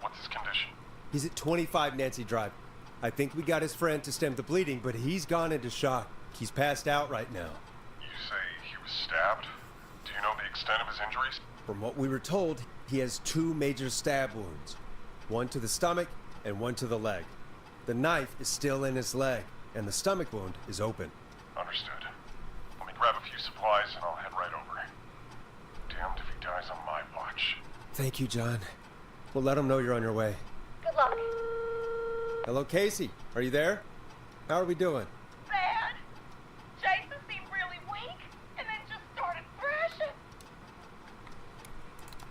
What's his condition? He's at 25 Nancy Drive. I think we got his friend to stem the bleeding, but he's gone into shock. He's passed out right now. You say he was stabbed? Do you know the extent of his injuries? From what we were told, he has 2 major stab wounds. One to the stomach and one to the leg. The knife is still in his leg, and the stomach wound is open. Understood. Let me grab a few supplies and I'll head right over. Damned if he dies on my watch. Thank you, John. We'll let him know you're on your way. Good luck. Hello, Casey. Are you there? How are we doing? Bad. Jason seemed really weak and then just started thrashing.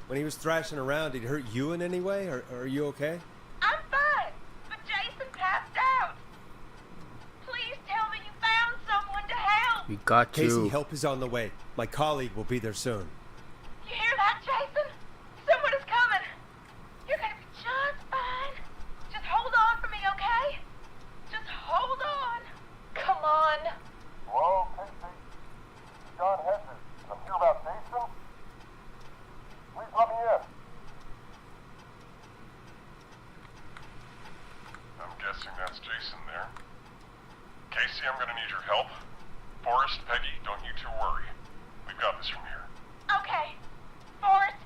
When he was thrashing around, did he hurt you in any way? Or are you okay? I'm fine, but Jason passed out. Please tell me you found someone to help. We got you. Casey, help is on the way. My colleague will be there soon. You hear that, Jason? Someone is coming. You're gonna be just fine. Just hold on for me, okay? Just hold on. Come on. Hello, Casey. John Hedges. I'm here about Jason. Please let me in. I'm guessing that's Jason there. Casey, I'm gonna need your help. Forrest, Peggy, don't you two worry. We've got this from here. Okay. Forrest,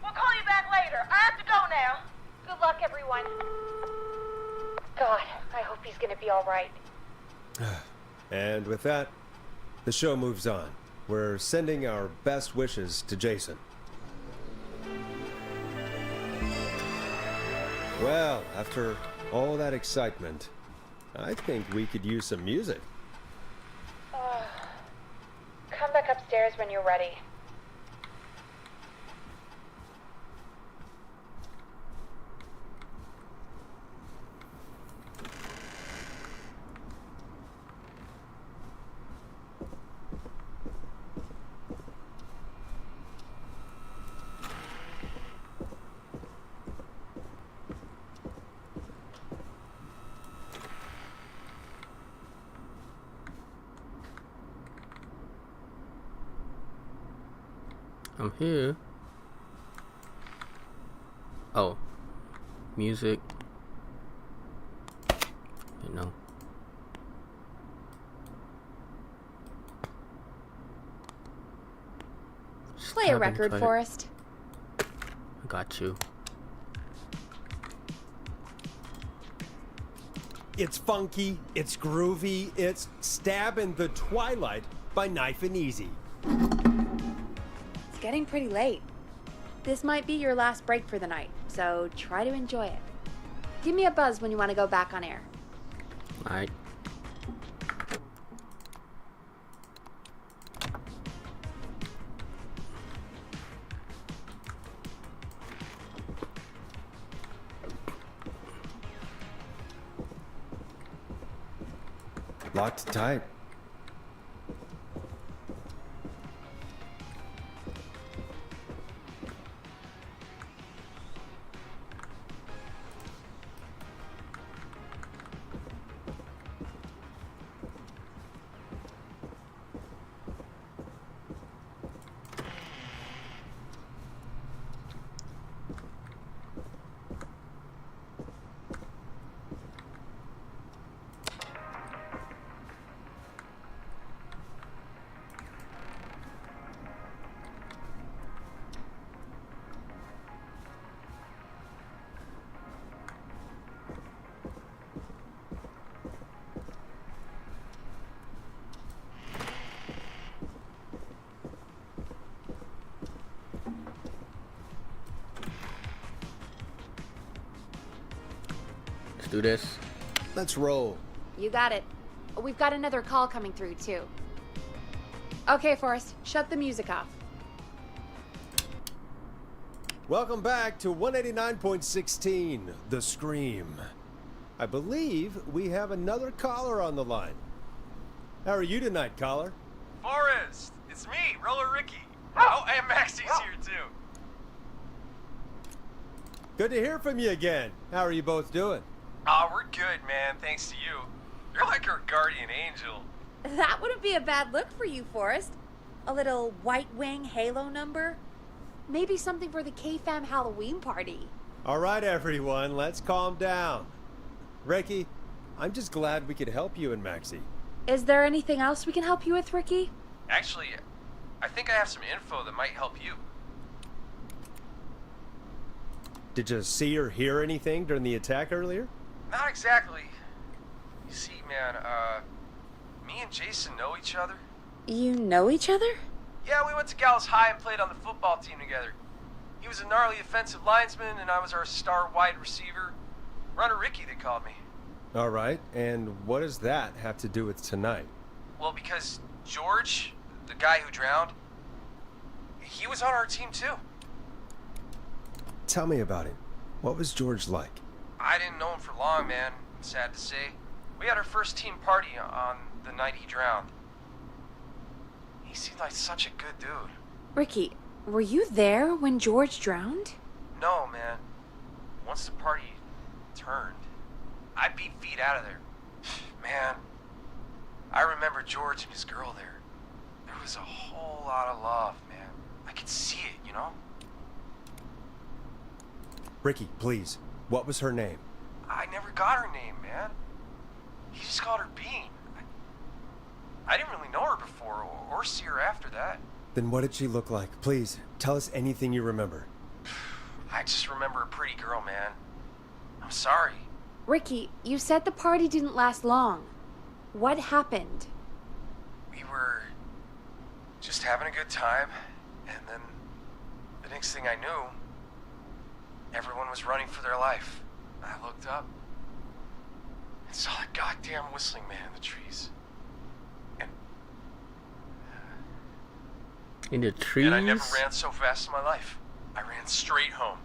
we'll call you back later. I have to go now. Good luck, everyone. God, I hope he's gonna be all right. And with that, the show moves on. We're sending our best wishes to Jason. Well, after all that excitement, I think we could use some music. Come back upstairs when you're ready. I'm here. Oh. Music. You know. Play a record, Forrest. I got you. It's funky, it's groovy, it's Stab in the Twilight by Knife and Easy. It's getting pretty late. This might be your last break for the night, so try to enjoy it. Give me a buzz when you want to go back on air. Alright. Locked tight. Let's do this. Let's roll. You got it. We've got another call coming through, too. Okay, Forrest, shut the music off. Welcome back to 189.16, The Scream. I believe we have another caller on the line. How are you tonight, caller? Forrest, it's me, Roller Ricky. Oh, and Maxie's here too. Good to hear from you again. How are you both doing? Oh, we're good, man, thanks to you. You're like our guardian angel. That wouldn't be a bad look for you, Forrest. A little White Wing Halo number? Maybe something for the K-Fam Halloween party. All right, everyone, let's calm down. Ricky, I'm just glad we could help you and Maxie. Is there anything else we can help you with, Ricky? Actually, I think I have some info that might help you. Did you see or hear anything during the attack earlier? Not exactly. You see, man, me and Jason know each other. You know each other? Yeah, we went to Gallows High and played on the football team together. He was a gnarly offensive linesman, and I was our star wide receiver. Runner Ricky, they called me. All right, and what does that have to do with tonight? Well, because George, the guy who drowned, he was on our team too. Tell me about him. What was George like? I didn't know him for long, man, sad to say. We had our first team party on the night he drowned. He seemed like such a good dude. Ricky, were you there when George drowned? No, man. Once the party turned, I beat feet out of there. Man, I remember George and his girl there. There was a whole lot of love, man. I could see it, you know? Ricky, please. What was her name? I never got her name, man. He just called her Bean. I didn't really know her before or see her after that. Then what did she look like? Please, tell us anything you remember. I just remember a pretty girl, man. I'm sorry. Ricky, you said the party didn't last long. What happened? We were just having a good time, and then the next thing I knew, everyone was running for their life. I looked up and saw that goddamn whistling man in the trees. In the trees? And I never ran so fast in my life. I ran straight home.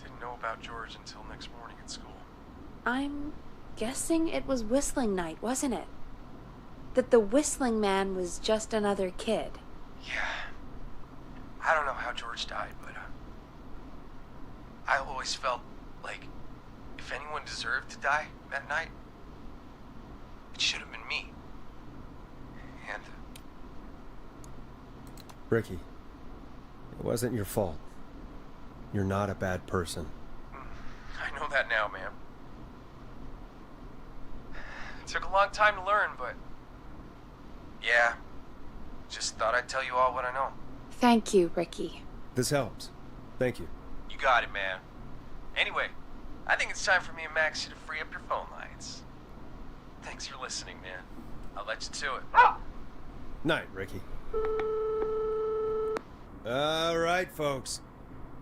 Didn't know about George until next morning at school. I'm guessing it was whistling night, wasn't it? That the whistling man was just another kid. Yeah. I don't know how George died, but I always felt like if anyone deserved to die that night, it should have been me. And Ricky, it wasn't your fault. You're not a bad person. I know that now, man. It took a long time to learn, but yeah, just thought I'd tell you all what I know. Thank you, Ricky. This helps. Thank you. You got it, man. Anyway, I think it's time for me and Maxie to free up your phone lines. Thanks for listening, man. I'll let you to it. Night, Ricky. All right, folks.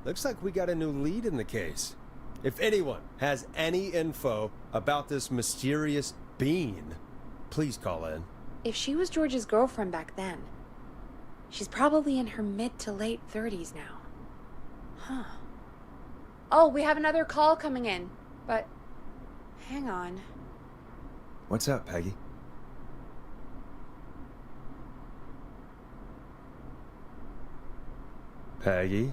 Looks like we got a new lead in the case. If anyone has any info about this mysterious being, please call in. If she was George's girlfriend back then, she's probably in her mid to late 30s now. Huh. Oh, we have another call coming in, but hang on. What's up, Peggy? Peggy?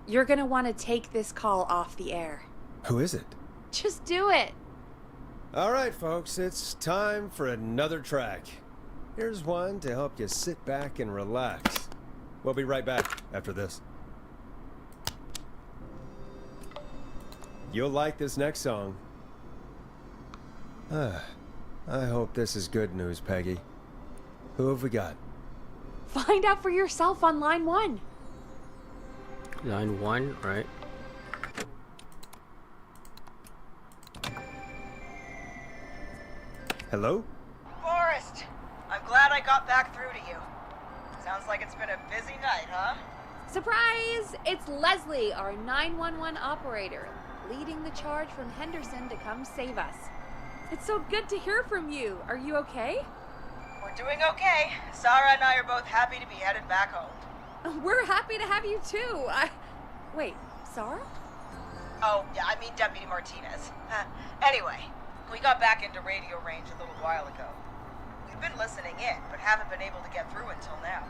You're gonna want to take this call off the air. Who is it? Just do it. All right, folks, it's time for another track. Here's one to help you sit back and relax. We'll be right back after this. You'll like this next song. I hope this is good news, Peggy. Who have we got? Find out for yourself on line 1. Line 1, right? Hello? Forrest! I'm glad I got back through to you. Sounds like it's been a busy night, huh? Surprise! It's Leslie, our 911 operator, leading the charge from Henderson to come save us. It's so good to hear from you. Are you okay? We're doing okay. Sarah and I are both happy to be headed back home. We're happy to have you too. Wait, Sarah? Oh, yeah, I mean Deputy Martinez. Anyway, we got back into radio range a little while ago. We've been listening in, but haven't been able to get through until now.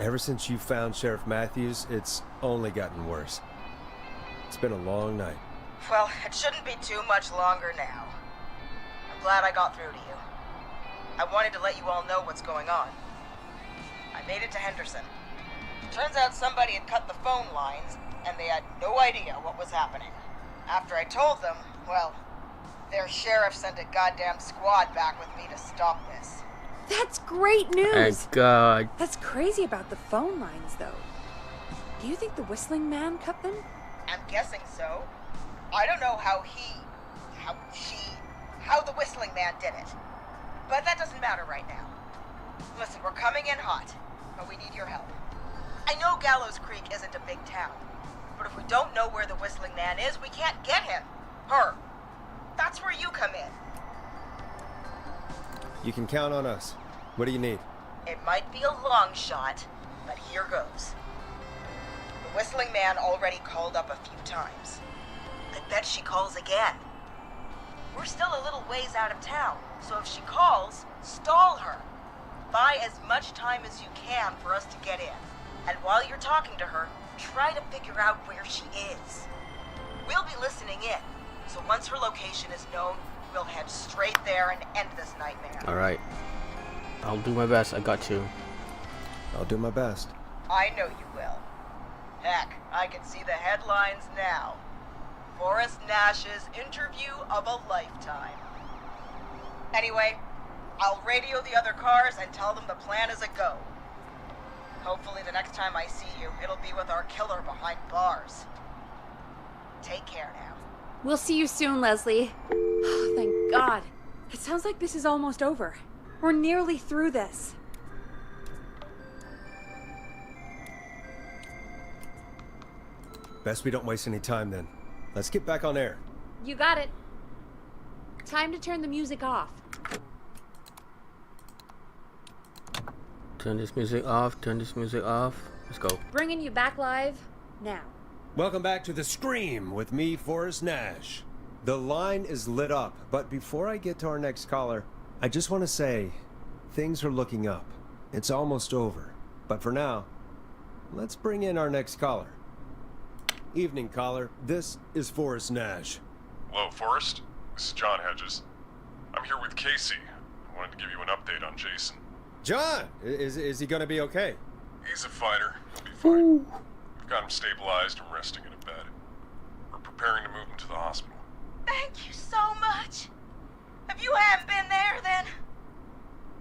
Ever since you found Sheriff Matthews, it's only gotten worse. It's been a long night. Well, it shouldn't be too much longer now. I'm glad I got through to you. I wanted to let you all know what's going on. I made it to Henderson. Turns out somebody had cut the phone lines, and they had no idea what was happening. After I told them, well, their sheriff sent a goddamn squad back with me to stop this. That's great news! Thank God. That's crazy about the phone lines, though. Do you think the Whistling Man cut them? I'm guessing so. I don't know how the Whistling Man did it. But that doesn't matter right now. Listen, we're coming in hot, but we need your help. I know Gallows Creek isn't a big town, but if we don't know where the Whistling Man is, we can't get him. Her. That's where you come in. You can count on us. What do you need? It might be a long shot, but here goes. The Whistling Man already called up a few times. I bet she calls again. We're still a little ways out of town, so if she calls, stall her. Buy as much time as you can for us to get in. And while you're talking to her, try to figure out where she is. We'll be listening in, so once her location is known, we'll head straight there and end this nightmare. Alright. I'll do my best. I got you. I'll do my best. I know you will. Heck, I can see the headlines now. Forrest Nash's interview of a lifetime. Anyway, I'll radio the other cars and tell them the plan is a go. Hopefully the next time I see you, it'll be with our killer behind bars. Take care now. We'll see you soon, Leslie. Oh, thank God. It sounds like this is almost over. We're nearly through this. Best we don't waste any time then. Let's get back on air. You got it. Time to turn the music off. Turn this music off. Turn this music off. Let's go. Bringing you back live now. Welcome back to The Scream with me, Forrest Nash. The line is lit up, but before I get to our next caller, I just want to say, things are looking up. It's almost over. But for now, let's bring in our next caller. Evening, caller. This is Forrest Nash. Hello, Forrest. This is John Hedges. I'm here with Casey. I wanted to give you an update on Jason. John! Is he gonna be okay? He's a fighter. He'll be fine. We've got him stabilized and resting in a bed. We're preparing to move him to the hospital. Thank you so much. If you hadn't been there, then...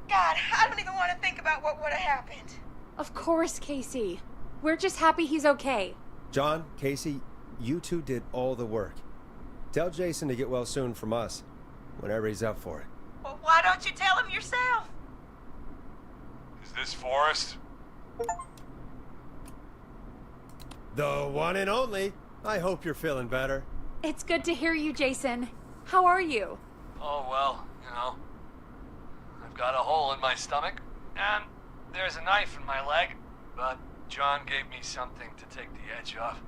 God, I don't even want to think about what would have happened. Of course, Casey. We're just happy he's okay. John, Casey, you two did all the work. Tell Jason to get well soon from us, whenever he's up for it. Well, why don't you tell him yourself? Is this Forrest? The one and only. I hope you're feeling better. It's good to hear you, Jason. How are you? Oh, well, you know. I've got a hole in my stomach, and there's a knife in my leg, but John gave me something to take the edge off.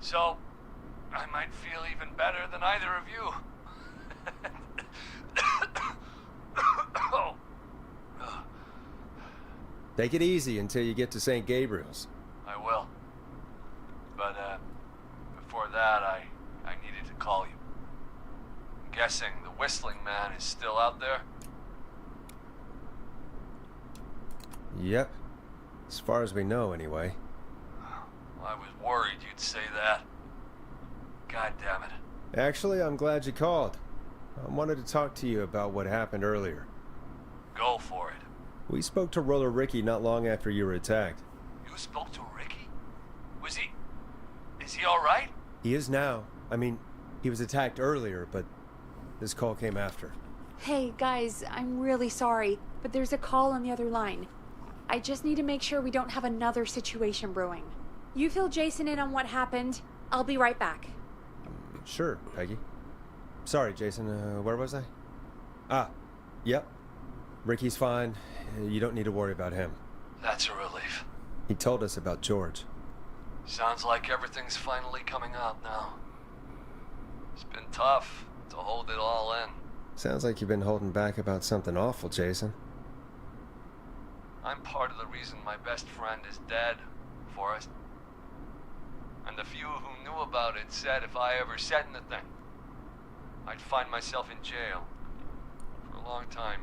So, I might feel even better than either of you. Oh. Take it easy until you get to St. Gabriel's. I will. But, before that, I needed to call you. I'm guessing the Whistling Man is still out there? Yep. As far as we know, anyway. Well, I was worried you'd say that. God damn it. Actually, I'm glad you called. I wanted to talk to you about what happened earlier. Go for it. We spoke to Roller Ricky not long after you were attacked. You spoke to Ricky? Was he... Is he alright? He is now. I mean, he was attacked earlier, but this call came after. Hey, guys, I'm really sorry, but there's a call on the other line. I just need to make sure we don't have another situation brewing. You fill Jason in on what happened. I'll be right back. Sure, Peggy. Sorry, Jason, where was I? Yep. Ricky's fine. You don't need to worry about him. That's a relief. He told us about George. Sounds like everything's finally coming out now. It's been tough to hold it all in. Sounds like you've been holding back about something awful, Jason. I'm part of the reason my best friend is dead, Forrest. And the few who knew about it said if I ever said anything, I'd find myself in jail. For a long time.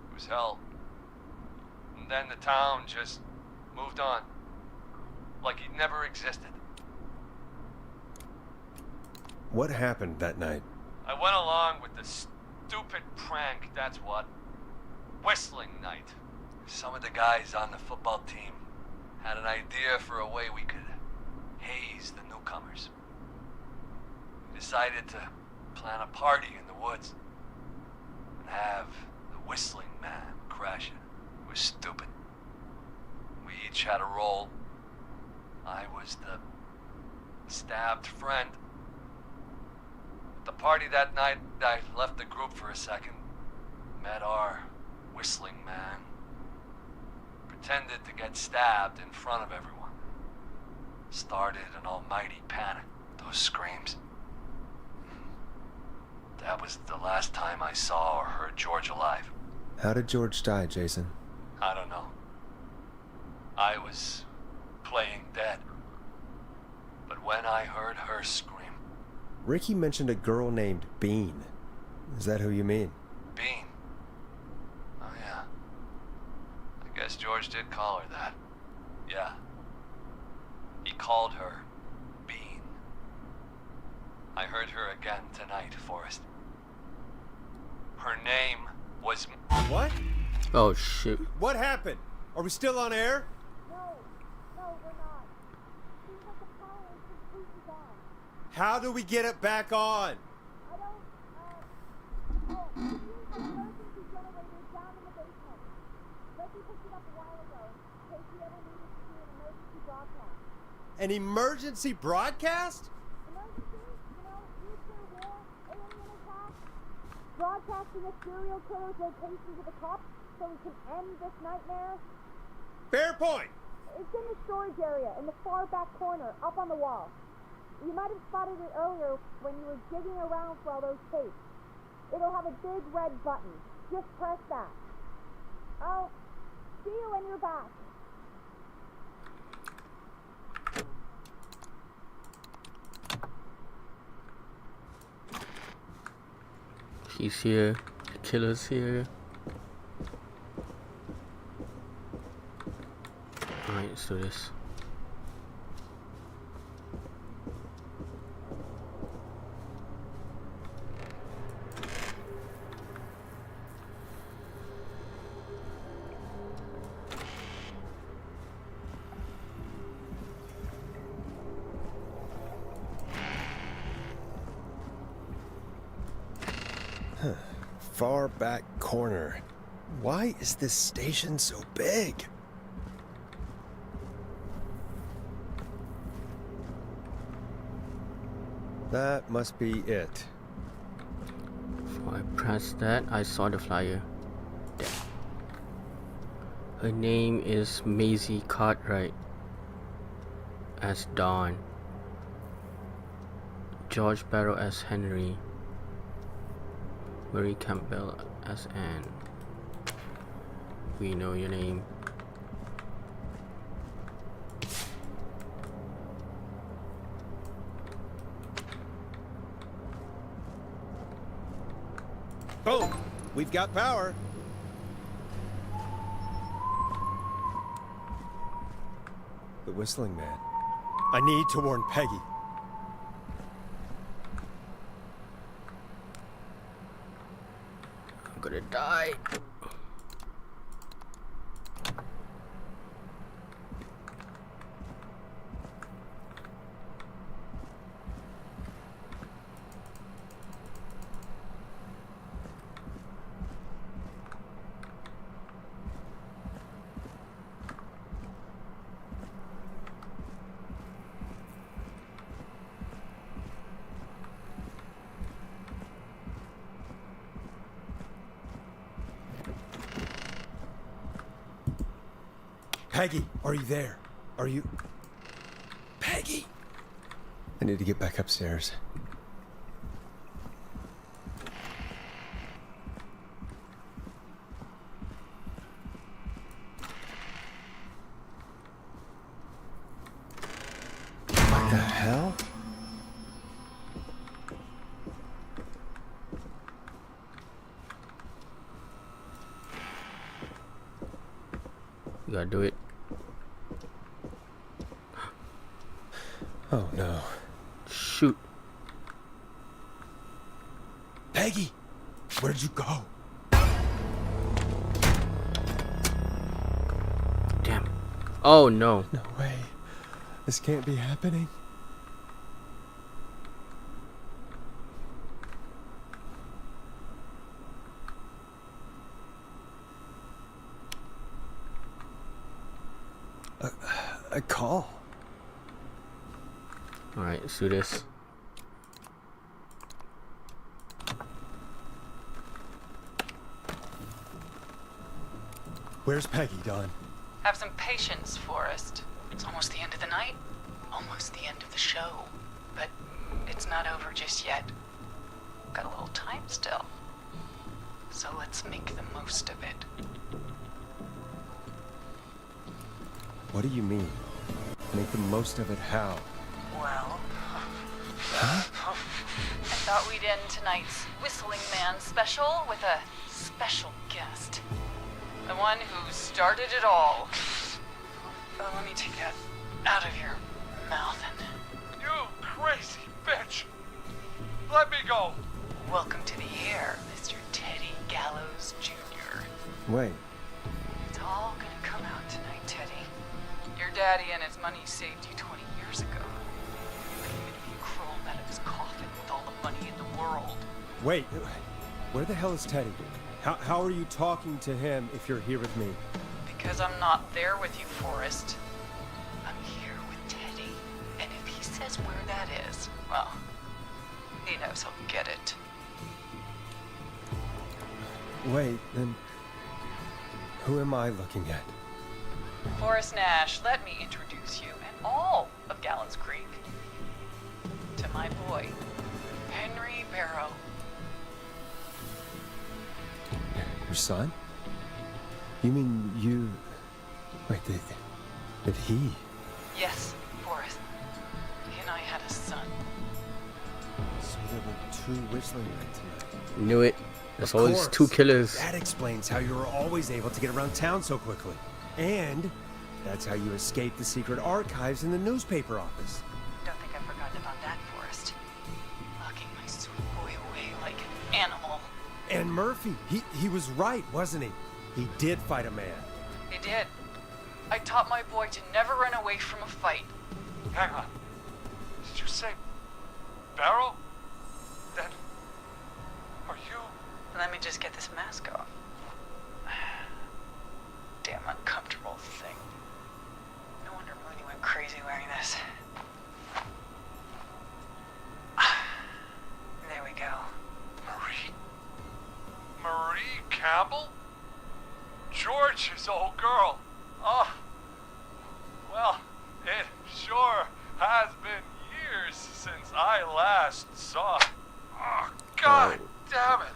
It was hell. And then the town just moved on. Like he'd never existed. What happened that night? I went along with the stupid prank, that's what. Whistling night. Some of the guys on the football team had an idea for a way we could haze the newcomers. We decided to plan a party in the woods and have the Whistling Man crash it. It was stupid. We each had a role. I was the stabbed friend. At the party that night, I left the group for a second, met our Whistling Man, pretended to get stabbed in front of everyone. Started an almighty panic. Those screams. That was the last time I saw or heard George alive. How did George die, Jason? I don't know. I was playing dead. But when I heard her scream... Ricky mentioned a girl named Bean. Is that who you mean? Bean? Oh yeah. I guess George did call her that. Yeah. He called her Bean. I heard her again tonight, Forrest. Her name was... What? Oh shit. What happened? Are we still on air? No, we're not. Seems like the power is completely gone. How do we get it back on? I don't, we used an emergency generator down in the basement. Reggie picked it up a while ago, in case we ever needed to do an emergency broadcast. An emergency broadcast? Emergency? You know, nuclear war, alien attack. Broadcasting a serial killer's location to the cops so we can end this nightmare. Fair point. It's in the storage area, in the far back corner, up on the wall. You might have spotted it earlier when you were digging around for all those tapes. It'll have a big red button. Just press that. I'll see you when you're back. He's here. The killer's here. Alright, let's do this. Far back corner. Why is this station so big? That must be it. Before I pressed that, I saw the flyer. There. Her name is Maisie Cartwright as Dawn. George Barrow as Henry. Marie Campbell as Anne. We know your name. Boom! We've got power. The Whistling Man. I need to warn Peggy. I'm gonna die. Peggy, are you there? Are you... Peggy! I need to get back upstairs. What the hell? You gotta do it. Oh no. Shoot. Peggy! Where'd you go? Damn. Oh no. No way. This can't be happening. A call. Alright, let's do this. Where's Peggy, Don? Have some patience, Forrest. It's almost the end of the night. Almost the end of the show. But it's not over just yet. Got a little time still. So let's make the most of it. What do you mean? Make the most of it how? Well, Huh? I thought we'd end tonight's Whistling Man special with a special guest. The one who started it all. Let me take that out of your mouth and... You crazy bitch! Let me go! Welcome to the air, Mr. Teddy Gallows Jr. Wait. It's all gonna come out tonight, Teddy. Your daddy and his money saved you 20 years ago. Even if you crawled out of his coffin with all the money in the world. Wait. Where the hell is Teddy? How are you talking to him if you're here with me? Because I'm not there with you, Forrest. I'm here with Teddy. And if he says where that is, well, he knows he'll get it. Wait, then... Who am I looking at? Forrest Nash, let me introduce you and all of Gallows Creek to my boy, Henry Barrow. Your son? You mean you... Wait, did he... Yes, Forrest. He and I had a son. So there were two Whistling Men tonight. Knew it. There's Of always course. two killers. That explains how you were always able to get around town so quickly. And that's how you escaped the secret archives in the newspaper office. Don't think I've forgotten about that, Forrest. Locking my sweet boy away like an animal. And Murphy, he was right, wasn't he? He did fight a man. He did. I taught my boy to never run away from a fight. Hang on. Did you say Barrow? Then are you... Let me just get this mask off. Damn uncomfortable thing. No wonder Mooney went crazy wearing this. There we go. Marie Campbell? George's old girl. Oh. Well, it sure has been years years since I last saw... Oh, God damn it.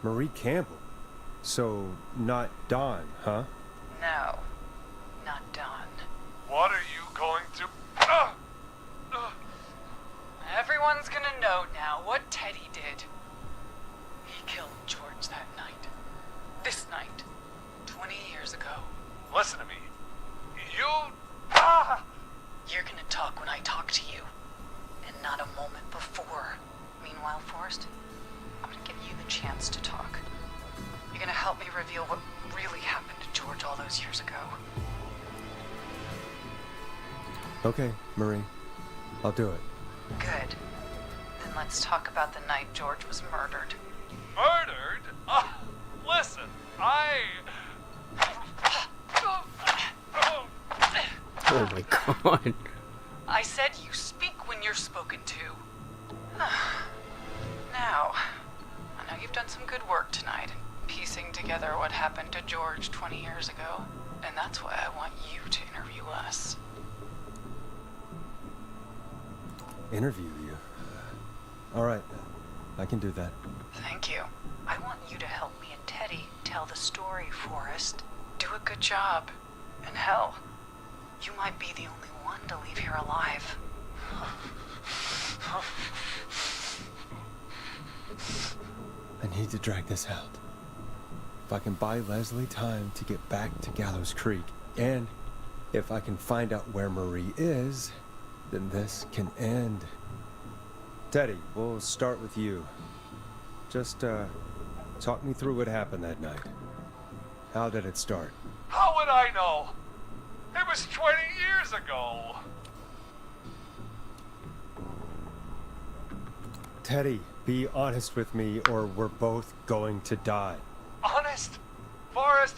Marie Campbell. So, not Dawn, huh? No, not Dawn. What are you going to... Everyone's gonna know now what Teddy did. He killed George that night. This night. 20 years ago. Listen to me. You... You're gonna talk when I talk to you. And not a moment before. Meanwhile, Forrest, I'm gonna give you the chance to talk. You're gonna help me reveal what really happened to George all those years ago. Okay, Marie. I'll do it. Good. Then let's talk about the night George was murdered. Murdered? Listen, Oh my god. I said you speak when you're spoken to. Now, I know you've done some good work tonight in piecing together what happened to George 20 years ago, and that's why I want you to interview us. Interview you? Alright, I can do that. Thank you. I want you to help me and Teddy tell the story, Forrest. Do a good job. And hell, you might be the only one to leave here alive. I need to drag this out. If I can buy Leslie time to get back to Gallows Creek, and if I can find out where Marie is, then this can end. Teddy, we'll start with you. Just, talk me through what happened that night. How did it start? how would I know? It was 20 years ago. Teddy, be honest with me or we're both going to die. Honest? Forrest,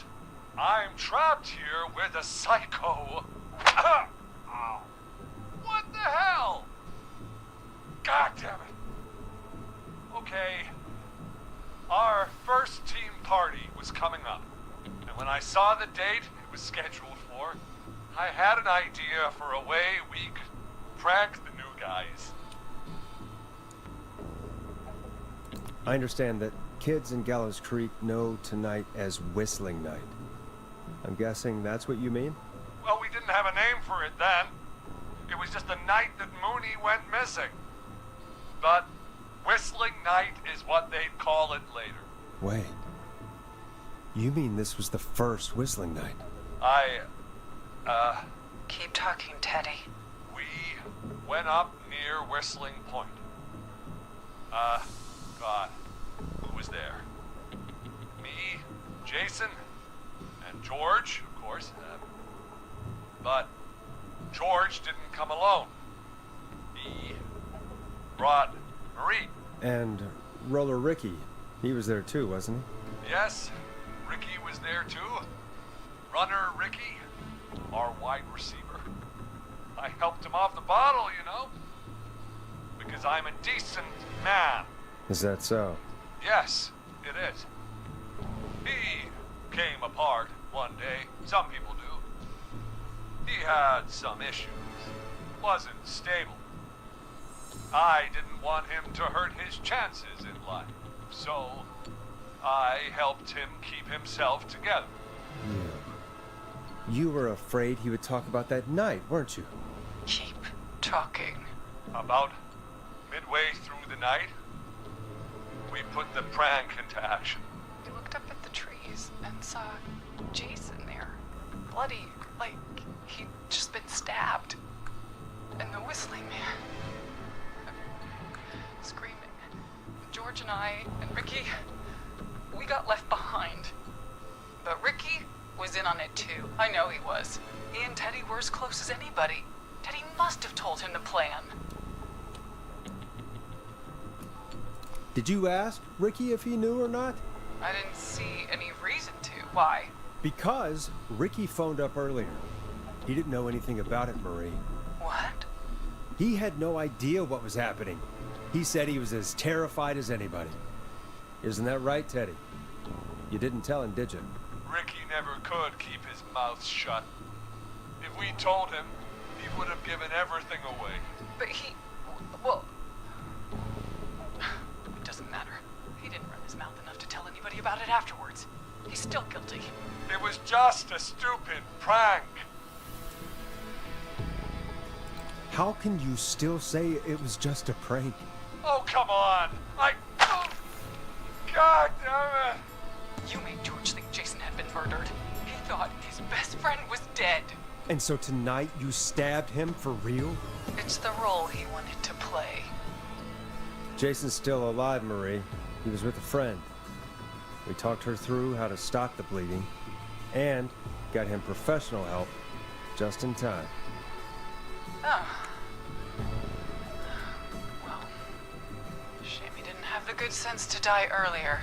I'm trapped here with a psycho. Ow. What the hell? God damn it. Okay. Our first team party was coming up. And when I saw the date it was scheduled for, I had an idea for a way we could prank the new guys. I understand that kids in Gallows Creek know tonight as Whistling Night. I'm guessing that's what you mean? Well, we didn't have a name for it then. It was just the night that Mooney went missing. But Whistling Night is what they'd call it later. Wait. You mean this was the first Whistling Night? Keep talking, Teddy. We went up near Whistling Point. God, who was there? Me, Jason, and George, of course. But George didn't come alone. He brought Marie. And Roller Ricky, he was there too, wasn't he? Yes, Ricky was there too. Runner Ricky, our wide receiver. I helped him off the bottle, you know. Because I'm a decent man. Is that so? Yes, it is. He came apart one day. Some people do. He had some issues. Wasn't stable. I didn't want him to hurt his chances in life. So, I helped him keep himself together. You were afraid he would talk about that night, weren't you? Keep talking. About midway through the night, we put the prank into action. We looked up at the trees and saw Jason there. Bloody, like he'd just been stabbed. And the Whistling Man. Screaming. George and I and Ricky, we got left behind. But Ricky was in on it too. I know he was. He and Teddy were as close as anybody. Teddy must have told him to plan. Did you ask Ricky if he knew or not? I didn't see any reason to. Why? Because Ricky phoned up earlier. He didn't know anything about it, Marie. What? He had no idea what was happening. He said he was as terrified as anybody. Isn't that right, Teddy? You didn't tell him, did you? Ricky never could keep his mouth shut. If we told him, he would have given everything away. But he... well... It doesn't matter. He didn't run his mouth enough to tell anybody about it afterwards. He's still guilty. It was just a stupid prank. How can you still say it was just a prank? Oh, come on. God damn it. You made George think Jason had been murdered. He thought his best friend was dead. And so tonight you stabbed him for real? It's the role he wanted to play. Jason's still alive, Marie. He was with a friend. We talked her through how to stop the bleeding and got him professional help just in time. Oh. Well, shame he didn't have the good sense to die earlier.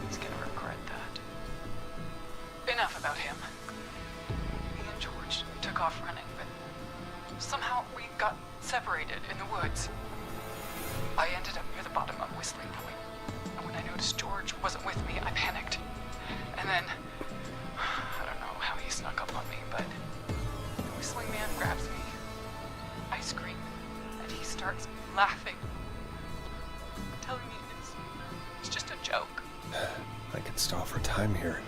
He's gonna regret that. Enough about him. Me and George took off running, but somehow we got separated in the woods. I ended up near the bottom of Whistling Point, and when I noticed George wasn't with me, I panicked. And then, I don't know how he snuck up on me, but the Whistling Man grabs me. I scream, and he starts laughing, telling me it's just a joke. I could stall for time here.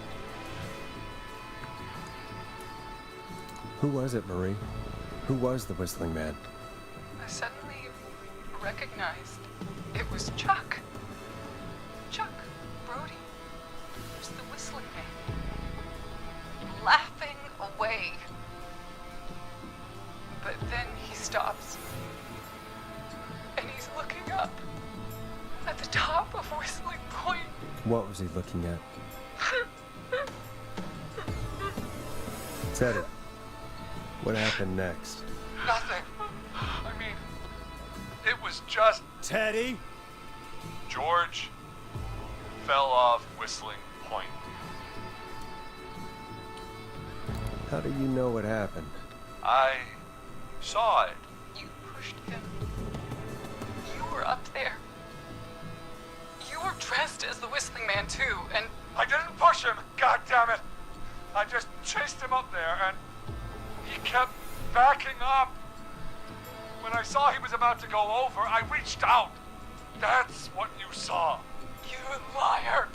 Who was it, Marie? Who was the Whistling Man? I suddenly recognized it was Chuck. Chuck Brody was the Whistling Man, laughing away. But then he stops, and he's looking up at the top of Whistling Point. What was he looking at? Teddy, what happened next? Nothing. I mean, it was just... Teddy? George fell off Whistling Point. How do you know what happened? I saw it. You pushed him. You were up there. You were dressed as the Whistling Man too, and... I didn't push him, God damn it! I just chased him up there, and he kept backing up. When I saw he was about to go over, I reached out. That's what you saw. You liar!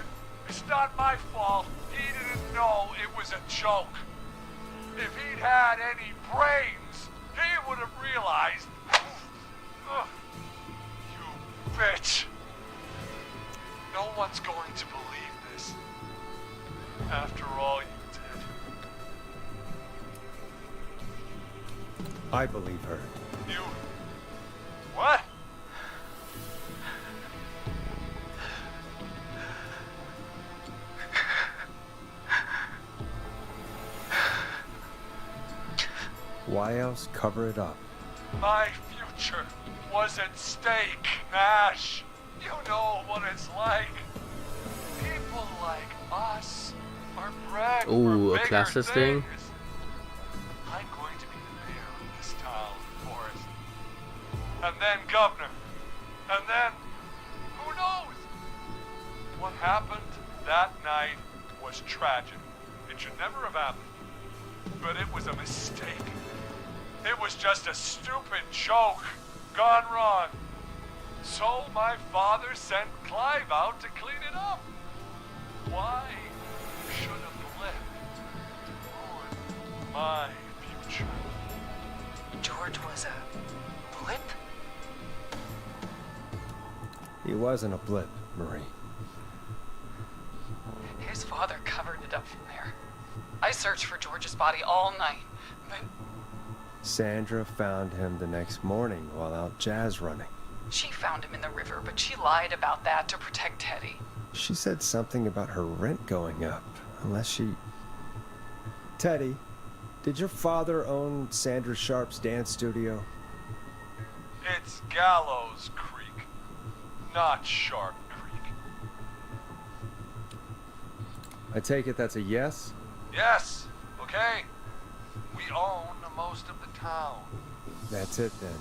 It's not my fault. He didn't know it was a joke. If he'd had any brains, he would have realized. Ugh. You bitch. No one's going to believe this. After all you did. I believe her. You... What? Why else cover it up? My future was at stake, Nash. You know what it's like. People like us are bred Ooh, for a bigger classist thing? things. I'm going to be the mayor of this town, Forrest. And then governor. And then, who knows? What happened that night was tragic. It should never have happened. But it was a mistake. It was just a stupid joke gone wrong. So my father sent Clive out to clean it up. Why should a blip ruin my future? George was a blip? He wasn't a blip, Marie. His father covered it up from there. I searched for George's body all night, but... Sandra found him the next morning while out jazz running. She found him in the river, but she lied about that to protect Teddy. She said something about her rent going up, unless she... Teddy, did your father own Sandra Sharp's dance studio? It's Gallows Creek, not Sharp Creek. I take it that's a yes? Yes, okay. We own most of the town. That's it then.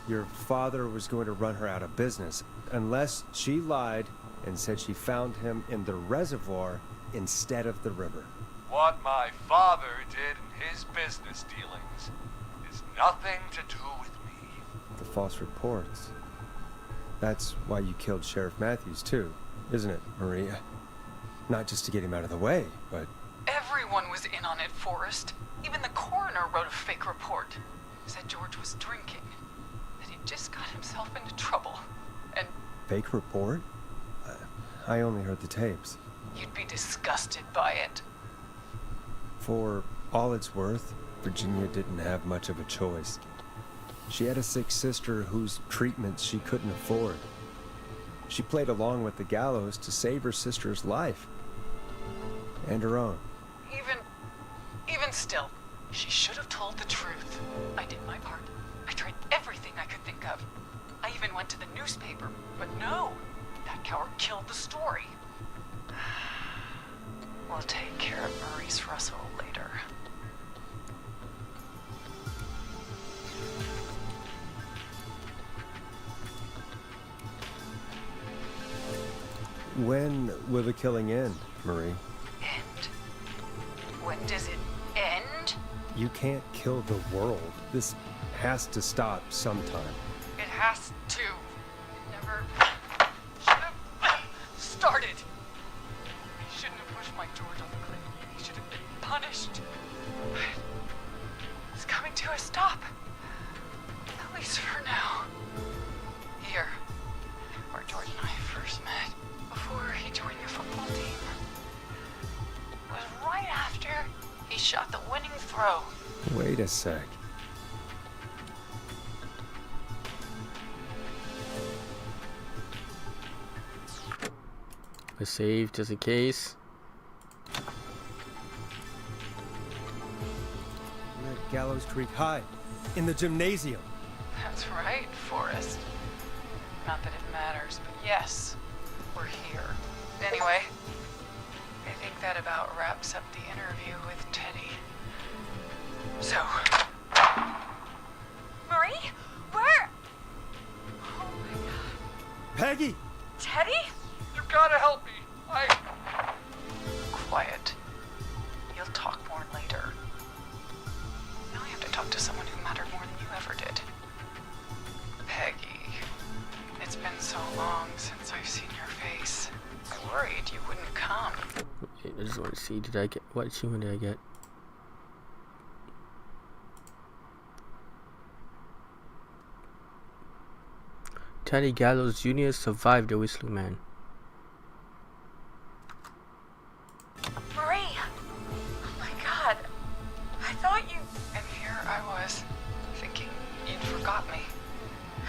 Your father was going to run her out of business, unless she lied and said she found him in the reservoir instead of the river. What my father did in his business dealings has nothing to do with me. The false reports. That's why you killed Sheriff Matthews, too, isn't it, Maria? Not just to get him out of the way, but... Everyone was in on it, Forrest. Even the coroner wrote a fake report. Said George was drinking. That he just got himself into trouble. And Fake report? I only heard the tapes. you'd be disgusted by it. For all it's worth, Virginia didn't have much of a choice. She had a sick sister whose treatments she couldn't afford. She played along with the gallows to save her sister's life. And her own. Even still, she should have told the truth. I did my part. I tried everything I could think of. I even went to the newspaper, but no, that coward killed the story. We'll take care of Maurice Russell later. When will the killing end, Marie? End? When does it end? You can't kill the world. This has to stop sometime. It has to. It never should have started. He shouldn't have pushed my George off the cliff. He should have been punished. It's coming to a stop. At least for now. Here, where George and I first met, before he joined the football team, was right after he shot the winning throw. Wait a sec. I saved just in case. We're at Gallows Creek High, in the gymnasium. That's right, Forrest. Not that it matters, but yes, we're here. Anyway, I think that about wraps up the interview with Teddy. So... Marie? Where? Oh my god. Peggy! Teddy? You've got to help me. Quiet. You'll talk more later. Now I have to talk to someone who mattered more than you ever did. Peggy. It's been so long since I've seen your face. I worried you wouldn't come. I just want to see, did I get, what achievement did I get? Teddy Gallows Jr. survived the Whistler Man. Marie! Oh my god. I thought you... And here I was, thinking you'd forgot me.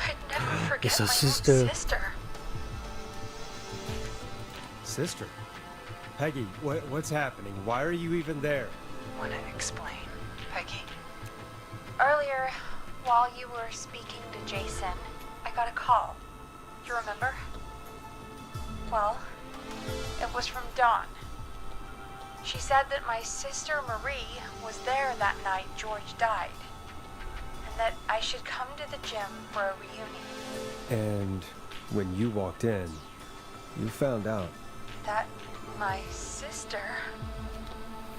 I'd never forget It's my a own sister. sister. Sister? Peggy, what's happening? Why are you even there? Wanna explain, Peggy? Earlier, while you were speaking to Jason, I got a call. You remember? Well, it was from Dawn. She said that my sister Marie was there that night George died, and that I should come to the gym for a reunion. And when you walked in, you found out. That my sister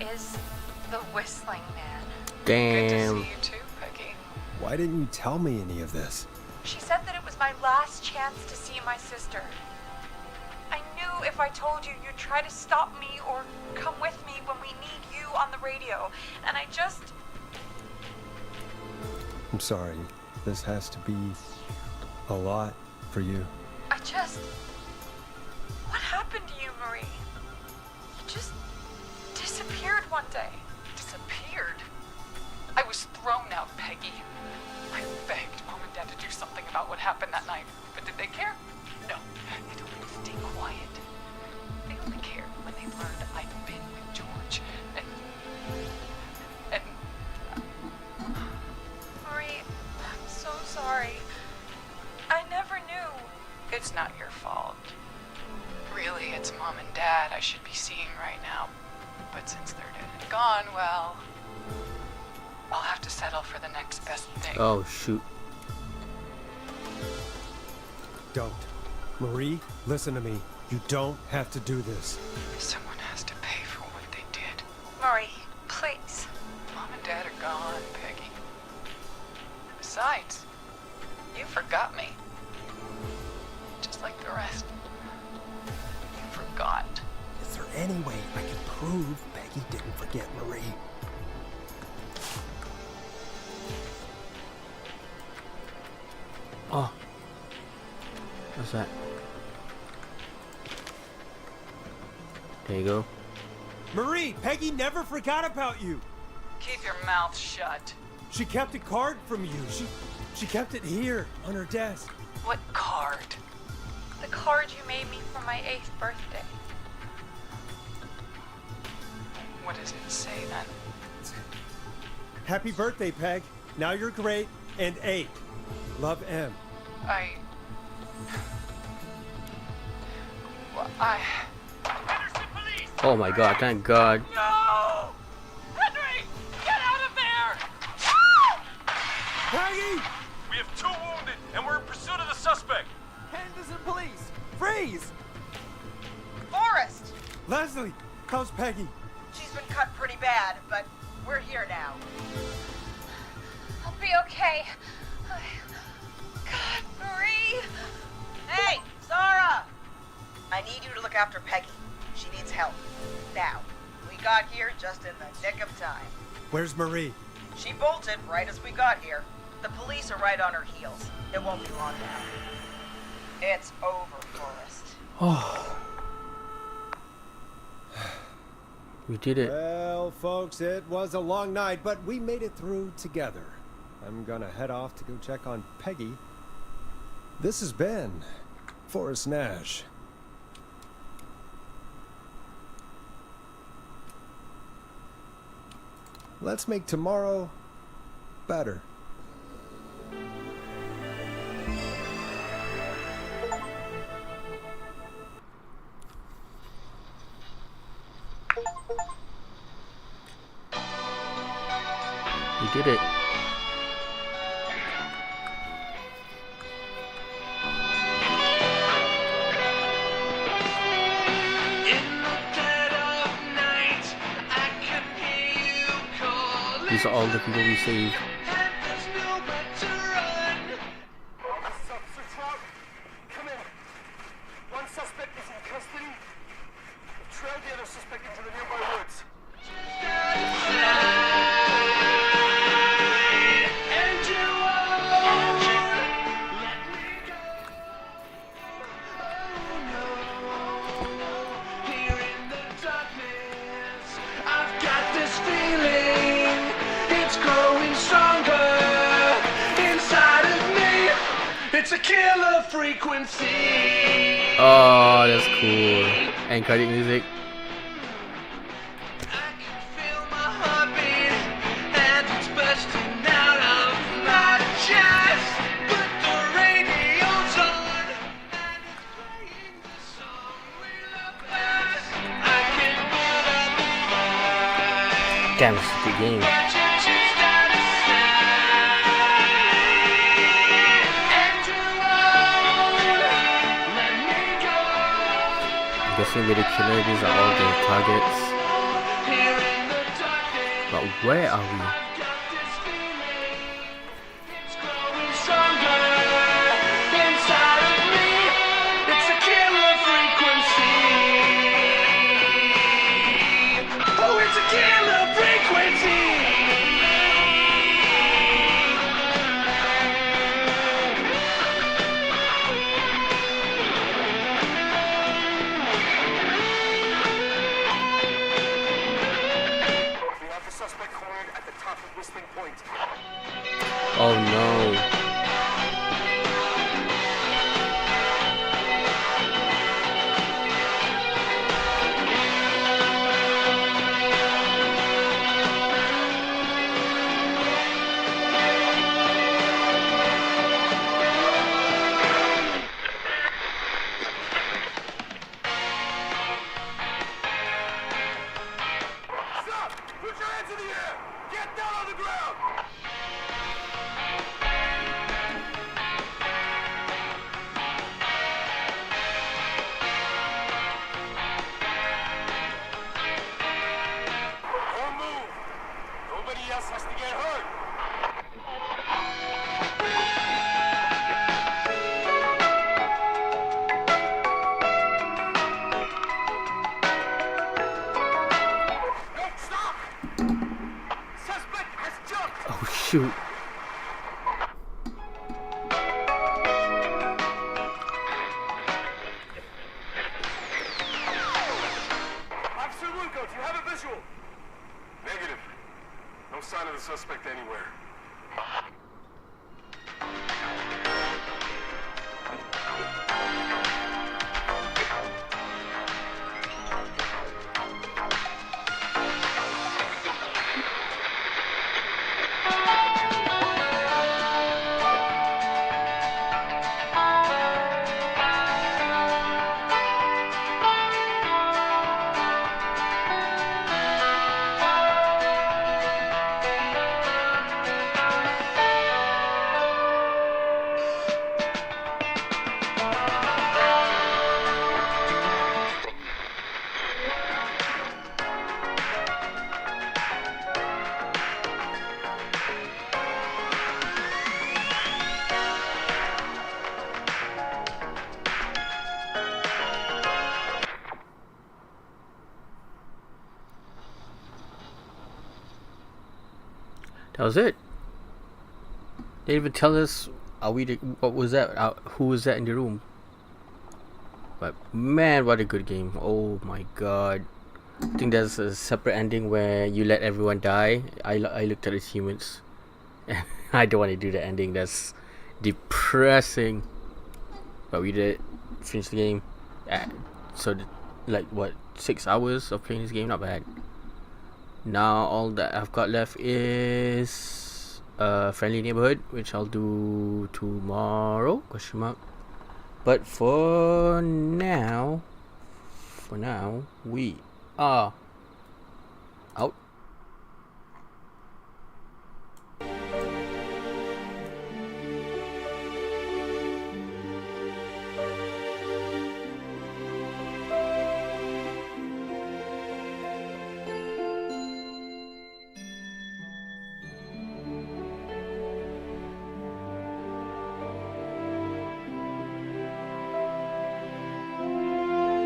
is the Whistling Man. Good to Damn. see you too, Peggy. Why didn't you tell me any of this? She said that it was my last chance to see my sister. I knew if I told you, you'd try to stop me or come with me when we need you on the radio. And I just... I'm sorry. This has to be a lot for you. What happened to you, Marie? You just disappeared one day. Disappeared? I was thrown out, Peggy. I begged Mom and Dad to do something about what happened that night, but did they care? No. They told me to stay quiet. They only cared when they learned I'd been with George. And Marie, I'm so sorry. I never knew. it's not your fault. Really, it's Mom and Dad I should be seeing right now. But since they're dead and gone, well, I'll have to settle for the next best thing. Oh shoot. Don't. Marie, listen to me. You don't have to do this. Someone has to pay for what they did. Marie, please. Mom and Dad are gone, Peggy. forgot me. Just like the rest. You forgot. Is there any way I can prove Peggy didn't forget Marie? Oh. What's that? There you go. Marie, Peggy never forgot about you. Keep your mouth shut. She kept a card from you. She kept it here on her desk. What card? The card you made me for my 8th birthday. What does it say then? Happy birthday, Peg. Now you're great and 8. Love, M. Oh my god, thank god. No! Henry! Get out of there! Peggy! We have 2 wounded, and we're in pursuit of the suspect. Henderson police! Freeze! Forrest! Leslie, how's Peggy? She's been cut pretty bad, but we're here now. I'll be okay. God, Marie! Hey, Zara! I need you to look after Peggy. She needs help. Now, we got here just in the nick of time. Where's Marie? She bolted right as we got here. The police are right on her heels. It won't be long now. It's over, Forrest. Oh. We did it. Well, folks, it was a long night, but we made it through together. I'm gonna head off to go check on Peggy. This has been Forrest Nash. Let's make tomorrow better. We did it. These are all the people we saved. Come in. One suspect is in custody. We've trailed the other suspect into the nearby woods. It's a killer frequency. Oh, that's cool. And credit music. I can feel my heartbeat and it's bursting out of my chest. But the radio's on and it's playing the song we love best. I can build up a mind. Damn, it's a good game. Guessing with the killer, these are all the targets. But where are we? Suspect cornered at the top of shoot. Officer Lugo, do you have a visual? Negative. No sign of the suspect anywhere. That was it. They didn't even tell us what was that? Who was that in the room? But man, what a good game! Oh my god! I think there's a separate ending where you let everyone die. I looked at the achievements, and I don't want to do the ending. That's depressing. But we did finish the game. Like what, 6 hours of playing this game? Not bad. Now all that I've got left is Friendly Neighborhood, which I'll do tomorrow, ? But for now we are out.